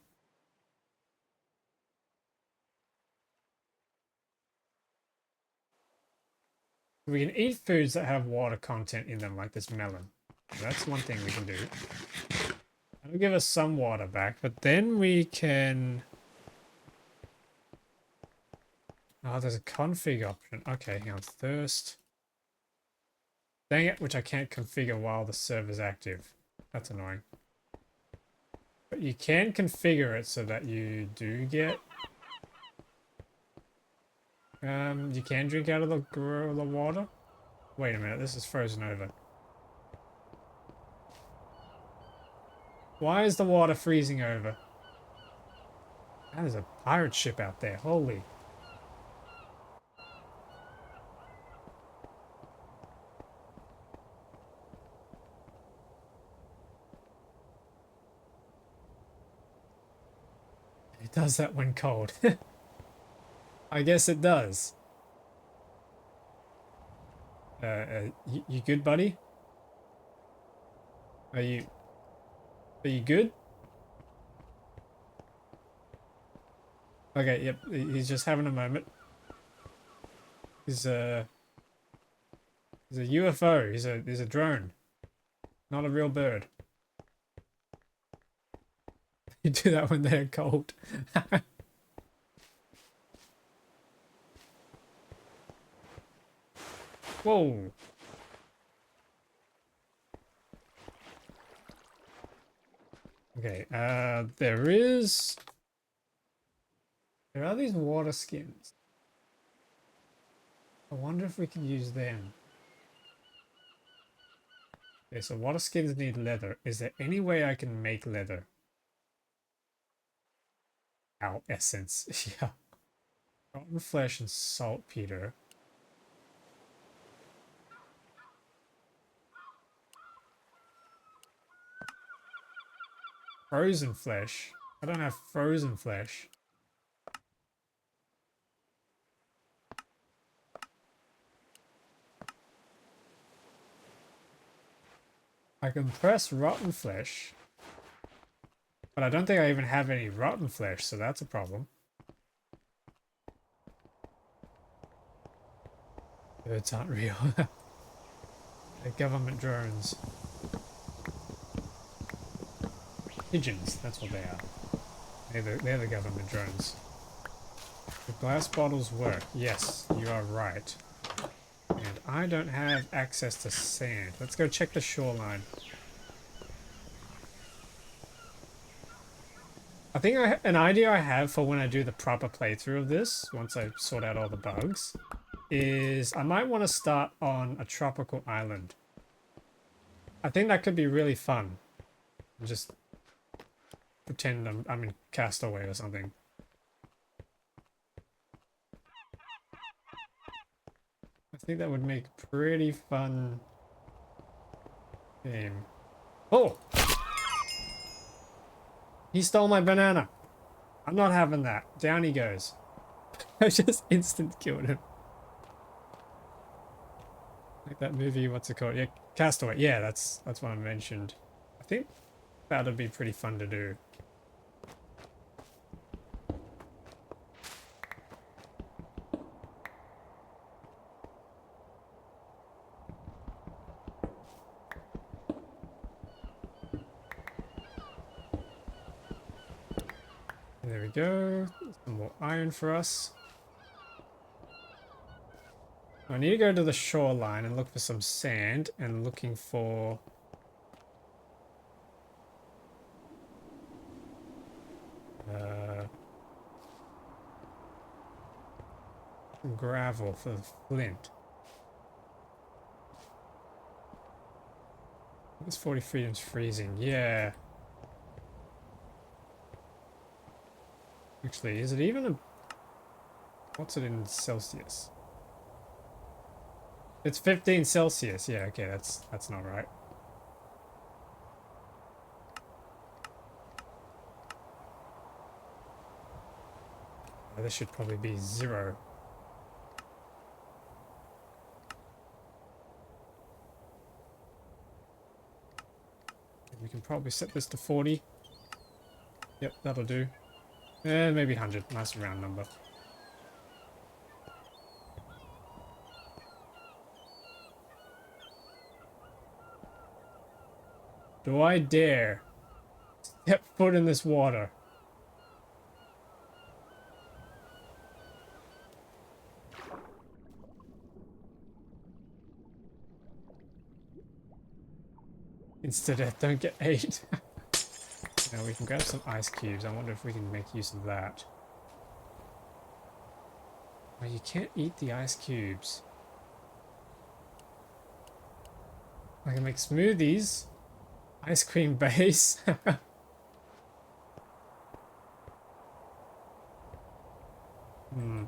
We can eat foods that have water content in them, like this melon. That's one thing we can do. That'll give us some water back, but then we can... Oh, there's a config option. Okay, hang on. Thirst. Dang it, which I can't configure while the server's active. That's annoying. But you can configure it so that you do get... you can drink out of the water? Wait a minute, this is frozen over. Why is the water freezing over? There's a pirate ship out there, holy. It does that when cold. I guess it does. You good, buddy? Are you good? Okay, yep, he's just having a moment. He's a UFO, he's a drone. Not a real bird. You do that when they're cold. Whoa. Okay, there are these water skins. I wonder if we can use them. Okay, so water skins need leather. Is there any way I can make leather? Ow, essence. Yeah. Rotten flesh and saltpeter. Frozen flesh. I don't have frozen flesh. I can press rotten flesh. But I don't think I even have any rotten flesh, so that's a problem. Birds aren't real. They're government drones. Pigeons, that's what they are. They're the government drones. The glass bottles work. Yes, you are right. And I don't have access to sand. Let's go check the shoreline. I think an idea I have for when I do the proper playthrough of this, once I sort out all the bugs, is I might want to start on a tropical island. I think that could be really fun. Just pretend I'm in Castaway or something. I think that would make a pretty fun game. Oh! He stole my banana. I'm not having that. Down he goes. I just instant killed him. Like that movie, what's it called? Yeah, Castaway. Yeah, that's what I mentioned. I think that'd be pretty fun to do. There we go. Some more iron for us. I need to go to the shoreline and look for some sand and looking for... some gravel for the flint. It's 40 freedom's freezing. Yeah. Actually, is it even a... What's it in Celsius? It's 15 Celsius. Yeah, okay, that's not right. This should probably be 0. We can probably set this to 40. Yep, that'll do. And maybe 100. Nice round number. Do I dare step foot in this water? Insta death, don't get ate. Now we can grab some ice cubes. I wonder if we can make use of that. Oh, you can't eat the ice cubes. I can make smoothies. Ice cream base. Hmm.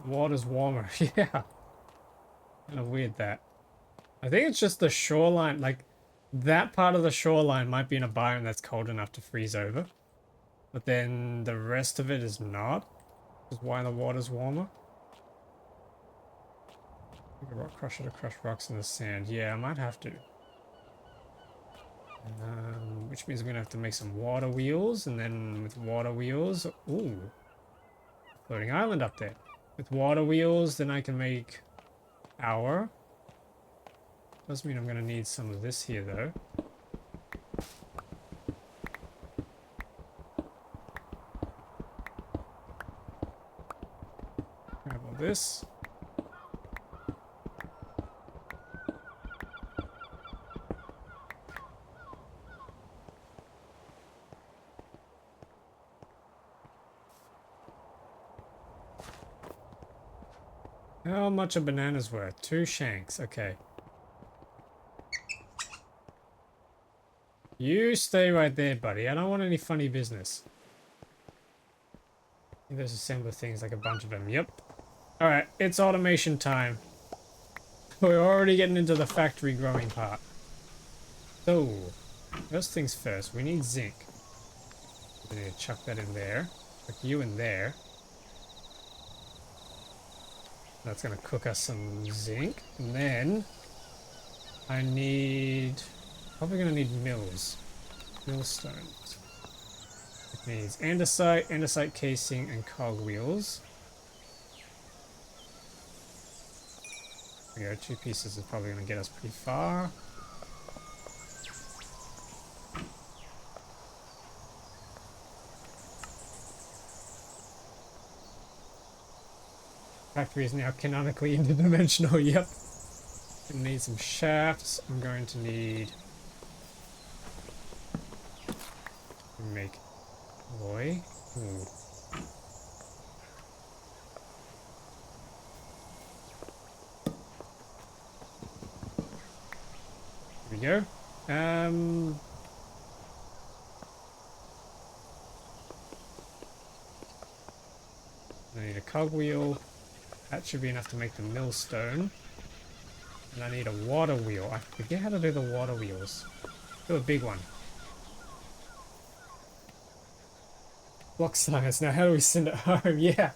Water's warmer. Yeah. Kind of weird that. I think it's just the shoreline. Like, that part of the shoreline might be in a biome that's cold enough to freeze over. But then the rest of it is not. Which is why the water's warmer. Like a rock crusher to crush rocks in the sand. Yeah, I might have to. Which means we're gonna have to make some water wheels, and then with water wheels, ooh, floating island up there. With water wheels, then I can make power. Does mean I'm gonna need some of this here though. Grab all this. How much a banana's worth? 2 shanks, okay. You stay right there, buddy. I don't want any funny business. There's assembler things, like a bunch of them. Yep. Alright, it's automation time. We're already getting into the factory growing part. So, first things first, we need zinc. We need to chuck that in there. Chuck you in there. That's gonna cook us some zinc. And then I need, probably gonna need mills. Millstones. It needs andesite, andesite casing, and cog wheels. There we go, 2 pieces is probably gonna get us pretty far. Factory is now canonically interdimensional, yep. Gonna need some shafts. I'm going to need... make alloy. Ooh. Here we go. I need a cogwheel. That should be enough to make the millstone. And I need a water wheel. I forget how to do the water wheels. Do a big one. Block science. Now how do we send it home? Yeah.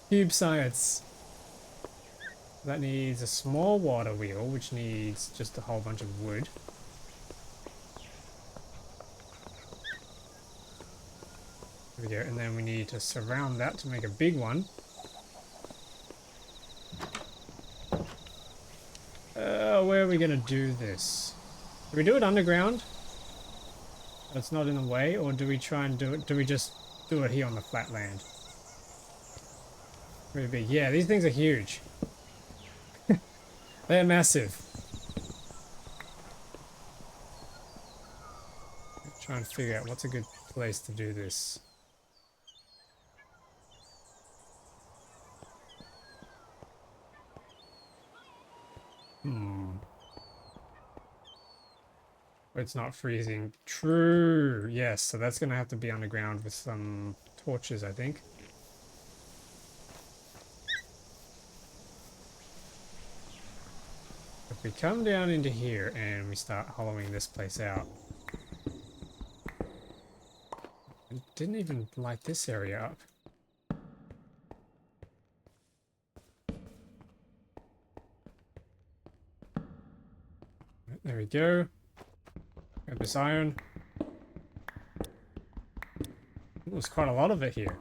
Cube science. That needs a small water wheel, which needs just a whole bunch of wood. There we go. And then we need to surround that to make a big one. Where are we going to do this? Do we do it underground? That's not in the way, or do we try and do it? Do we just do it here on the flat land? Pretty big. Yeah, these things are huge. They're massive. Try and figure out what's a good place to do this. It's not freezing. True. Yes, so that's going to have to be underground with some torches, I think. If we come down into here and we start hollowing this place out. It didn't even light this area up. There we go. Grab this iron. There's quite a lot of it here.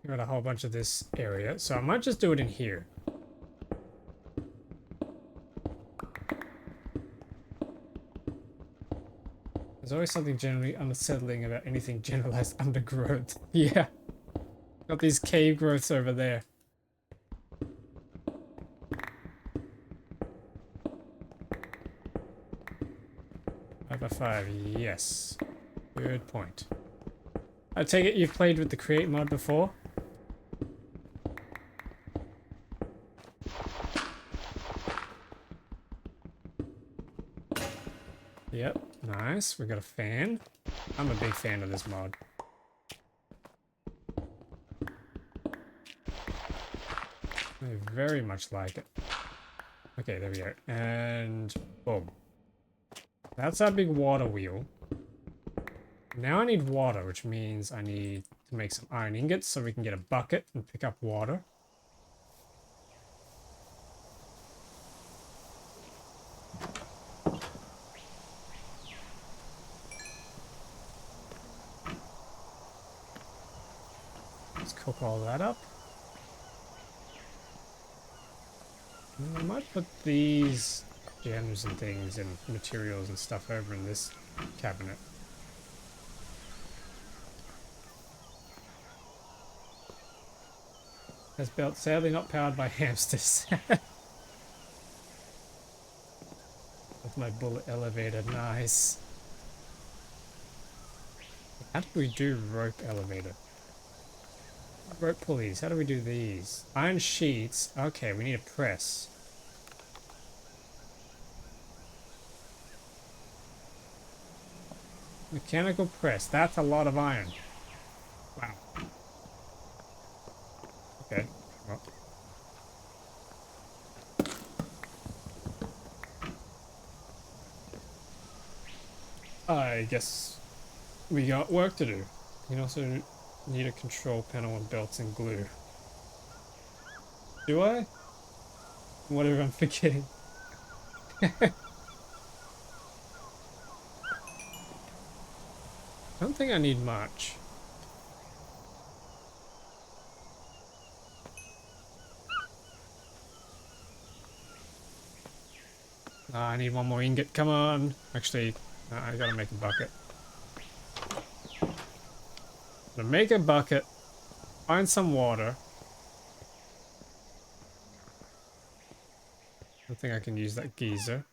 Got a whole bunch of this area, so I might just do it in here. There's always something generally unsettling about anything generalized undergrowth. Yeah. Got these cave growths over there. 5x5, yes. Good point. I take it you've played with the create mod before? Yep, nice. We got a fan. I'm a big fan of this mod. I very much like it. Okay, there we go. And boom. That's our big water wheel. Now I need water, which means I need to make some iron ingots so we can get a bucket and pick up water. Let's cook all that up. And I might put these gems and things and materials and stuff over in this cabinet. Has belt sadly not powered by hamsters. With my bullet elevator, nice. How do we do rope elevator? Rope pulleys, how do we do these? Iron sheets, okay, we need a press. Mechanical press, that's a lot of iron. Wow. Okay, well. I guess we got work to do. You can also need a control panel and belts and glue. Do I? Whatever I'm forgetting. I don't think I need much. I need one more ingot, come on. Actually, I gotta make a bucket. I'm gonna make a bucket, find some water. I think I can use that geyser.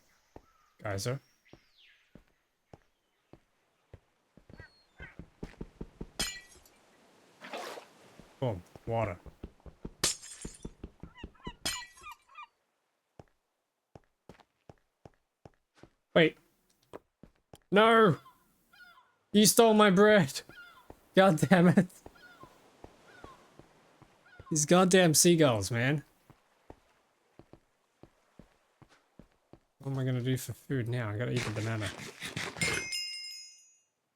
Boom, water. Wait. No! You stole my bread! God damn it. These goddamn seagulls, man. What am I gonna do for food now? I gotta eat the banana.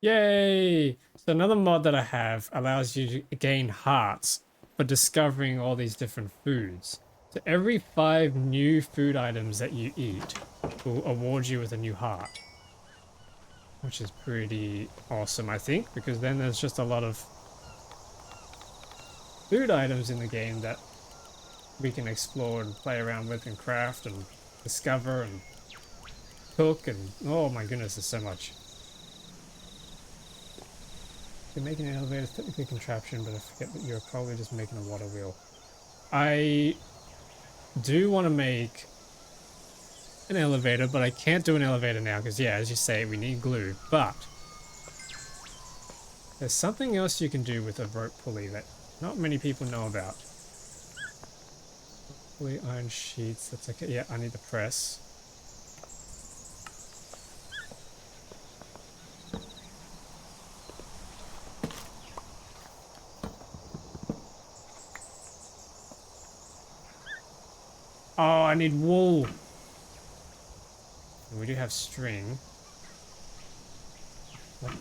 Yay! So another mod that I have allows you to gain hearts for discovering all these different foods. So every 5 new food items that you eat will award you with a new heart. Which is pretty awesome, I think, because then there's just a lot of food items in the game that we can explore and play around with and craft and discover and cook and oh my goodness, there's so much. You're making an elevator is technically a contraption, but I forget that you're probably just making a water wheel. I do want to make an elevator, but I can't do an elevator now because, yeah, as you say, we need glue. But there's something else you can do with a rope pulley that not many people know about. Pulley iron sheets, that's okay. Yeah, I need the press. Oh, I need wool. We do have string.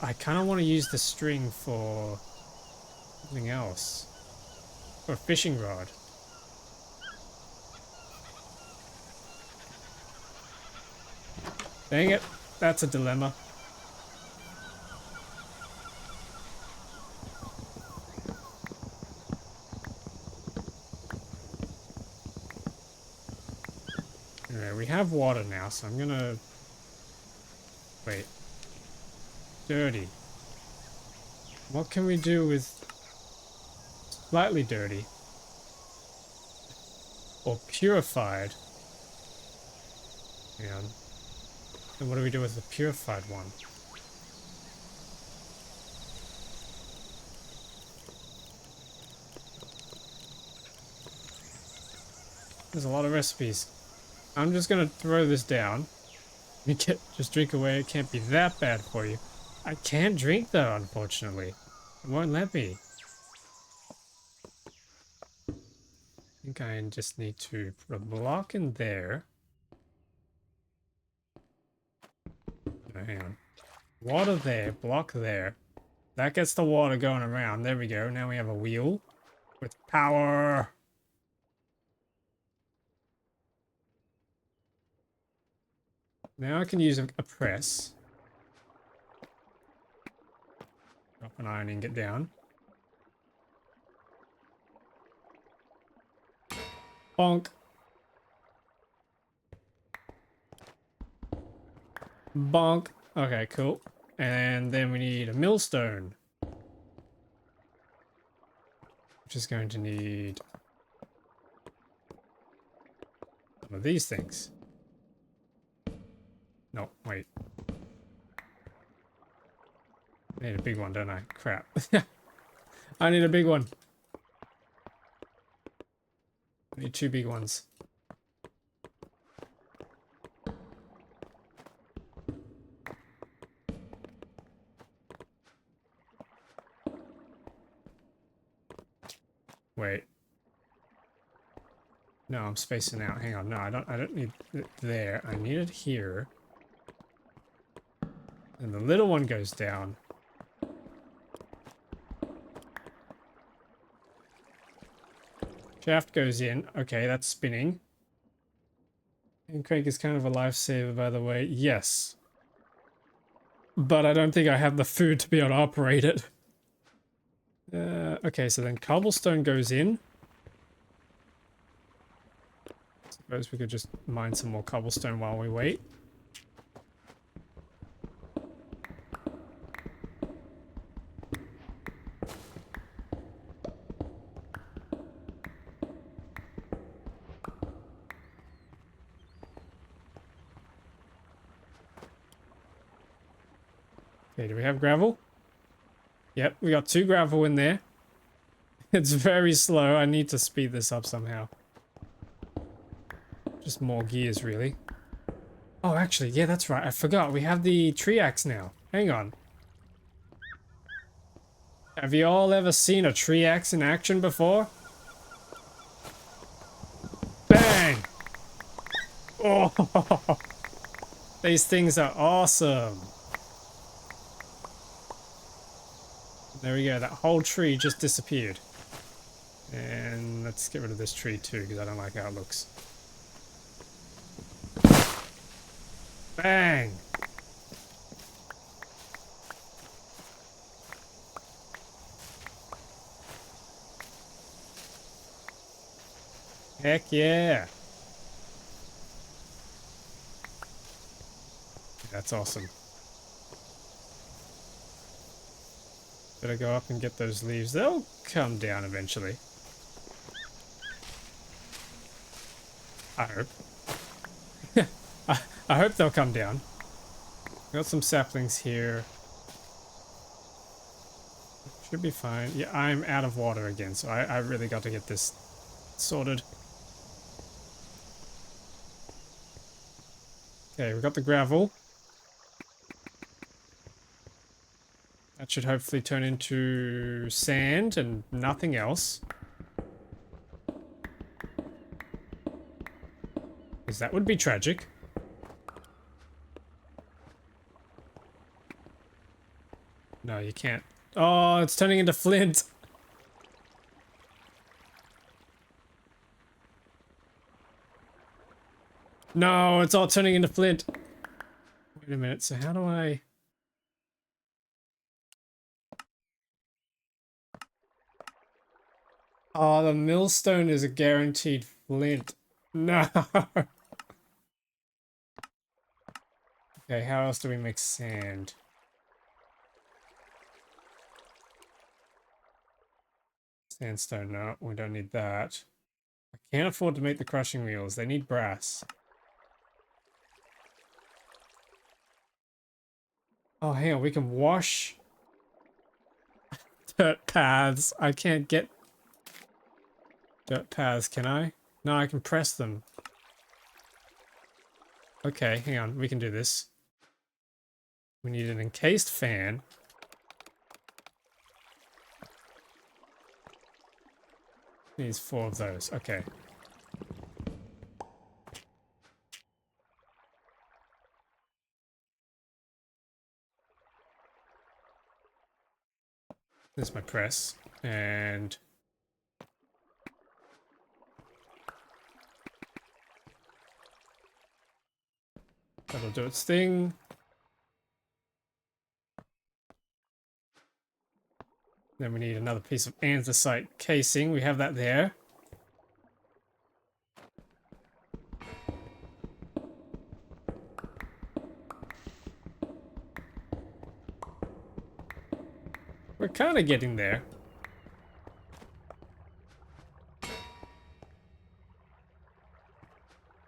I kind of want to use the string for something else. For a fishing rod. Dang it. That's a dilemma. Alright, we have water now, so I'm gonna... Wait. Dirty. What can we do with... Slightly dirty? Or purified? Hang on. And what do we do with the purified one? There's a lot of recipes. I'm just gonna throw this down. You can just drink away. It can't be that bad for you. I can't drink though, unfortunately. It won't let me. I think I just need to put a block in there. Oh, hang on. Water there, block there. That gets the water going around. There we go. Now we have a wheel with power. Now I can use a press. Drop an iron ingot down. Bonk. Bonk. Okay, cool. And then we need a millstone. Which is going to need some of these things. No, wait. I need a big one, don't I? Crap. I need a big one. I need 2 big ones. Wait. No, I'm spacing out. Hang on. No, I don't need it there. I need it here. And the little one goes down. Shaft goes in. Okay, that's spinning. And Craig is kind of a lifesaver, by the way. Yes. But I don't think I have the food to be able to operate it. Okay, so then cobblestone goes in. Suppose we could just mine some more cobblestone while we wait. Okay, do we have gravel? Yep, we got 2 gravel in there. It's very slow. I need to speed this up somehow. Just more gears, really. Oh, actually, yeah, that's right. I forgot. We have the tree axe now. Hang on. Have you all ever seen a tree axe in action before? Bang! Oh, these things are awesome. There we go. That whole tree just disappeared. And let's get rid of this tree too, because I don't like how it looks. Bang! Heck yeah! That's awesome. Better go up and get those leaves. They'll come down eventually. I hope. I hope they'll come down. Got some saplings here. Should be fine. Yeah, I'm out of water again, so I really got to get this sorted. Okay, we got the gravel. That should hopefully turn into sand and nothing else. Because that would be tragic. No, you can't. Oh, it's turning into flint. No, it's all turning into flint. Wait a minute, so how do I... Oh, the millstone is a guaranteed flint. No. Okay, how else do we make sand? Sandstone, no, we don't need that. I can't afford to make the crushing wheels. They need brass. Oh, hang on, we can wash dirt paths. I can't get dirt paths, can I? No, I can press them. Okay, hang on, we can do this. We need an encased fan. Needs 4 of those, okay. There's my press, and... that'll do its thing. Then we need another piece of anthracite casing. We have that there. We're kind of getting there.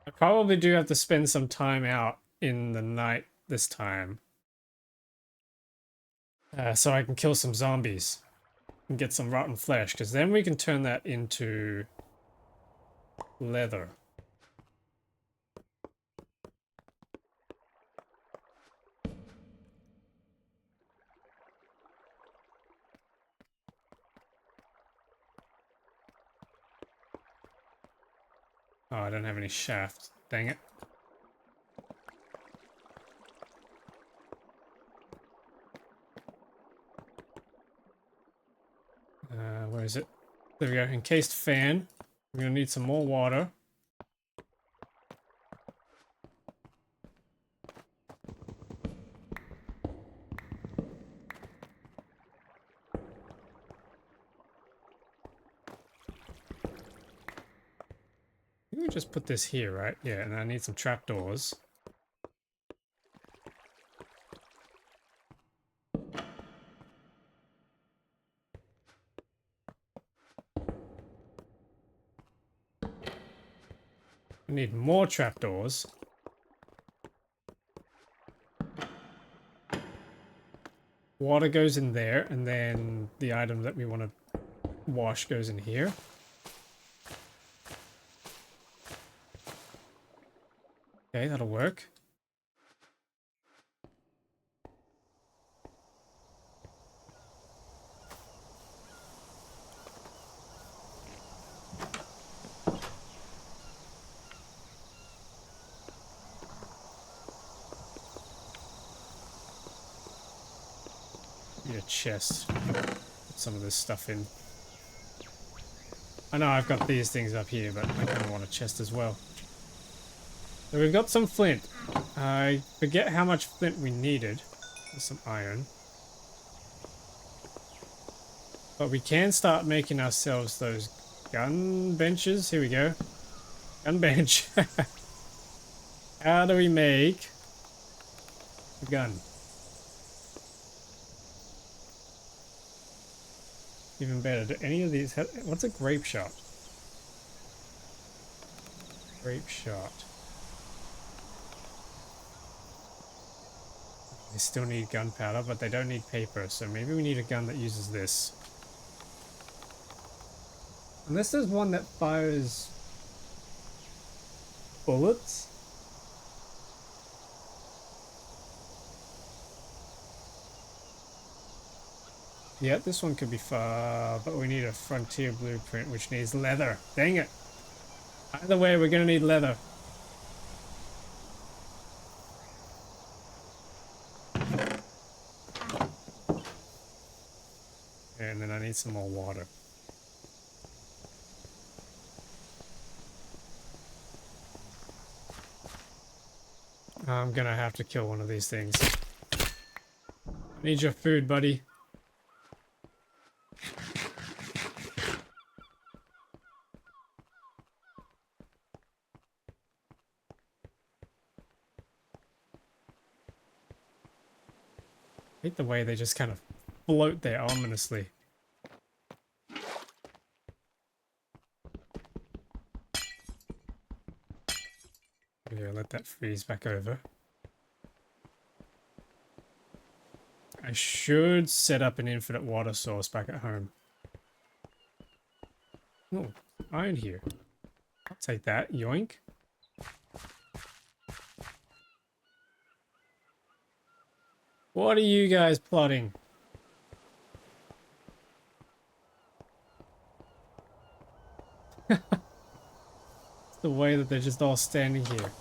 I probably do have to spend some time out in the night this time. So I can kill some zombies and get some rotten flesh, because then we can turn that into leather. Oh, I don't have any shaft. Dang it. Where is it? There we go. Encased fan. We're gonna need some more water. Let me just put this here, right? Yeah, and I need some trapdoors. We need more trapdoors. Water goes in there, and then the item that we want to wash goes in here. Okay, that'll work. Need a chest. Put some of this stuff in. I know I've got these things up here, but I kind of want a chest as well. So we've got some flint. I forget how much flint we needed. There's some iron. But we can start making ourselves those gun benches. Here we go. Gun bench. How do we make a gun? Even better. Do any of these have... What's a grape shot? Grape shot. They still need gunpowder, but they don't need paper, so maybe we need a gun that uses this. Unless there's one that fires bullets. Yeah, this one could be far, but we need a frontier blueprint, which needs leather. Dang it. Either way, we're gonna need leather. need some more water. I'm gonna have to kill one of these things. I need your food, buddy. I hate the way they just kind of float there ominously. Yeah, let that freeze back over. I should set up an infinite water source back at home. Oh, iron here. I'll take that. Yoink. What are you guys plotting? It's the way that they're just all standing here.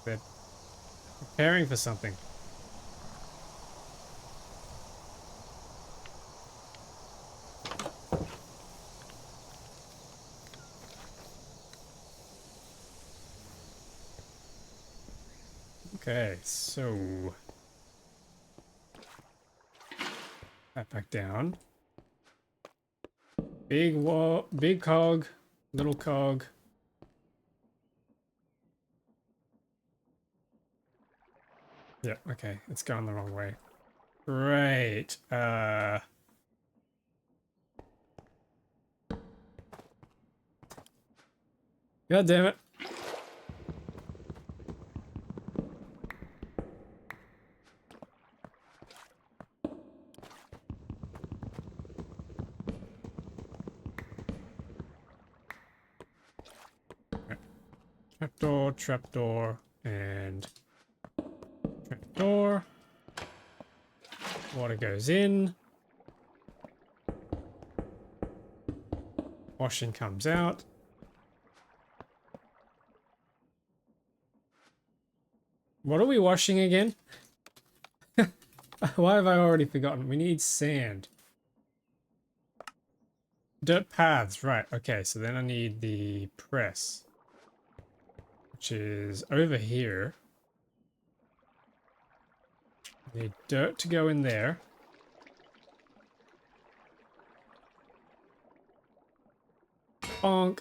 They're preparing for something. Okay, so that back down. Big wall, big cog, little cog. Yeah, okay, it's going the wrong way. Great. God damn it. Trapdoor, trapdoor, and trapdoor. Water goes in. Washing comes out. What are we washing again? Why have I already forgotten? We need sand. Dirt paths, right. Okay, so then I need the press, which is over here. I need dirt to go in there. Bonk.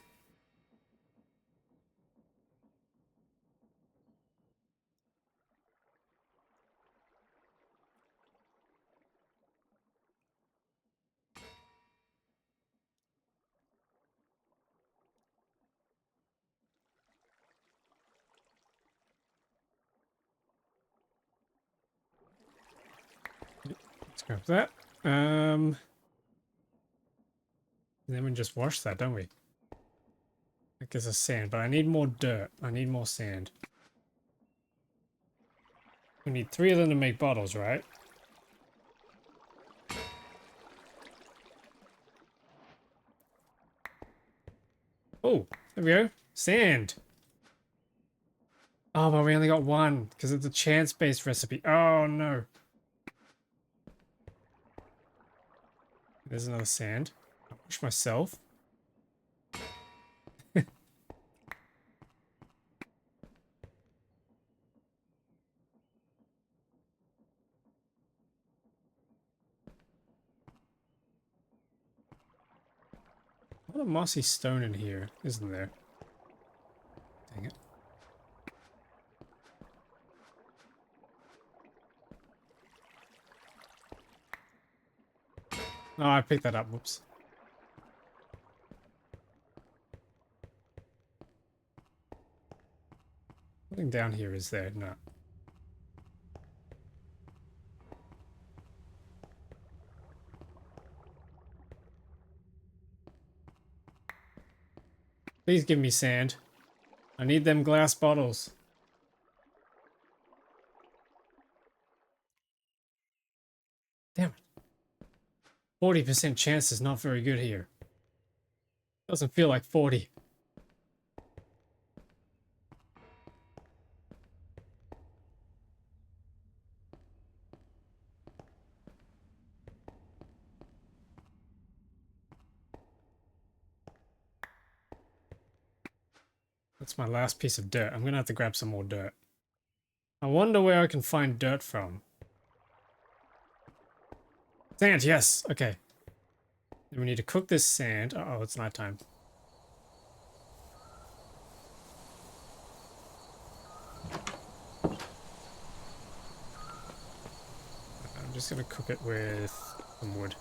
Let's grab that. Then we just wash that, don't we? That gives us sand, but I need more dirt. I need more sand. We need 3 of them to make bottles, right? Oh, there we go. Sand. Oh, but we only got 1 because it's a chance-based recipe. Oh, no. There's another sand. I'll push myself. A lot of mossy stone in here, isn't there? Dang it. Oh, I picked that up. Whoops. Nothing down here, is there? No. Please give me sand. I need them glass bottles. Damn it. 40% chance is not very good here. Doesn't feel like 40. That's my last piece of dirt. I'm gonna have to grab some more dirt. I wonder where I can find dirt from. Sand, yes! Okay. Then we need to cook this sand. Uh-oh, it's nighttime. I'm just gonna cook it with some wood.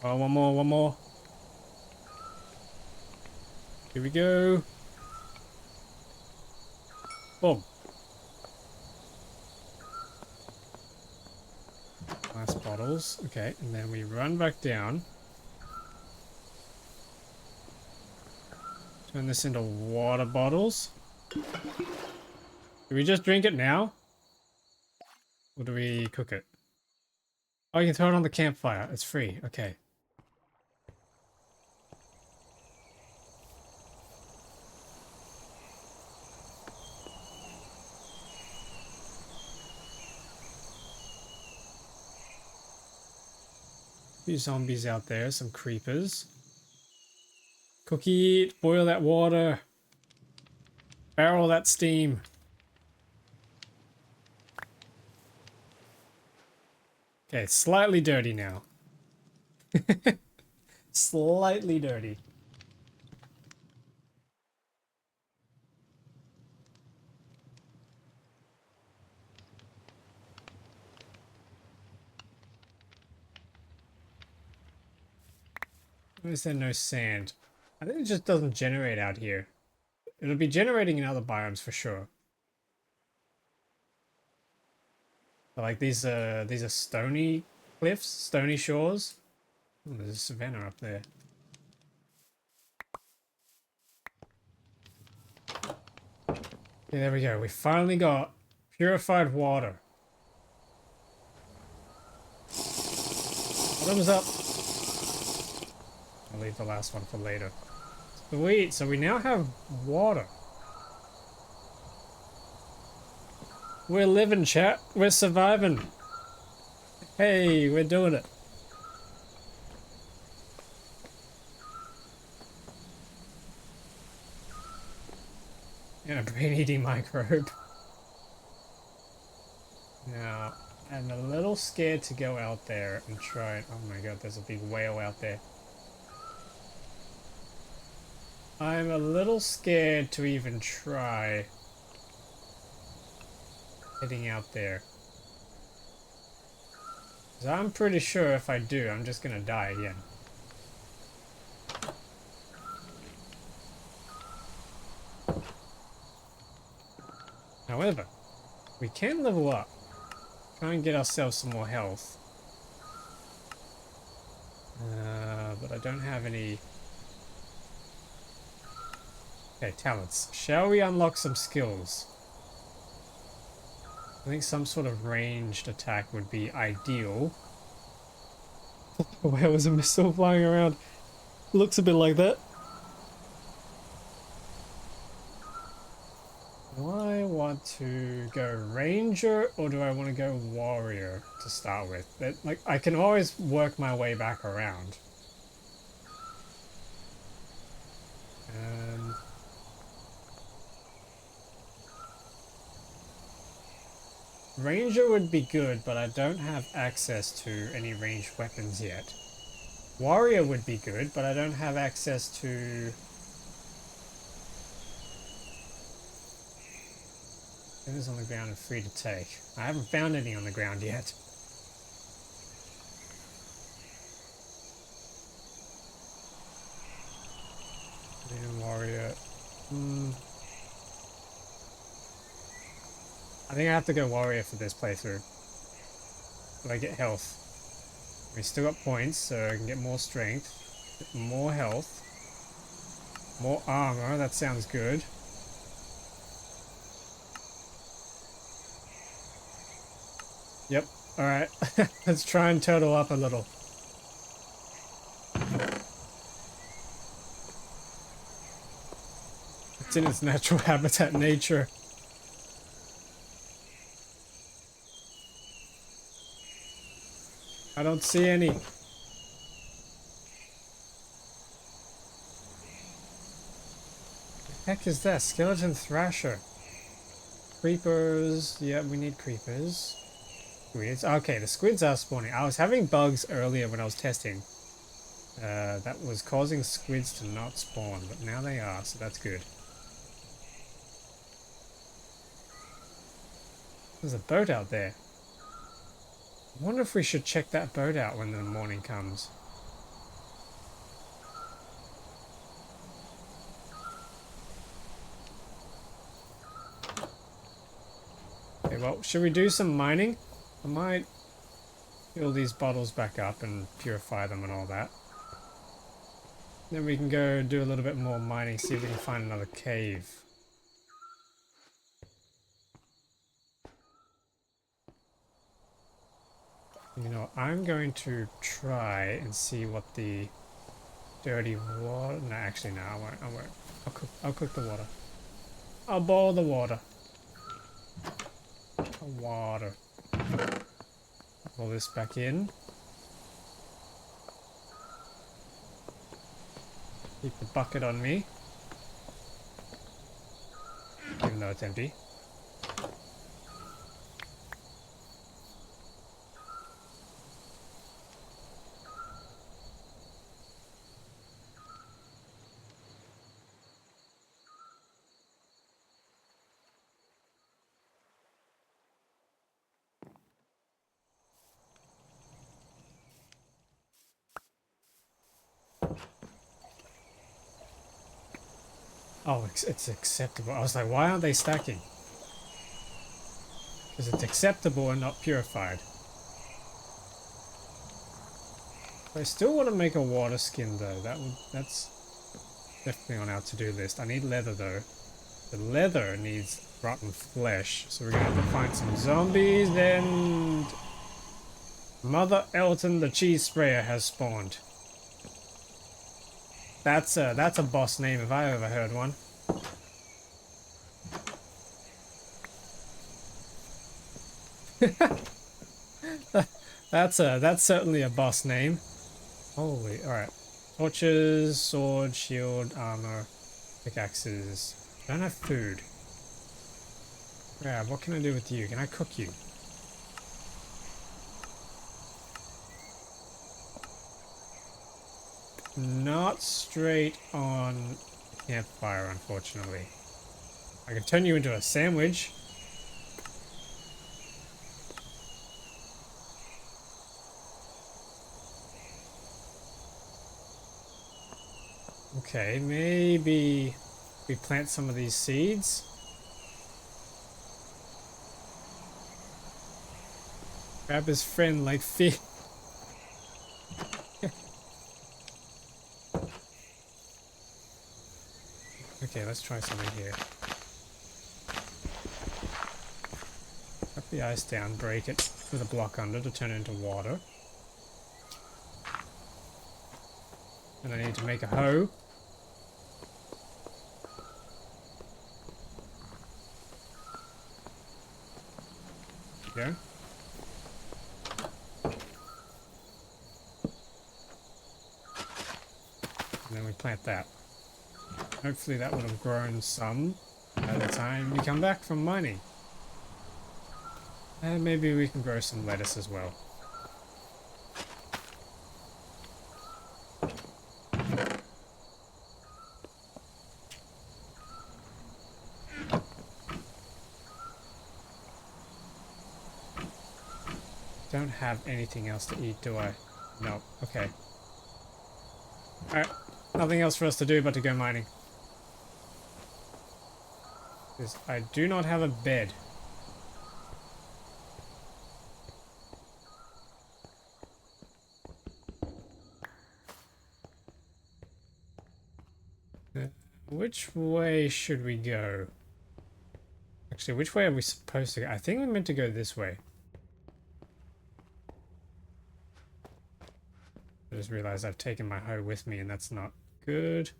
Oh, one more, one more. Here we go. Boom. Glass bottles. Okay, and then we run back down. Turn this into water bottles. Do we just drink it now? Or do we cook it? Oh, you can throw it on the campfire. It's free. Okay. A few zombies out there. Some creepers. Cookie it. Boil that water. Barrel that steam. Okay, it's slightly dirty now. Slightly dirty. Why is there no sand? I think it just doesn't generate out here. It'll be generating in other biomes for sure. But like these are stony cliffs, stony shores. Oh, there's a savanna up there. Yeah, there we go. We finally got purified water. Bottoms up. I'll leave the last one for later. Sweet, so we now have water. We're living, chat. We're surviving. Hey, we're doing it. And a brain-eating microbe. Now, I'm a little scared to go out there and try it. Oh my god, there's a big whale out there. I'm a little scared to even try heading out there. 'Cause I'm pretty sure if I do, I'm just gonna die again. However, we can level up. Try and get ourselves some more health. But I don't have any... Okay, talents. Shall we unlock some skills? I think some sort of ranged attack would be ideal. Where was a missile flying around? Looks a bit like that. Do I want to go ranger or do I want to go warrior to start with? Like, I can always work my way back around. Ranger would be good, but I don't have access to any ranged weapons yet. Warrior would be good, but I don't have access to... Things on the ground and free to take. I haven't found any on the ground yet. Warrior. I think I have to go warrior for this playthrough. But I get health. We still got points, so I can get more strength, more health, more armor. That sounds good. Yep. All right. Let's try and turtle up a little. It's in its natural habitat nature. I don't see any. Heck is that? Skeleton thrasher. Creepers. Yeah, we need creepers. Squids. Okay, the squids are spawning. I was having bugs earlier when I was testing. That was causing squids to not spawn, but now they are, so that's good. There's a boat out there. I wonder if we should check that boat out when the morning comes. Okay, well, should we do some mining? I might fill these bottles back up and purify them and all that. Then we can go do a little bit more mining, see if we can find another cave. You know, I'm going to try and see what the dirty water... No, actually, no, I won't. I'll cook the water. I'll boil the water. Water. Pull this back in. Keep the bucket on me. Even though it's empty. Oh, it's acceptable. I was like, why aren't they stacking? Because it's acceptable and not purified. I still want to make a water skin though. That's definitely on our to-do list. I need leather though. The leather needs rotten flesh, so we're gonna have to find some zombies. And Mother Elton, the cheese sprayer, has spawned. That's a boss name if I ever heard one. That's certainly a boss name. Holy, alright. Torches, sword, shield, armor, pickaxes. I don't have food. Yeah, what can I do with you? Can I cook you? Not straight on campfire, unfortunately. I can turn you into a sandwich. Okay, maybe we plant some of these seeds. Grab his friend like fish. Okay, let's try something here. Cut the ice down, break it with a block under to turn it into water. And I need to make a hoe. There we go. And then we plant that. Hopefully that would have grown some by the time we come back from mining. And maybe we can grow some lettuce as well. Don't have anything else to eat, do I? No. Okay. Alright. Nothing else for us to do but to go mining. Because I do not have a bed. Which way should we go? Actually, which way are we supposed to go? I think we're meant to go this way. I just realized I've taken my hoe with me and that's not good.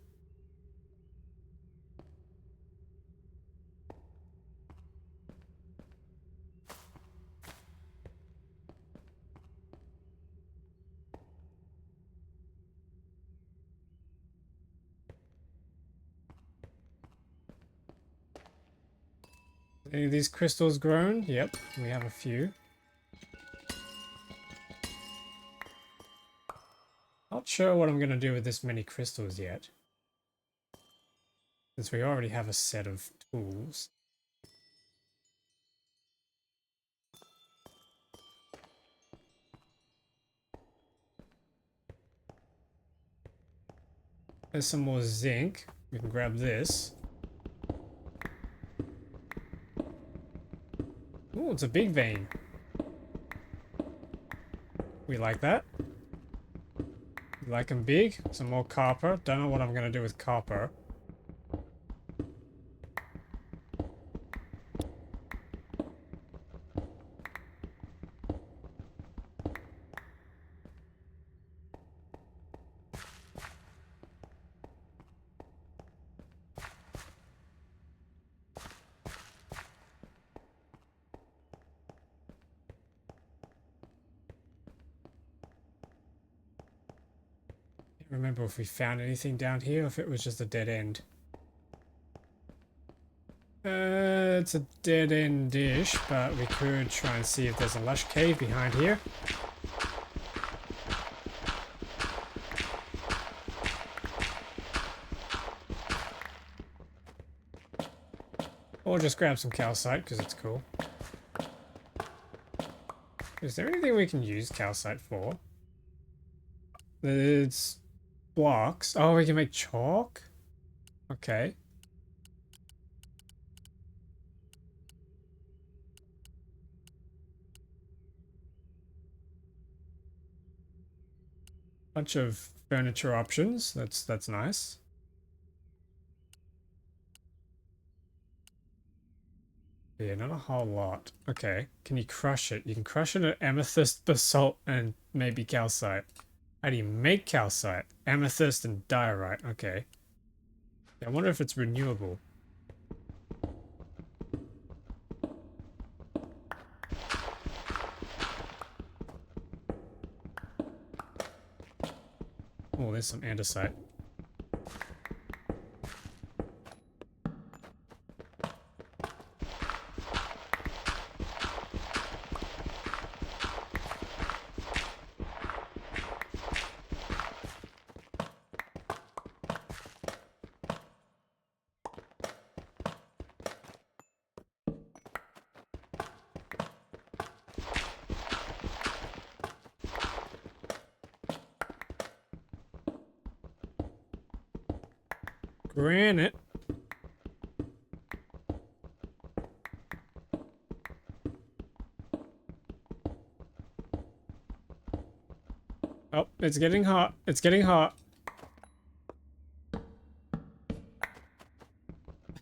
Any of these crystals grown? Yep, we have a few. Not sure what I'm going to do with this many crystals yet, since we already have a set of tools. There's some more zinc. We can grab this. Oh, it's a big vein. We like that. We like them big. Some more copper. Don't know what I'm going to do with copper. Remember if we found anything down here or if it was just a dead end. It's a dead end dish, but we could try and see if there's a lush cave behind here. Or just grab some calcite because it's cool. Is there anything we can use calcite for? It's blocks. Oh, we can make chalk? Okay. Bunch of furniture options. That's nice. Yeah, not a whole lot. Okay. Can you crush it? You can crush it at amethyst, basalt, and maybe calcite. How do you make calcite? Amethyst and diorite. Okay. I wonder if it's renewable. Oh, there's some andesite. Granite. Oh, it's getting hot. It's getting hot.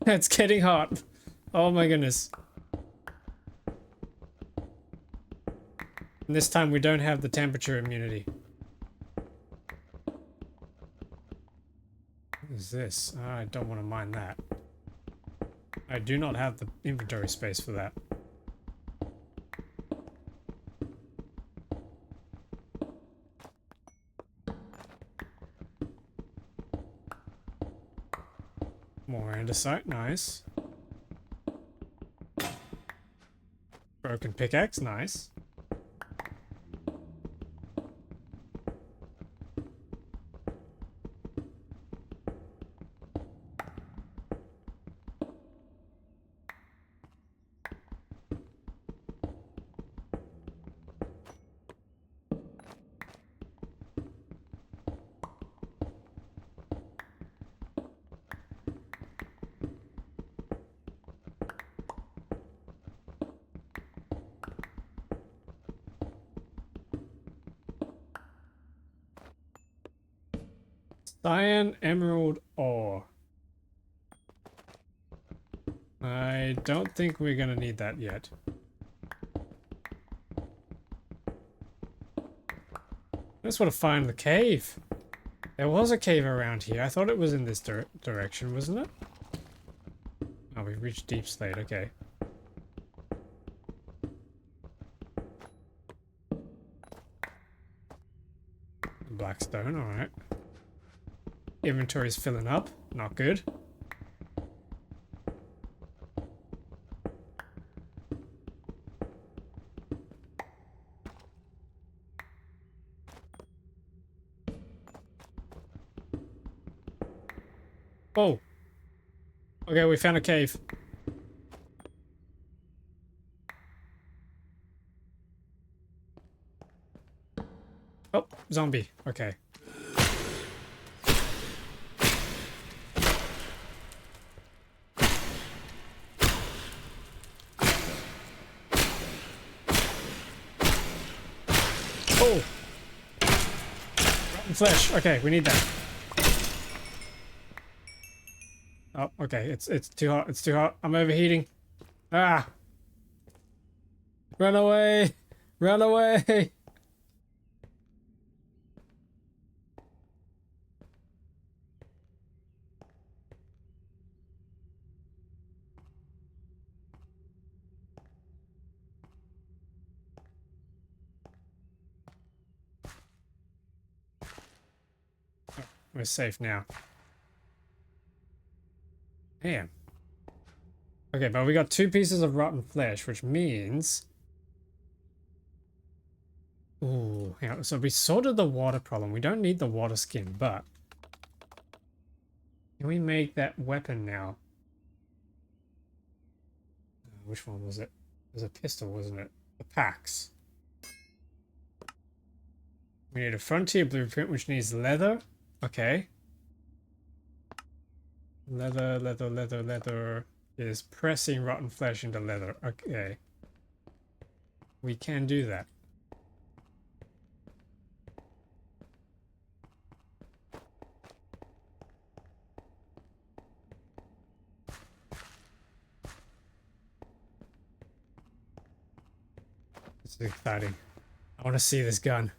It's getting hot. Oh my goodness. And this time we don't have the temperature immunity. What is this? I don't want to mine that. I do not have the inventory space for that. More andesite, nice. Broken pickaxe, nice. Cyan emerald ore. I don't think we're gonna need that yet. I just want to find the cave. There was a cave around here. I thought it was in this direction, wasn't it? Oh, we've reached Deep Slate, okay. Blackstone, alright. Inventory's filling up. Not good. Oh. Okay, we found a cave. Oh, zombie. Okay. Oh! Rotten flesh. Okay, we need that. Oh, okay. It's too hot. It's too hot. I'm overheating. Ah! Run away! Run away! Oh, we're safe now. Damn. Okay, but we got 2 pieces of rotten flesh, which means... Ooh, yeah, so we sorted the water problem. We don't need the water skin, but... Can we make that weapon now? Which one was it? It was a pistol, wasn't it? The packs. We need a frontier blueprint, which needs leather. Okay. Leather, leather, leather, leather is pressing rotten flesh into leather. Okay. We can do that. This is exciting. I want to see this gun.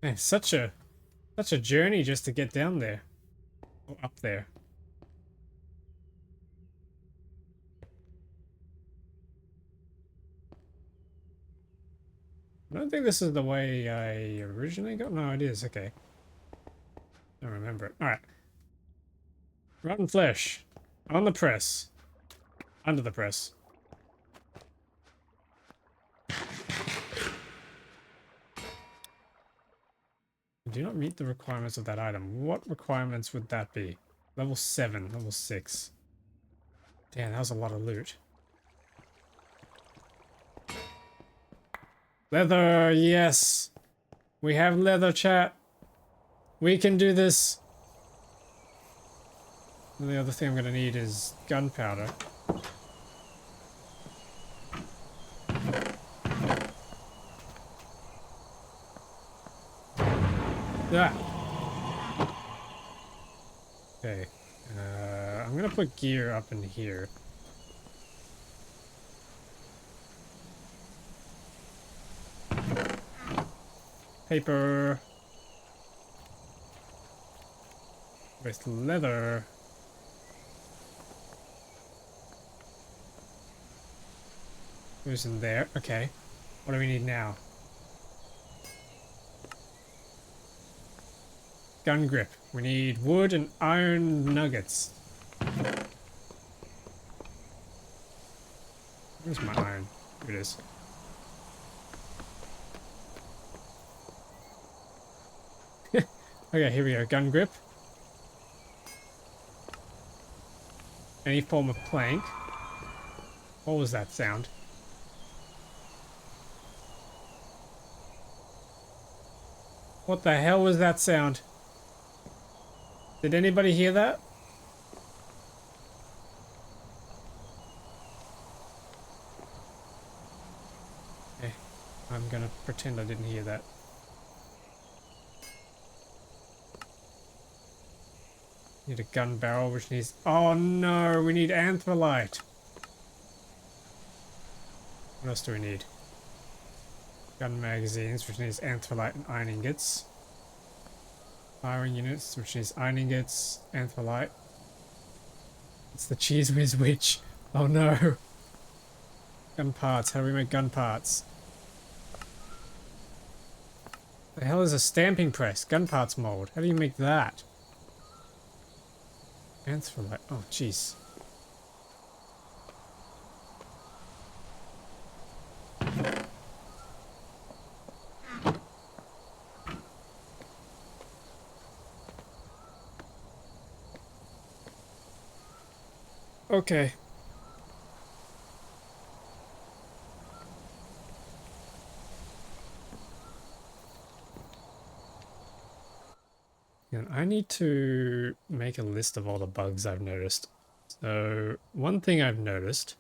Man, such a journey just to get down there. Or up there. I don't think this is the way I originally got. No, it is. Okay. I don't remember it. Alright. Rotten flesh. On the press. Under the press. Do not meet the requirements of that item. What requirements would that be? Level 7, level 6. Damn, that was a lot of loot. Leather, yes! We have leather, chat. We can do this. And the other thing I'm gonna need is gunpowder. Ah. Okay. I'm gonna put gear up in here. Paper. With leather. Who's in there? Okay. What do we need now? Gun grip. We need wood and iron nuggets. Where's my iron? Here it is. Okay, here we go. Gun grip. Any form of plank. What was that sound? What the hell was that sound? Did anybody hear that? Okay, I'm gonna pretend I didn't hear that. Need a gun barrel, which needs... Oh no, we need anthrolite. What else do we need? Gun magazines, which needs anthrolite and iron ingots. Firing units, which needs iron ingots, anthrolite. It's the Cheese Whiz Witch. Oh no. Gun parts, how do we make gun parts? The hell is a stamping press? Gun parts mold. How do you make that? Anthrolite. Oh, jeez. Okay. And I need to make a list of all the bugs I've noticed. So one thing I've noticed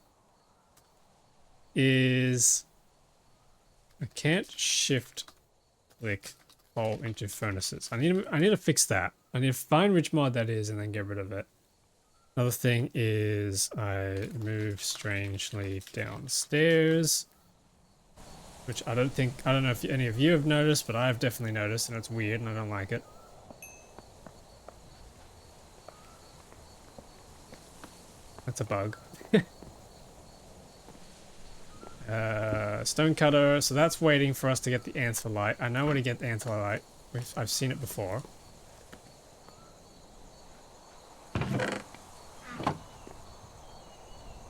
is I can't shift click all into furnaces. I need to fix that. I need to find which mod that is and then get rid of it. Another thing is I move strangely downstairs, which I don't know if any of you have noticed, but I've definitely noticed, and it's weird and I don't like it. That's a bug. Stone cutter, so that's waiting for us to get the anthrolite. I know where to get the anthrolite. I've seen it before.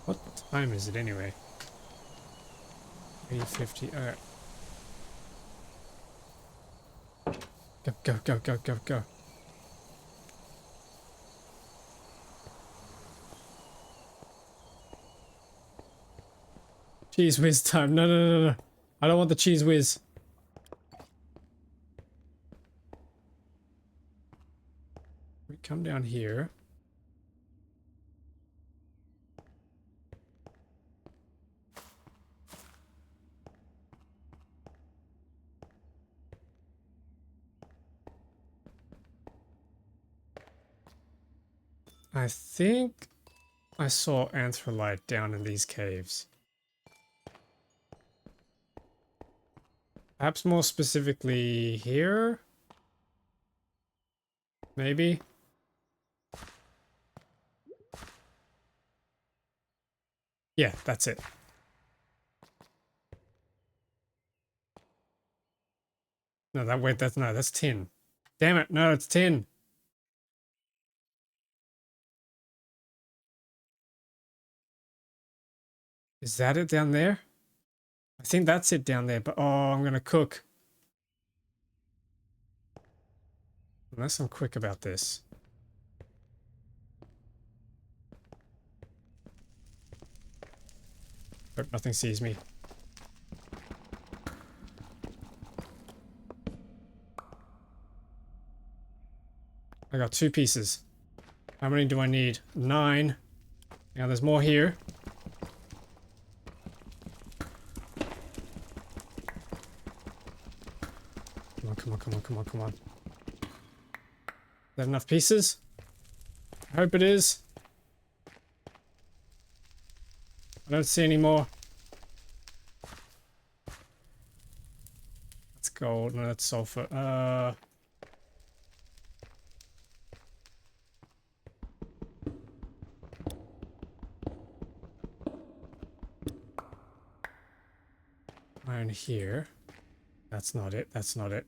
What time is it anyway? 8:50. Alright. Go, go, go, go, go, go. Cheese whiz time. No, no, no, no. I don't want the cheese whiz. We come down here. I think I saw anthrolite down in these caves. Perhaps more specifically here? Maybe? Yeah, that's it. No, that's tin. Damn it, no, it's tin. Is that it down there? I think that's it down there, but oh, I'm gonna cook. Unless I'm quick about this. Hope nothing sees me. I got 2 pieces. How many do I need? 9. Now there's more here. Come on, come on, come on, come on, come on. Is that enough pieces? I hope it is. I don't see any more. That's gold. No, that's sulfur. Iron here. That's not it. That's not it.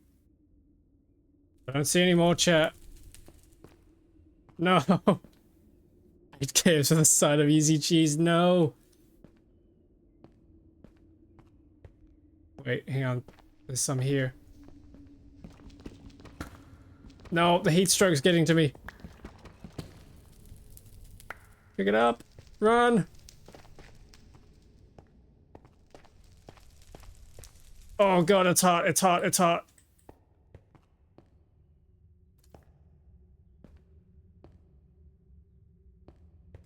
I don't see any more, chat. No. 8 caves on the side of easy cheese. No. Wait, hang on. There's some here. No, the heat stroke's getting to me. Pick it up. Run. Oh god, it's hot. It's hot. It's hot.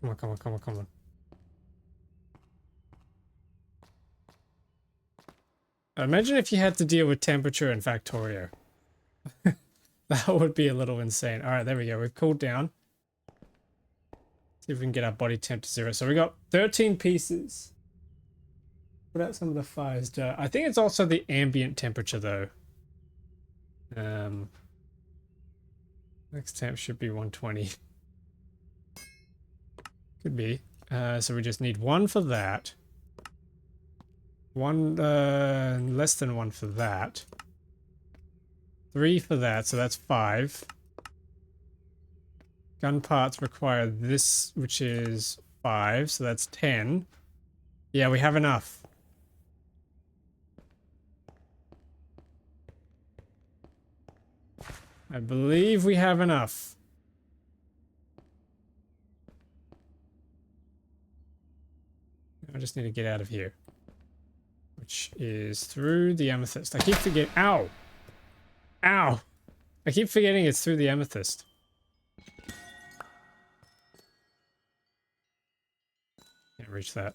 Come on, come on, come on, come on. Imagine if you had to deal with temperature in Factorio. That would be a little insane. Alright, there we go. We've cooled down. See if we can get our body temp to 0. So we got 13 pieces. Put out some of the fires. I think it's also the ambient temperature though. Next temp should be 120. Could be. So we just need 1 for that. 1, less than 1 for that. 3 for that, so that's 5. Gun parts require this, which is 5, so that's 10. Yeah, we have enough. I believe we have enough. I just need to get out of here. Which is through the amethyst. I keep forgetting. Ow! Ow! I keep forgetting it's through the amethyst. Can't reach that.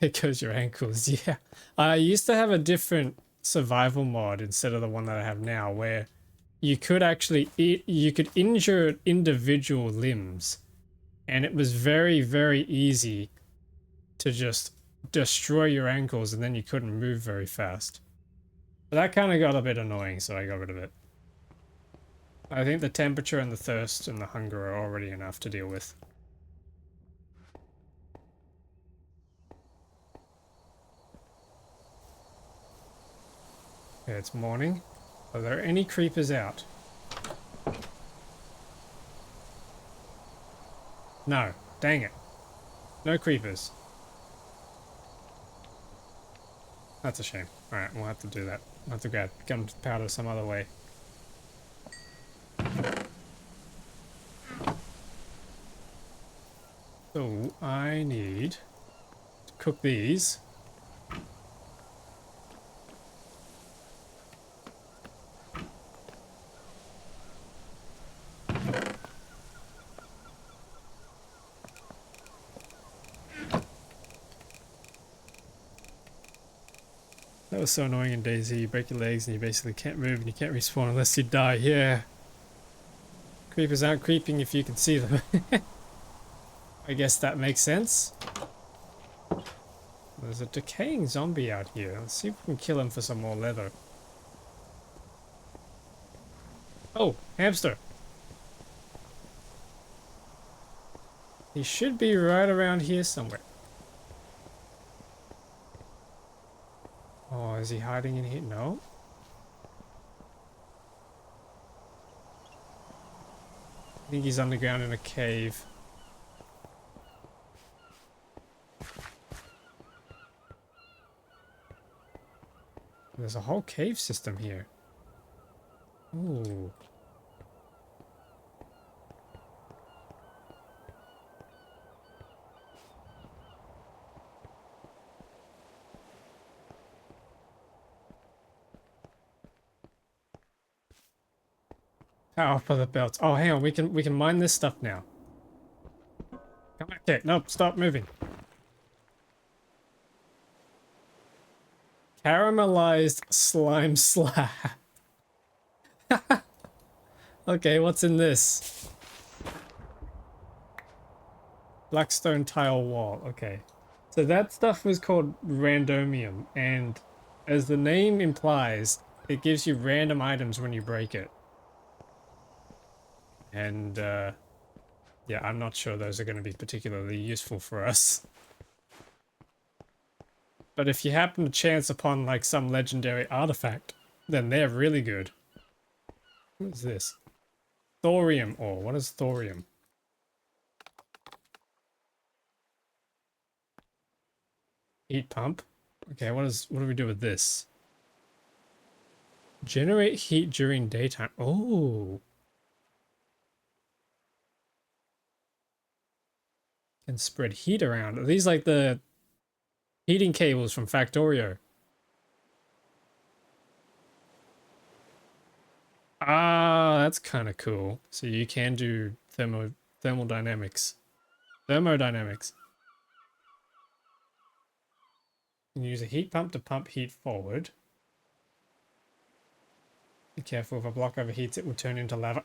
There goes your ankles, yeah. I used to have a different survival mod instead of the one that I have now, where you could actually you could injure individual limbs, and it was very, very easy to just destroy your ankles, and then you couldn't move very fast. But that kind of got a bit annoying, so I got rid of it. I think the temperature and the thirst and the hunger are already enough to deal with. Okay, it's morning. Are there any creepers out? No. Dang it. No creepers. That's a shame. Alright, we'll have to do that. We'll have to grab gunpowder some other way. So, I need to cook these. That was so annoying in DayZ. You break your legs and you basically can't move and you can't respawn unless you die. Yeah. Creepers aren't creeping if you can see them. I guess that makes sense. There's a decaying zombie out here. Let's see if we can kill him for some more leather. Oh, hamster. He should be right around here somewhere. Oh, is he hiding in here? No. I think he's underground in a cave. There's a whole cave system here. Ooh. Power for the belts. Oh, hang on. We can mine this stuff now. Come back here. Nope. Stop moving. Caramelized slime slab. Okay, what's in this? Blackstone tile wall. Okay. So that stuff was called randomium, and as the name implies, it gives you random items when you break it. And yeah, I'm not sure those are going to be particularly useful for us. But if you happen to chance upon like some legendary artifact, then they're really good. What is this? Thorium ore. What is thorium? Heat pump. Okay, what do we do with this? Generate heat during daytime. Oh. Can spread heat around. Are these like the heating cables from Factorio? Ah, that's kind of cool. So you can do thermodynamics. Thermodynamics. You can use a heat pump to pump heat forward. Be careful, if a block overheats, it will turn into lava.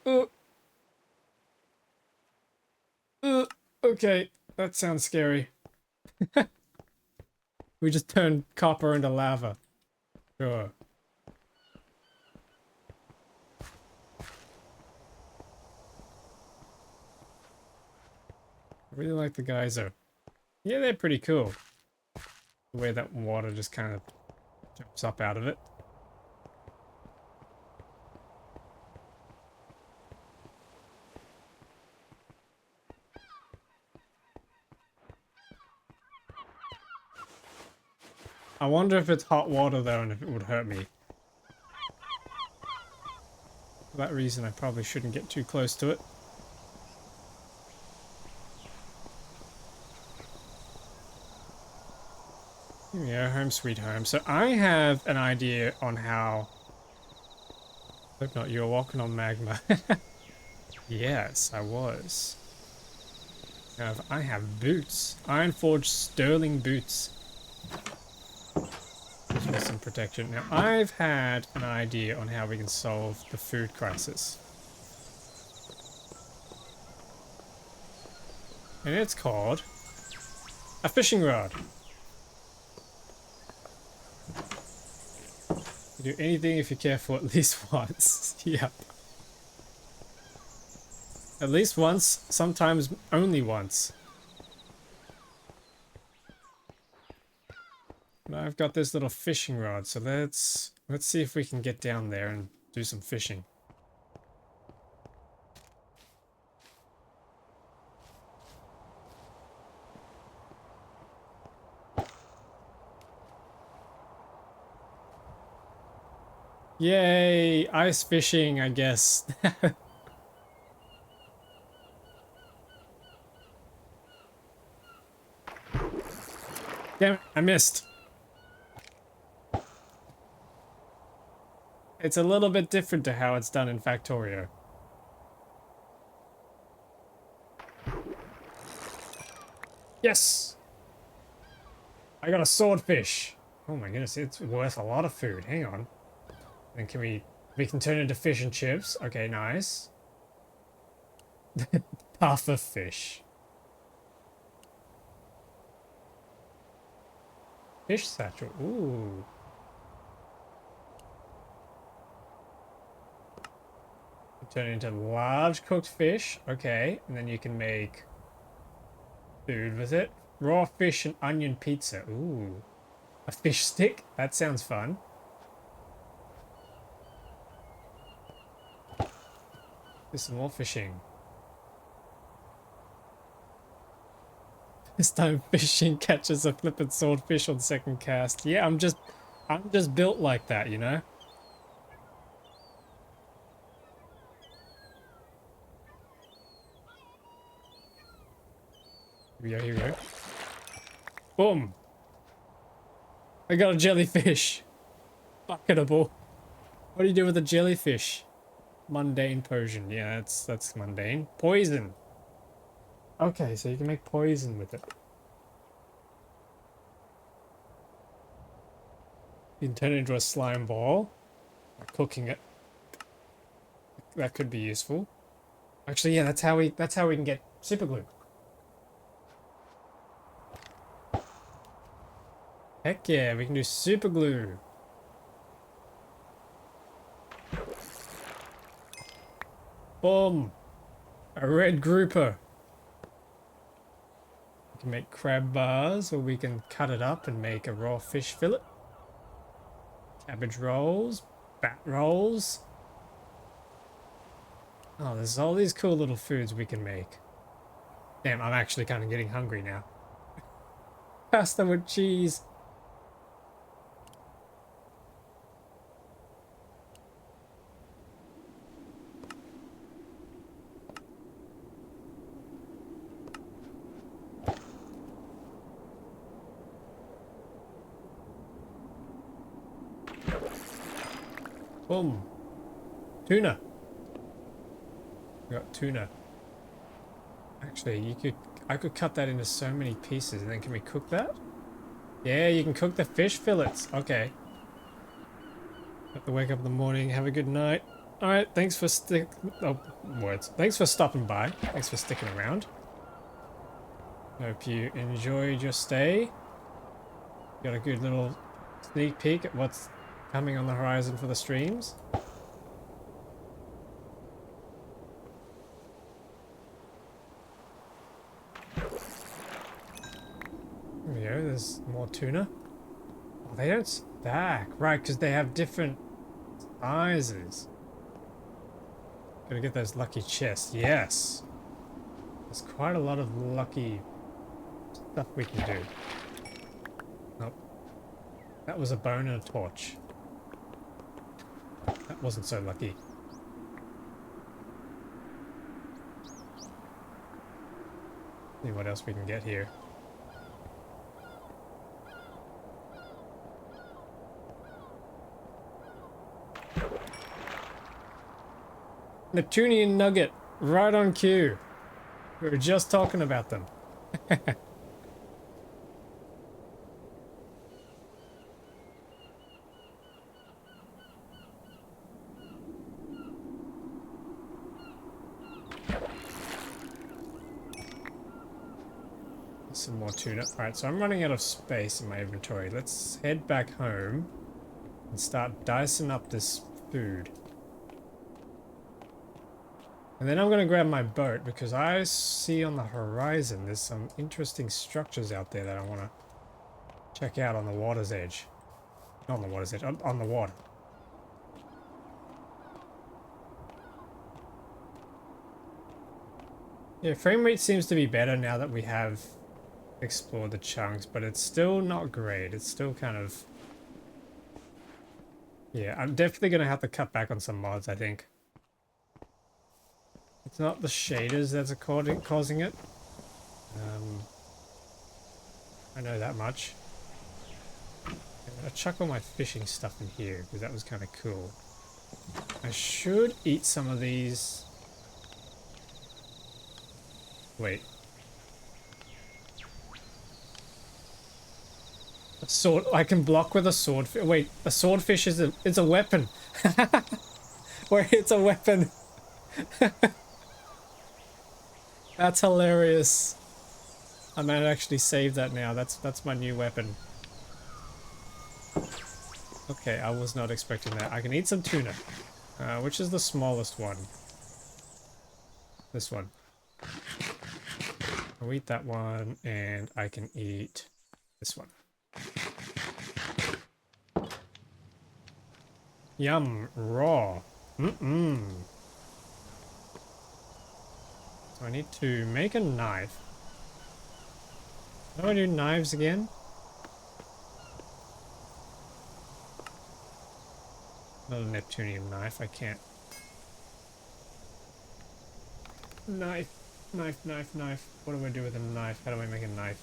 Okay, that sounds scary. We just turned copper into lava. Sure. I really like the geyser. Yeah, they're pretty cool. The way that water just kind of jumps up out of it. I wonder if it's hot water though and if it would hurt me. For that reason, I probably shouldn't get too close to it. Here we go, home sweet home. So I have an idea on how... Hope not, you're walking on magma. Yes, I was. Now, I have boots. Iron forged sterling boots. For some protection. Now, I've had an idea on how we can solve the food crisis. And it's called a fishing rod. You do anything if you're careful at least once. Yep. At least once, sometimes only once. Now I've got this little fishing rod, so let's see if we can get down there and do some fishing. Yay! Ice fishing, I guess. Damn it, I missed. It's a little bit different to how it's done in Factorio. Yes! I got a swordfish. Oh my goodness, it's worth a lot of food. Hang on. Then can we can turn into fish and chips. Okay, nice. Puffer fish. Fish satchel. Ooh. Turn it into large cooked fish. Okay, and then you can make food with it. Raw fish and onion pizza. Ooh. A fish stick? That sounds fun. Do some more fishing. This time fishing catches a flippin' swordfish on second cast. Yeah, I'm just built like that, you know? Here we go. Boom! I got a jellyfish. Bucketable. What do you do with a jellyfish? Mundane potion. Yeah, that's mundane. Poison. Okay, so you can make poison with it. You can turn it into a slime ball by cooking it. That could be useful. Actually, yeah, that's how we can get super glue. Heck yeah, we can do super glue. Boom! A red grouper. We can make crab bars, or we can cut it up and make a raw fish fillet. Cabbage rolls, bat rolls. Oh, there's all these cool little foods we can make. Damn, I'm actually kind of getting hungry now. Pasta with cheese. Boom. Tuna. We got tuna. Actually, I could cut that into so many pieces, and then can we cook that? Yeah, you can cook the fish fillets. Okay. Have to wake up in the morning, have a good night. Alright, thanks for Thanks for stopping by. Thanks for sticking around. Hope you enjoyed your stay. Got a good little sneak peek at what's coming on the horizon for the streams. go, there's more tuna. Oh, they don't stack. Right, because they have different sizes. Gotta get those lucky chests. Yes. There's quite a lot of lucky stuff we can do. Nope. That was a bone and a torch. That wasn't so lucky. See what else we can get here. Neptunian nugget, right on cue. We were just talking about them. Some more tuna. Alright, so I'm running out of space in my inventory. Let's head back home and start dicing up this food. And then I'm going to grab my boat because I see on the horizon there's some interesting structures out there that I want to check out on the water's edge. Not on the water's edge, on the water. Yeah, frame rate seems to be better now that we have explored the chunks, but it's still not great. It's still kind of... Yeah, I'm definitely going to have to cut back on some mods, I think. It's not the shaders that's causing it. I know that much. I'm going to chuck all my fishing stuff in here because that was kind of cool. I should eat some of these. Wait. A sword. I can block with a swordfish. Wait, a swordfish is it's a weapon. Wait, it's a weapon. That's hilarious. I might actually save that now. That's my new weapon. Okay, I was not expecting that. I can eat some tuna. Which is the smallest one? This one. I'll eat that one, and I can eat this one. Yum, raw. Mm-mm. So I need to make a knife. How do I do knives again? Not a Neptunian knife, I can't. Knife, knife, knife, knife. What do I do with a knife? How do I make a knife?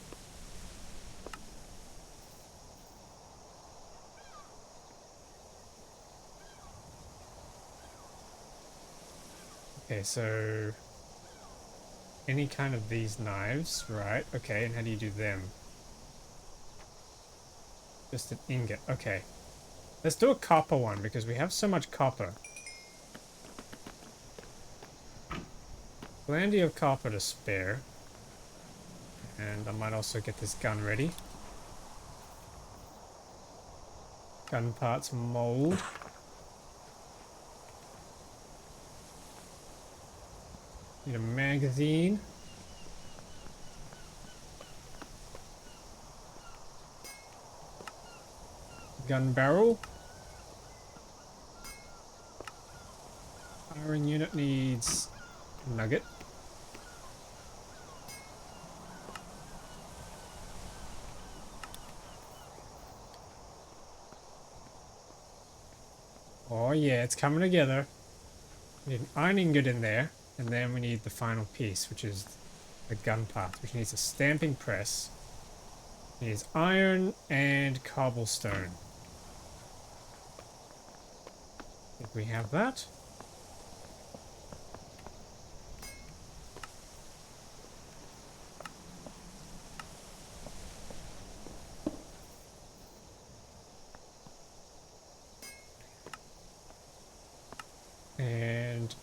Okay, so... any kind of these knives, right? Okay, and how do you do them? Just an ingot, okay. Let's do a copper one because we have so much copper. Plenty of copper to spare. And I might also get this gun ready. Gun parts mold. Need a magazine. Gun barrel. Firing unit needs nugget. Oh yeah, it's coming together. We need an iron ingot in there. And then we need the final piece, which is the gun part, which needs a stamping press. It needs iron and cobblestone. I think we have that. And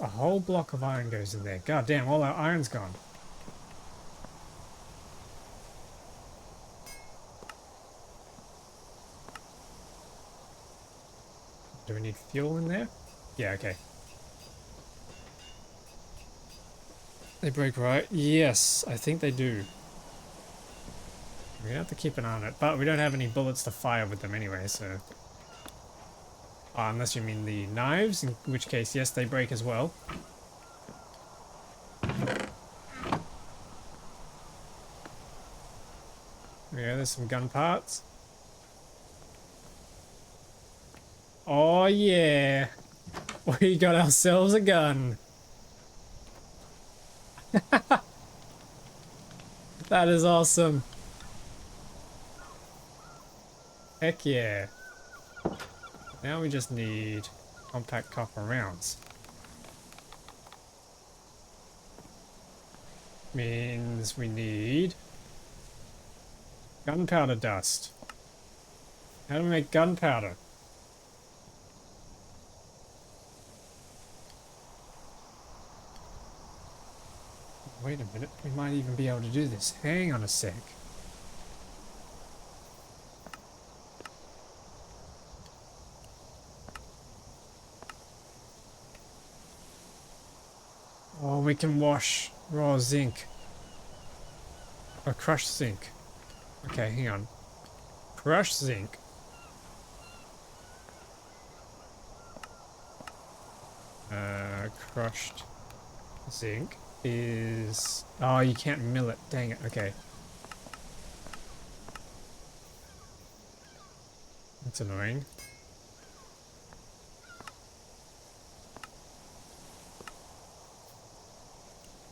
a whole block of iron goes in there. God damn, all our iron's gone. Do we need fuel in there? Yeah, okay. They break right? Yes, I think they do. We have to keep an eye on it, but we don't have any bullets to fire with them anyway, so... unless you mean the knives, in which case, yes, they break as well. Yeah, there's some gun parts. Oh yeah! We got ourselves a gun! That is awesome! Heck yeah! Now we just need compact copper rounds. Means we need gunpowder dust. How do we make gunpowder? Wait a minute, we might even be able to do this. Hang on a sec. Oh, we can wash raw zinc. Or crushed zinc. Okay, hang on. Crushed zinc. Crushed zinc is... Oh, you can't mill it. Dang it. Okay. That's annoying.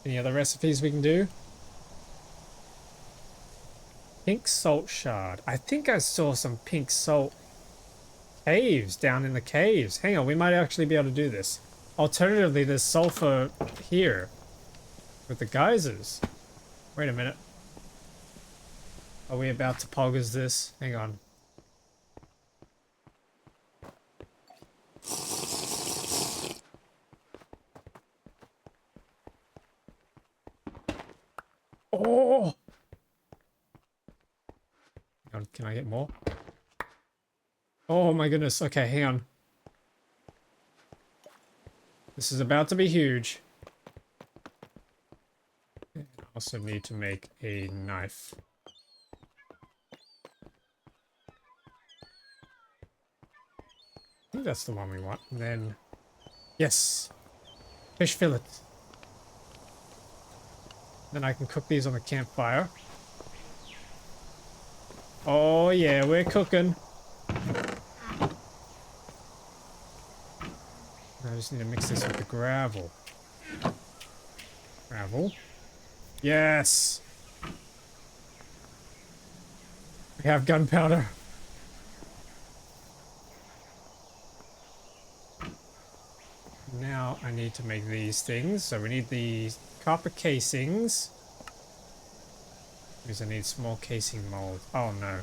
Any other recipes we can do? Pink salt shard. I think I saw some pink salt caves down in the caves. Hang on, we might actually be able to do this. Alternatively, there's sulfur here with the geysers. Wait a minute. Are we about to poggers this? Hang on. Oh! Hang on, can I get more? Oh my goodness. Okay, hang on. This is about to be huge. I also need to make a knife. I think that's the one we want. And then... Yes! Fish fillet. Then I can cook these on the campfire. Oh yeah, we're cooking. I just need to mix this with the gravel. Gravel. Yes! We have gunpowder. Now I need to make these things. So we need the copper casings. Because I need small casing mold. Oh no.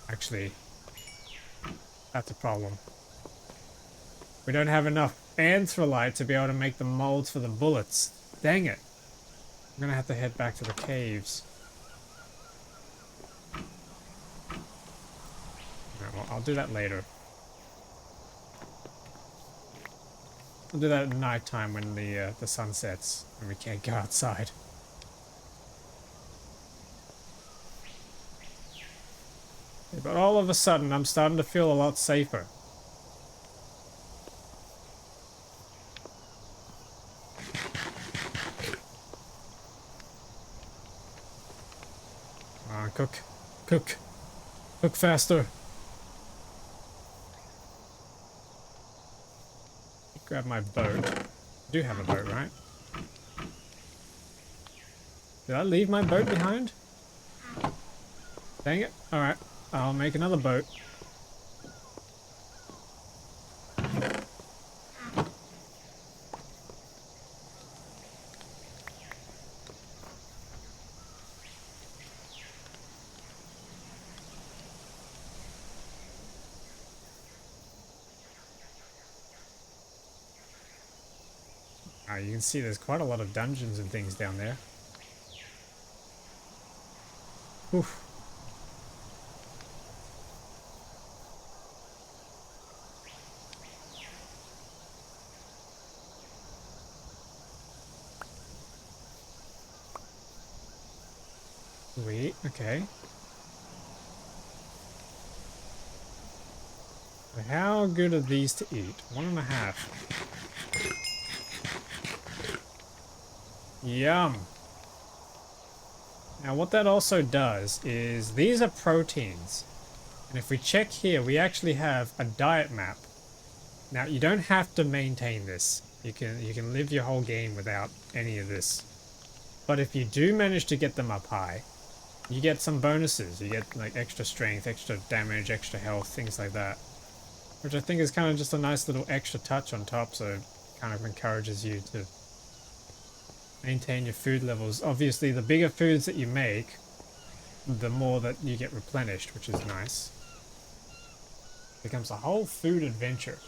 Actually, that's a problem. We don't have enough anthrolite to be able to make the molds for the bullets. Dang it. I'm gonna have to head back to the caves. No, well, I'll do that later. I'll do that at night time when the sun sets and we can't go outside. But all of a sudden, I'm starting to feel a lot safer. Cook. Cook. Cook faster. Grab my boat. I do have a boat, right? Did I leave my boat behind? Dang it. Alright. I'll make another boat. You can see there's quite a lot of dungeons and things down there. Oof. Sweet, okay. How good are these to eat? 1.5. Yum. Now what that also does is these are proteins. And if we check here, we actually have a diet map. Now you don't have to maintain this. You can live your whole game without any of this. But if you do manage to get them up high, you get some bonuses. You get like extra strength, extra damage, extra health, things like that. Which I think is kind of just a nice little extra touch on top, so it kind of encourages you to maintain your food levels. Obviously, the bigger foods that you make, the more that you get replenished, which is nice. It becomes a whole food adventure.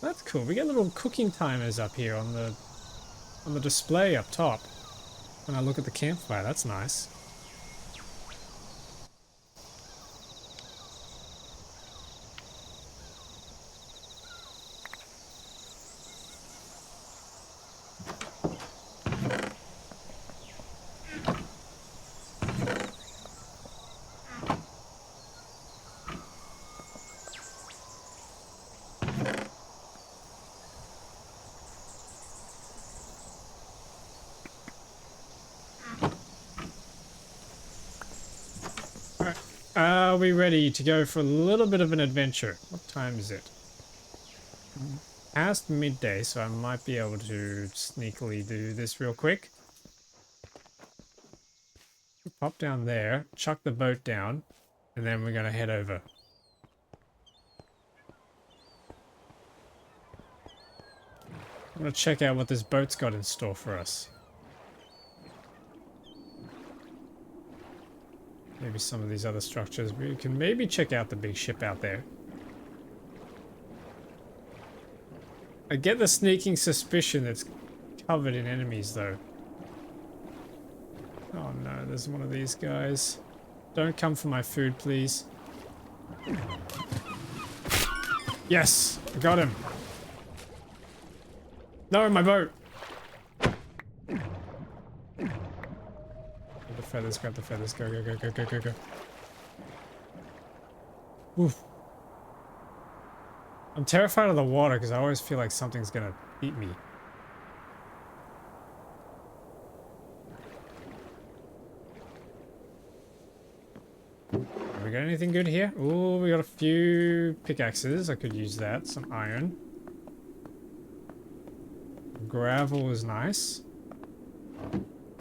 That's cool. We get little cooking timers up here on the display up top. When I look at the campfire, that's nice. Are we ready to go for a little bit of an adventure? What time is it? Past midday, so I might be able to sneakily do this real quick. Pop down there, chuck the boat down, and then we're going to head over. I'm going to check out what this boat's got in store for us. Maybe some of these other structures. We can maybe check out the big ship out there. I get the sneaking suspicion that's covered in enemies, though. Oh no, there's one of these guys. Don't come for my food, please. Yes! I got him! No, my boat! Feathers, grab the feathers, go, go, go, go, go, go, go. Oof. I'm terrified of the water because I always feel like something's gonna eat me. Have we got anything good here? Oh, we got a few pickaxes. I could use that. Some iron. Gravel is nice.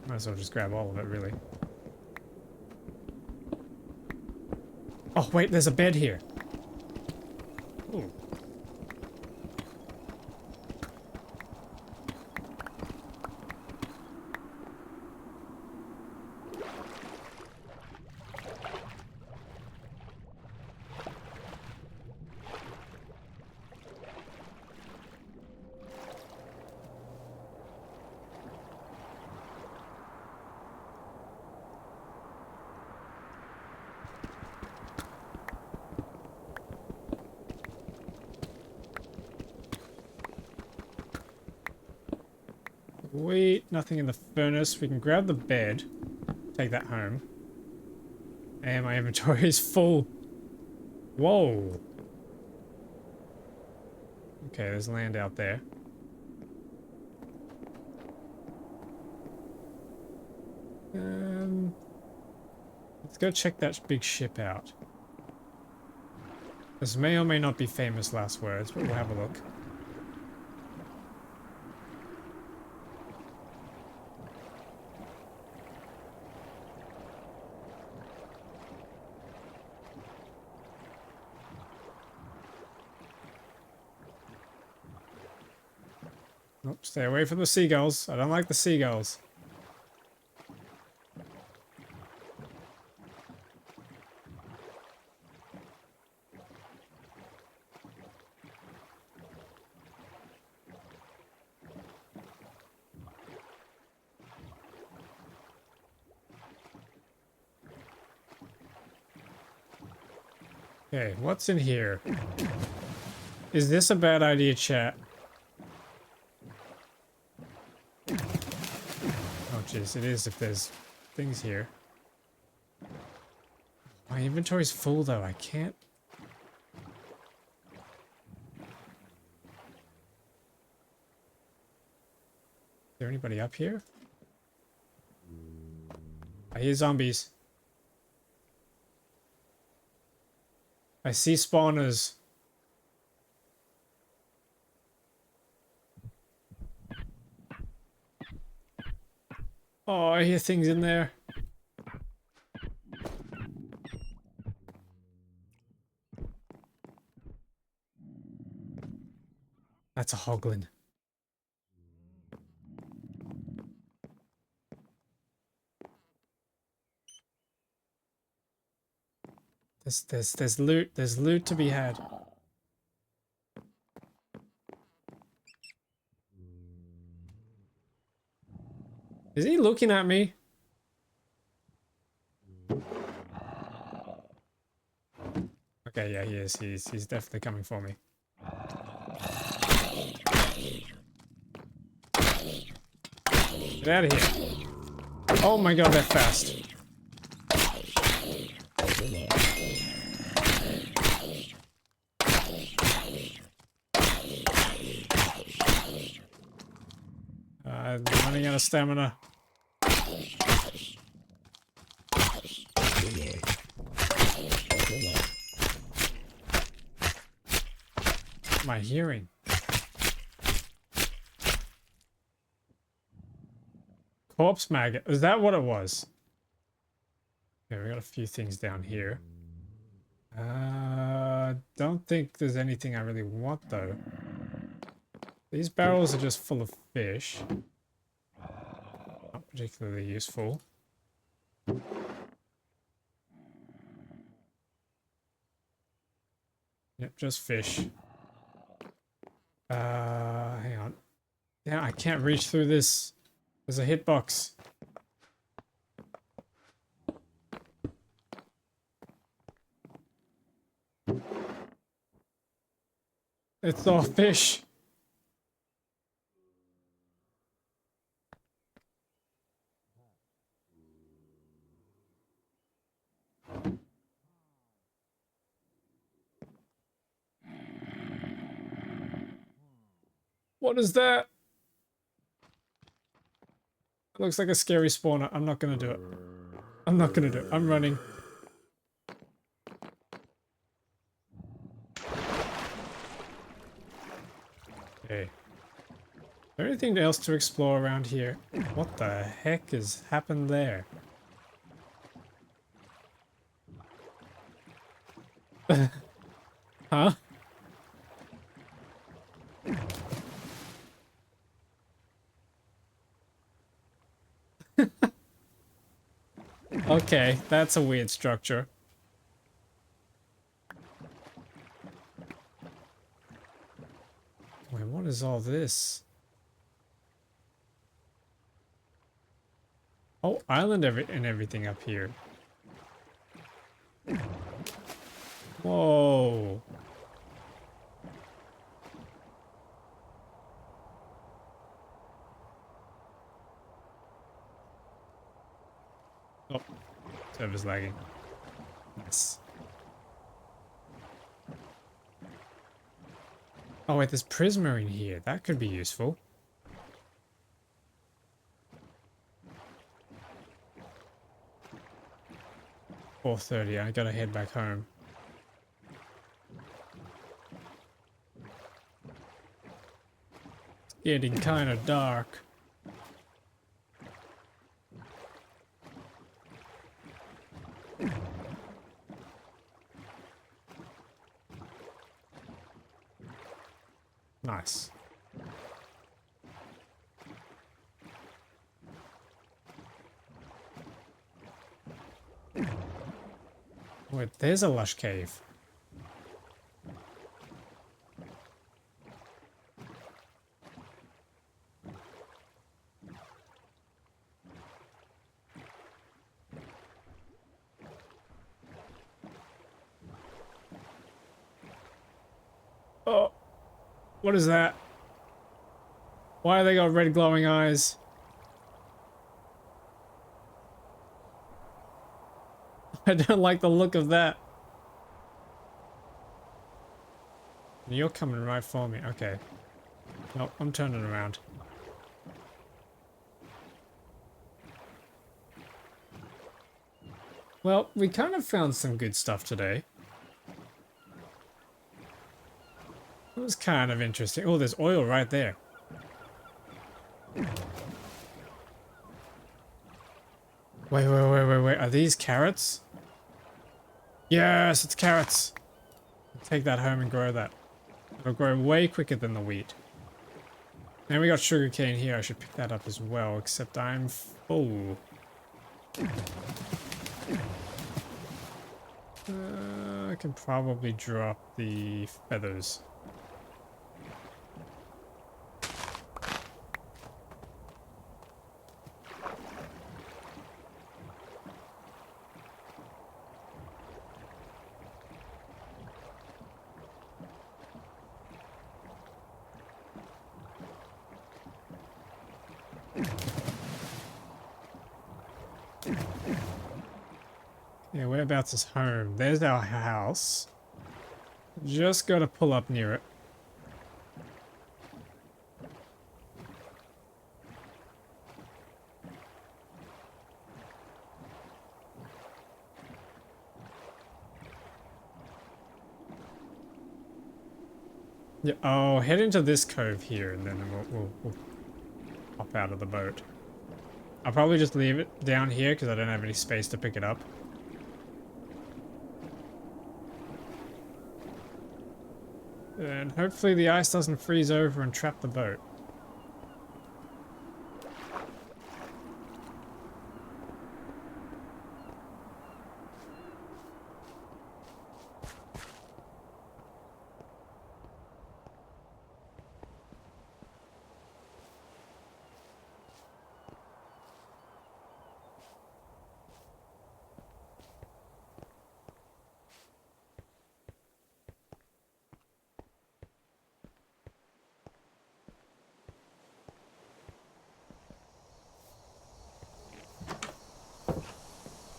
Might as well just grab all of it, really. Oh, wait, there's a bed here. Ooh. Wait, nothing in the furnace. We can grab the bed, take that home. And my inventory is full. Whoa. Okay, there's land out there. Let's go check that big ship out. This may or may not be famous last words, but we'll have a look. Nope, stay away from the seagulls. I don't like the seagulls. Okay, what's in here? Is this a bad idea, chat? Oh jeez, it is if there's things here. My inventory's full though, I can't. Is there anybody up here? I hear zombies. I see spawners. Oh, I hear things in there. That's a hoglin. There's loot. There's loot to be had. Is he looking at me? Okay, yeah, he is. He's definitely coming for me. Get out of here. Oh my god, they're fast. I'm running out of stamina. What am I hearing? Corpse maggot. Is that what it was? Okay, we got a few things down here. Don't think there's anything I really want though. These barrels are just full of fish. Not particularly useful. Yep, just fish. Hang on. Yeah, I can't reach through this. There's a hitbox. It's all fish. What is that? It looks like a scary spawner. I'm not gonna do it. I'm not gonna do it. I'm running. Okay. Is there anything else to explore around here? What the heck has happened there? Huh? Okay, that's a weird structure. Wait, what is all this? Oh, island and everything up here. Whoa. Oh, server's lagging. Nice. Oh wait, there's Prisma in here. That could be useful. "4:30, I gotta head back home." It's getting kinda dark. Nice. Wait, there's a lush cave. Oh, what is that? Why have they got red glowing eyes? I don't like the look of that. You're coming right for me. Okay. Nope, I'm turning around. Well, we kind of found some good stuff today. It was kind of interesting. Oh, there's oil right there. Wait. Are these carrots? Yes, it's carrots. Take that home and grow that. It'll grow way quicker than the wheat. And we got sugarcane here. I should pick that up as well, except I'm full. I can probably drop the feathers. Yeah, whereabouts is home? There's our house. Just gotta pull up near it. Yeah, I'll head into this cove here and then we'll hop out of the boat. I'll probably just leave it down here because I don't have any space to pick it up. And hopefully the ice doesn't freeze over and trap the boat.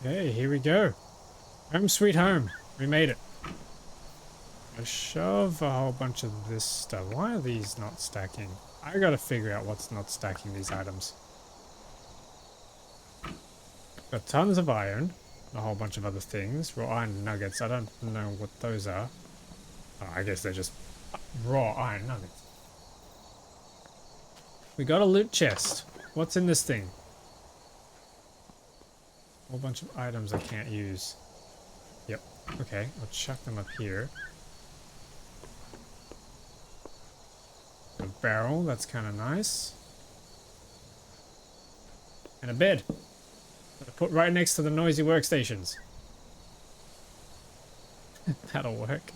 Hey, here we go. Home sweet home. We made it. I shove a whole bunch of this stuff. Why are these not stacking? I gotta figure out what's not stacking these items. Got tons of iron. A whole bunch of other things. Raw iron nuggets. I don't know what those are. Oh, I guess they're just raw iron nuggets. We got a loot chest. What's in this thing? A whole bunch of items I can't use. Yep. Okay, I'll chuck them up here. A barrel, that's kind of nice. And a bed. That I put right next to the noisy workstations. That'll work.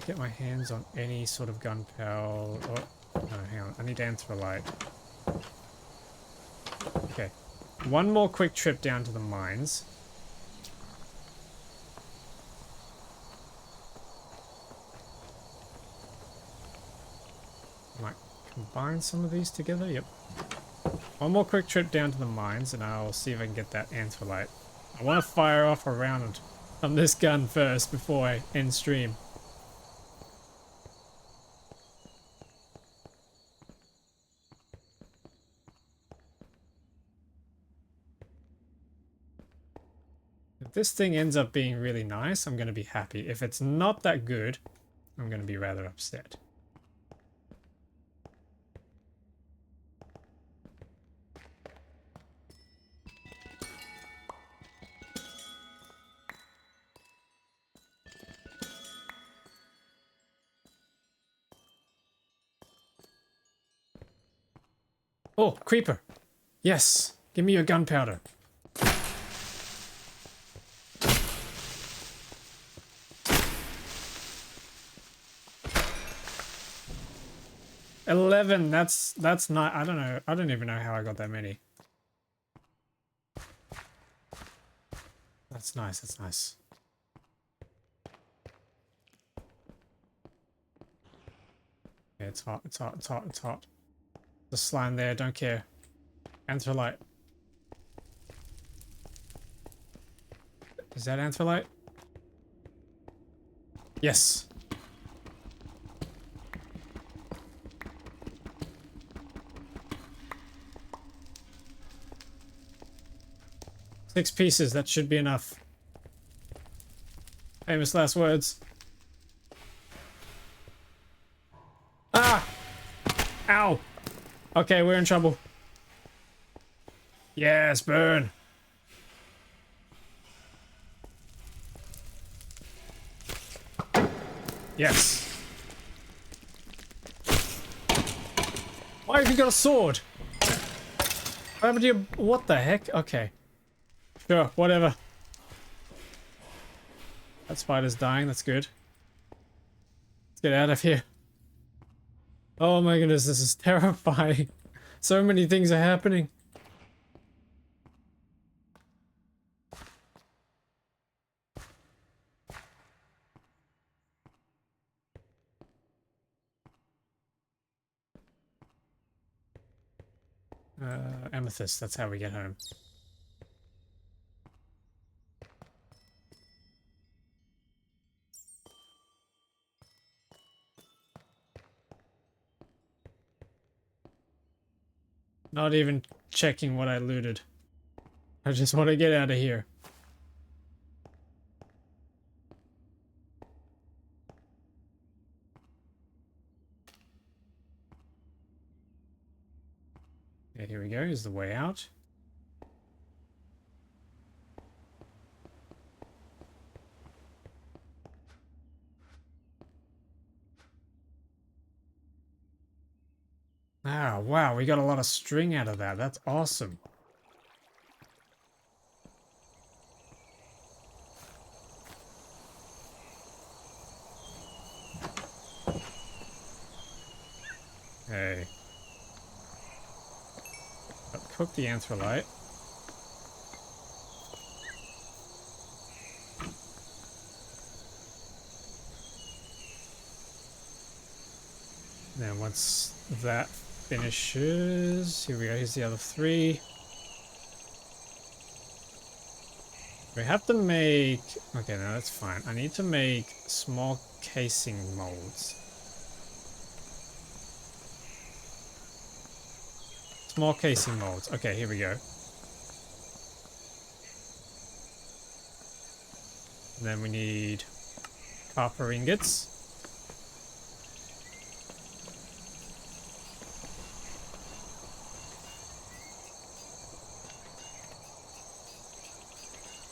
Get my hands on any sort of gunpowder. Oh, no, hang on. I need anthrolite. Okay. One more quick trip down to the mines. Might combine some of these together. Yep. One more quick trip down to the mines and I'll see if I can get that anthrolite. I want to fire off a round on this gun first before I end stream. If this thing ends up being really nice, I'm going to be happy. If it's not that good, I'm going to be rather upset. Oh, creeper. Yes, give me your gunpowder. $11. That's not. I don't know. I don't even know how I got that many. That's nice. That's nice. Yeah, it's hot. It's hot. It's hot. It's hot. The slime there. Don't care. Anthrolite. Is that anthrolite? Yes. Six pieces, that should be enough. Famous last words. Ah! Ow! Okay, we're in trouble. Yes, burn! Yes. Why have you got a sword? What happened to your... What the heck? Okay. Sure, whatever. That spider's dying, that's good. Let's get out of here. Oh my goodness, this is terrifying. So many things are happening. Amethyst, that's how we get home. Not even checking what I looted. I just want to get out of here. Yeah, here we go. Here's the way out. Ah, wow, we got a lot of string out of that. That's awesome. Hey. Cook the anthrolite. Then once that finishes, here we go, here's the other three. We have to make... Okay, no, that's fine. I need to make small casing molds. Small casing molds. Okay, here we go. And then we need copper ingots.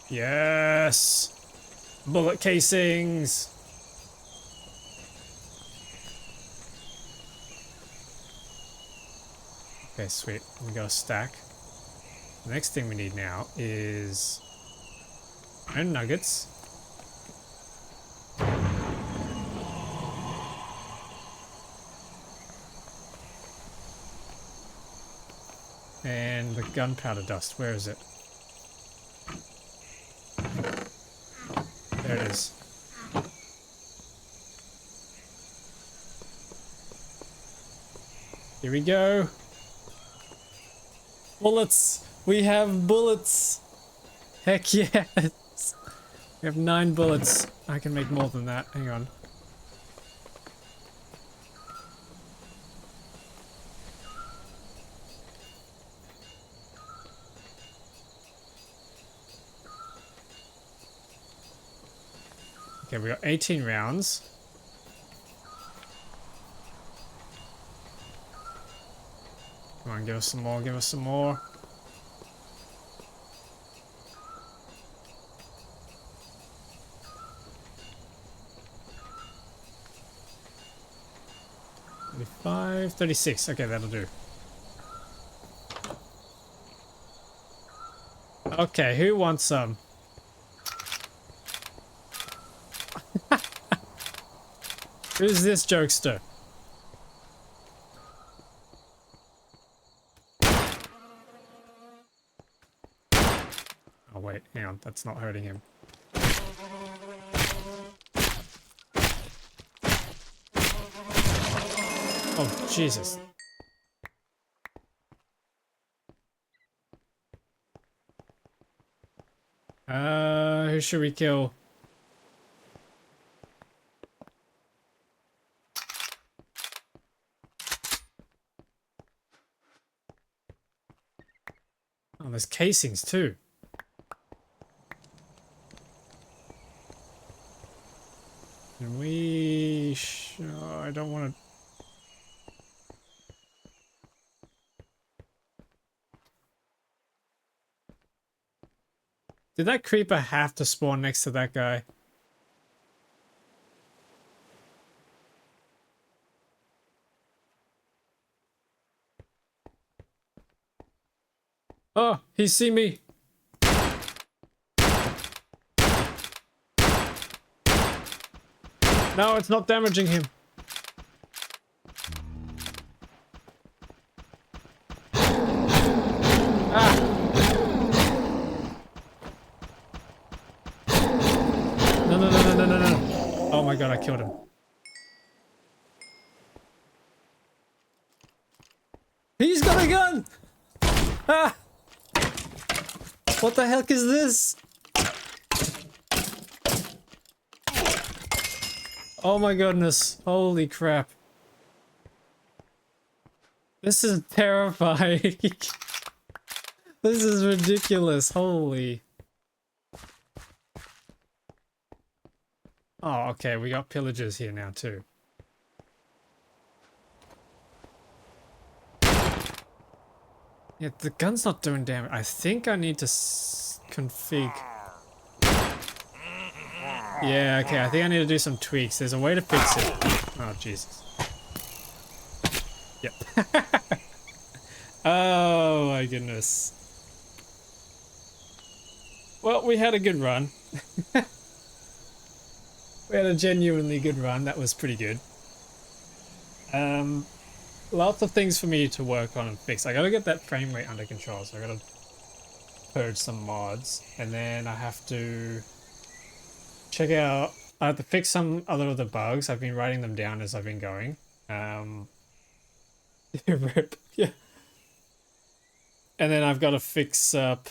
Yes! Bullet casings! Okay, sweet. We got a stack. The next thing we need now is iron nuggets. And the gunpowder dust. Where is it? There it is. Here we go. Bullets! We have bullets! Heck yes! We have 9 bullets. I can make more than that. Hang on. Okay, we got 18 rounds. Come on, give us some more, give us some more. $35, $36. Okay, that'll do. Okay, who wants some? Who's this jokester? Oh wait, hang on, that's not hurting him. Oh, Jesus. Who should we kill? Oh, there's casings too. Can we... Oh, I don't want to... Did that creeper have to spawn next to that guy? Oh, he see me. No, it's not damaging him. Ah! No, no, no, no, no, no, no. Oh my god, I killed him. He's got a gun! Ah! What the heck is this? Oh my goodness. Holy crap. This is terrifying. This is ridiculous. Holy. Oh, okay. We got pillagers here now too. Yeah, the gun's not doing damage. I think I need to config. Yeah, okay. I think I need to do some tweaks. There's a way to fix it. Oh, Jesus. Yep. Oh, my goodness. Well, we had a good run. We had a genuinely good run. That was pretty good. Lots of things for me to work on and fix. I gotta get that frame rate under control, so I gotta purge some mods. And then I have to check out... I have to fix some other of the bugs. I've been writing them down as I've been going. Rip. Yeah. And then I've got to fix up...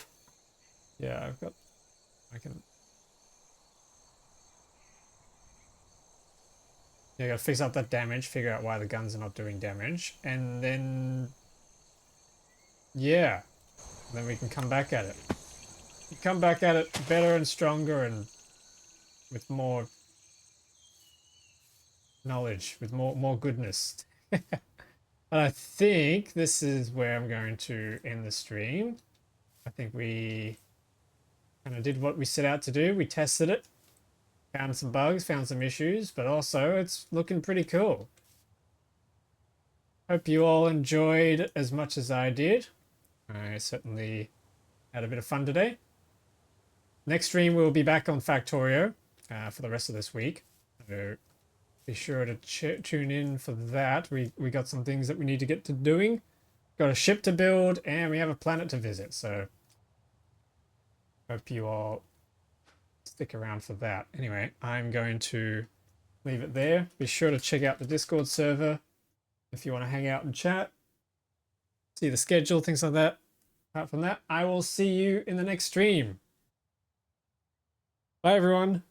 Yeah, I can... Yeah, I gotta fix up that damage, figure out why the guns are not doing damage, and then... Yeah. And then we can come back at it. Come back at it better and stronger and with more knowledge, with more goodness. And I think this is where I'm going to end the stream. I think we kind of did what we set out to do. We tested it. Found some bugs, found some issues, but also it's looking pretty cool. Hope you all enjoyed as much as I did. I certainly had a bit of fun today. Next stream we'll be back on Factorio for the rest of this week. So be sure to tune in for that. We got some things that we need to get to doing. Got a ship to build and we have a planet to visit. So hope you all stick around for that. Anyway, I'm going to leave it there. Be sure to check out the Discord server if you want to hang out and chat. See the schedule, things like that. Apart from that, I will see you in the next stream. Bye, everyone.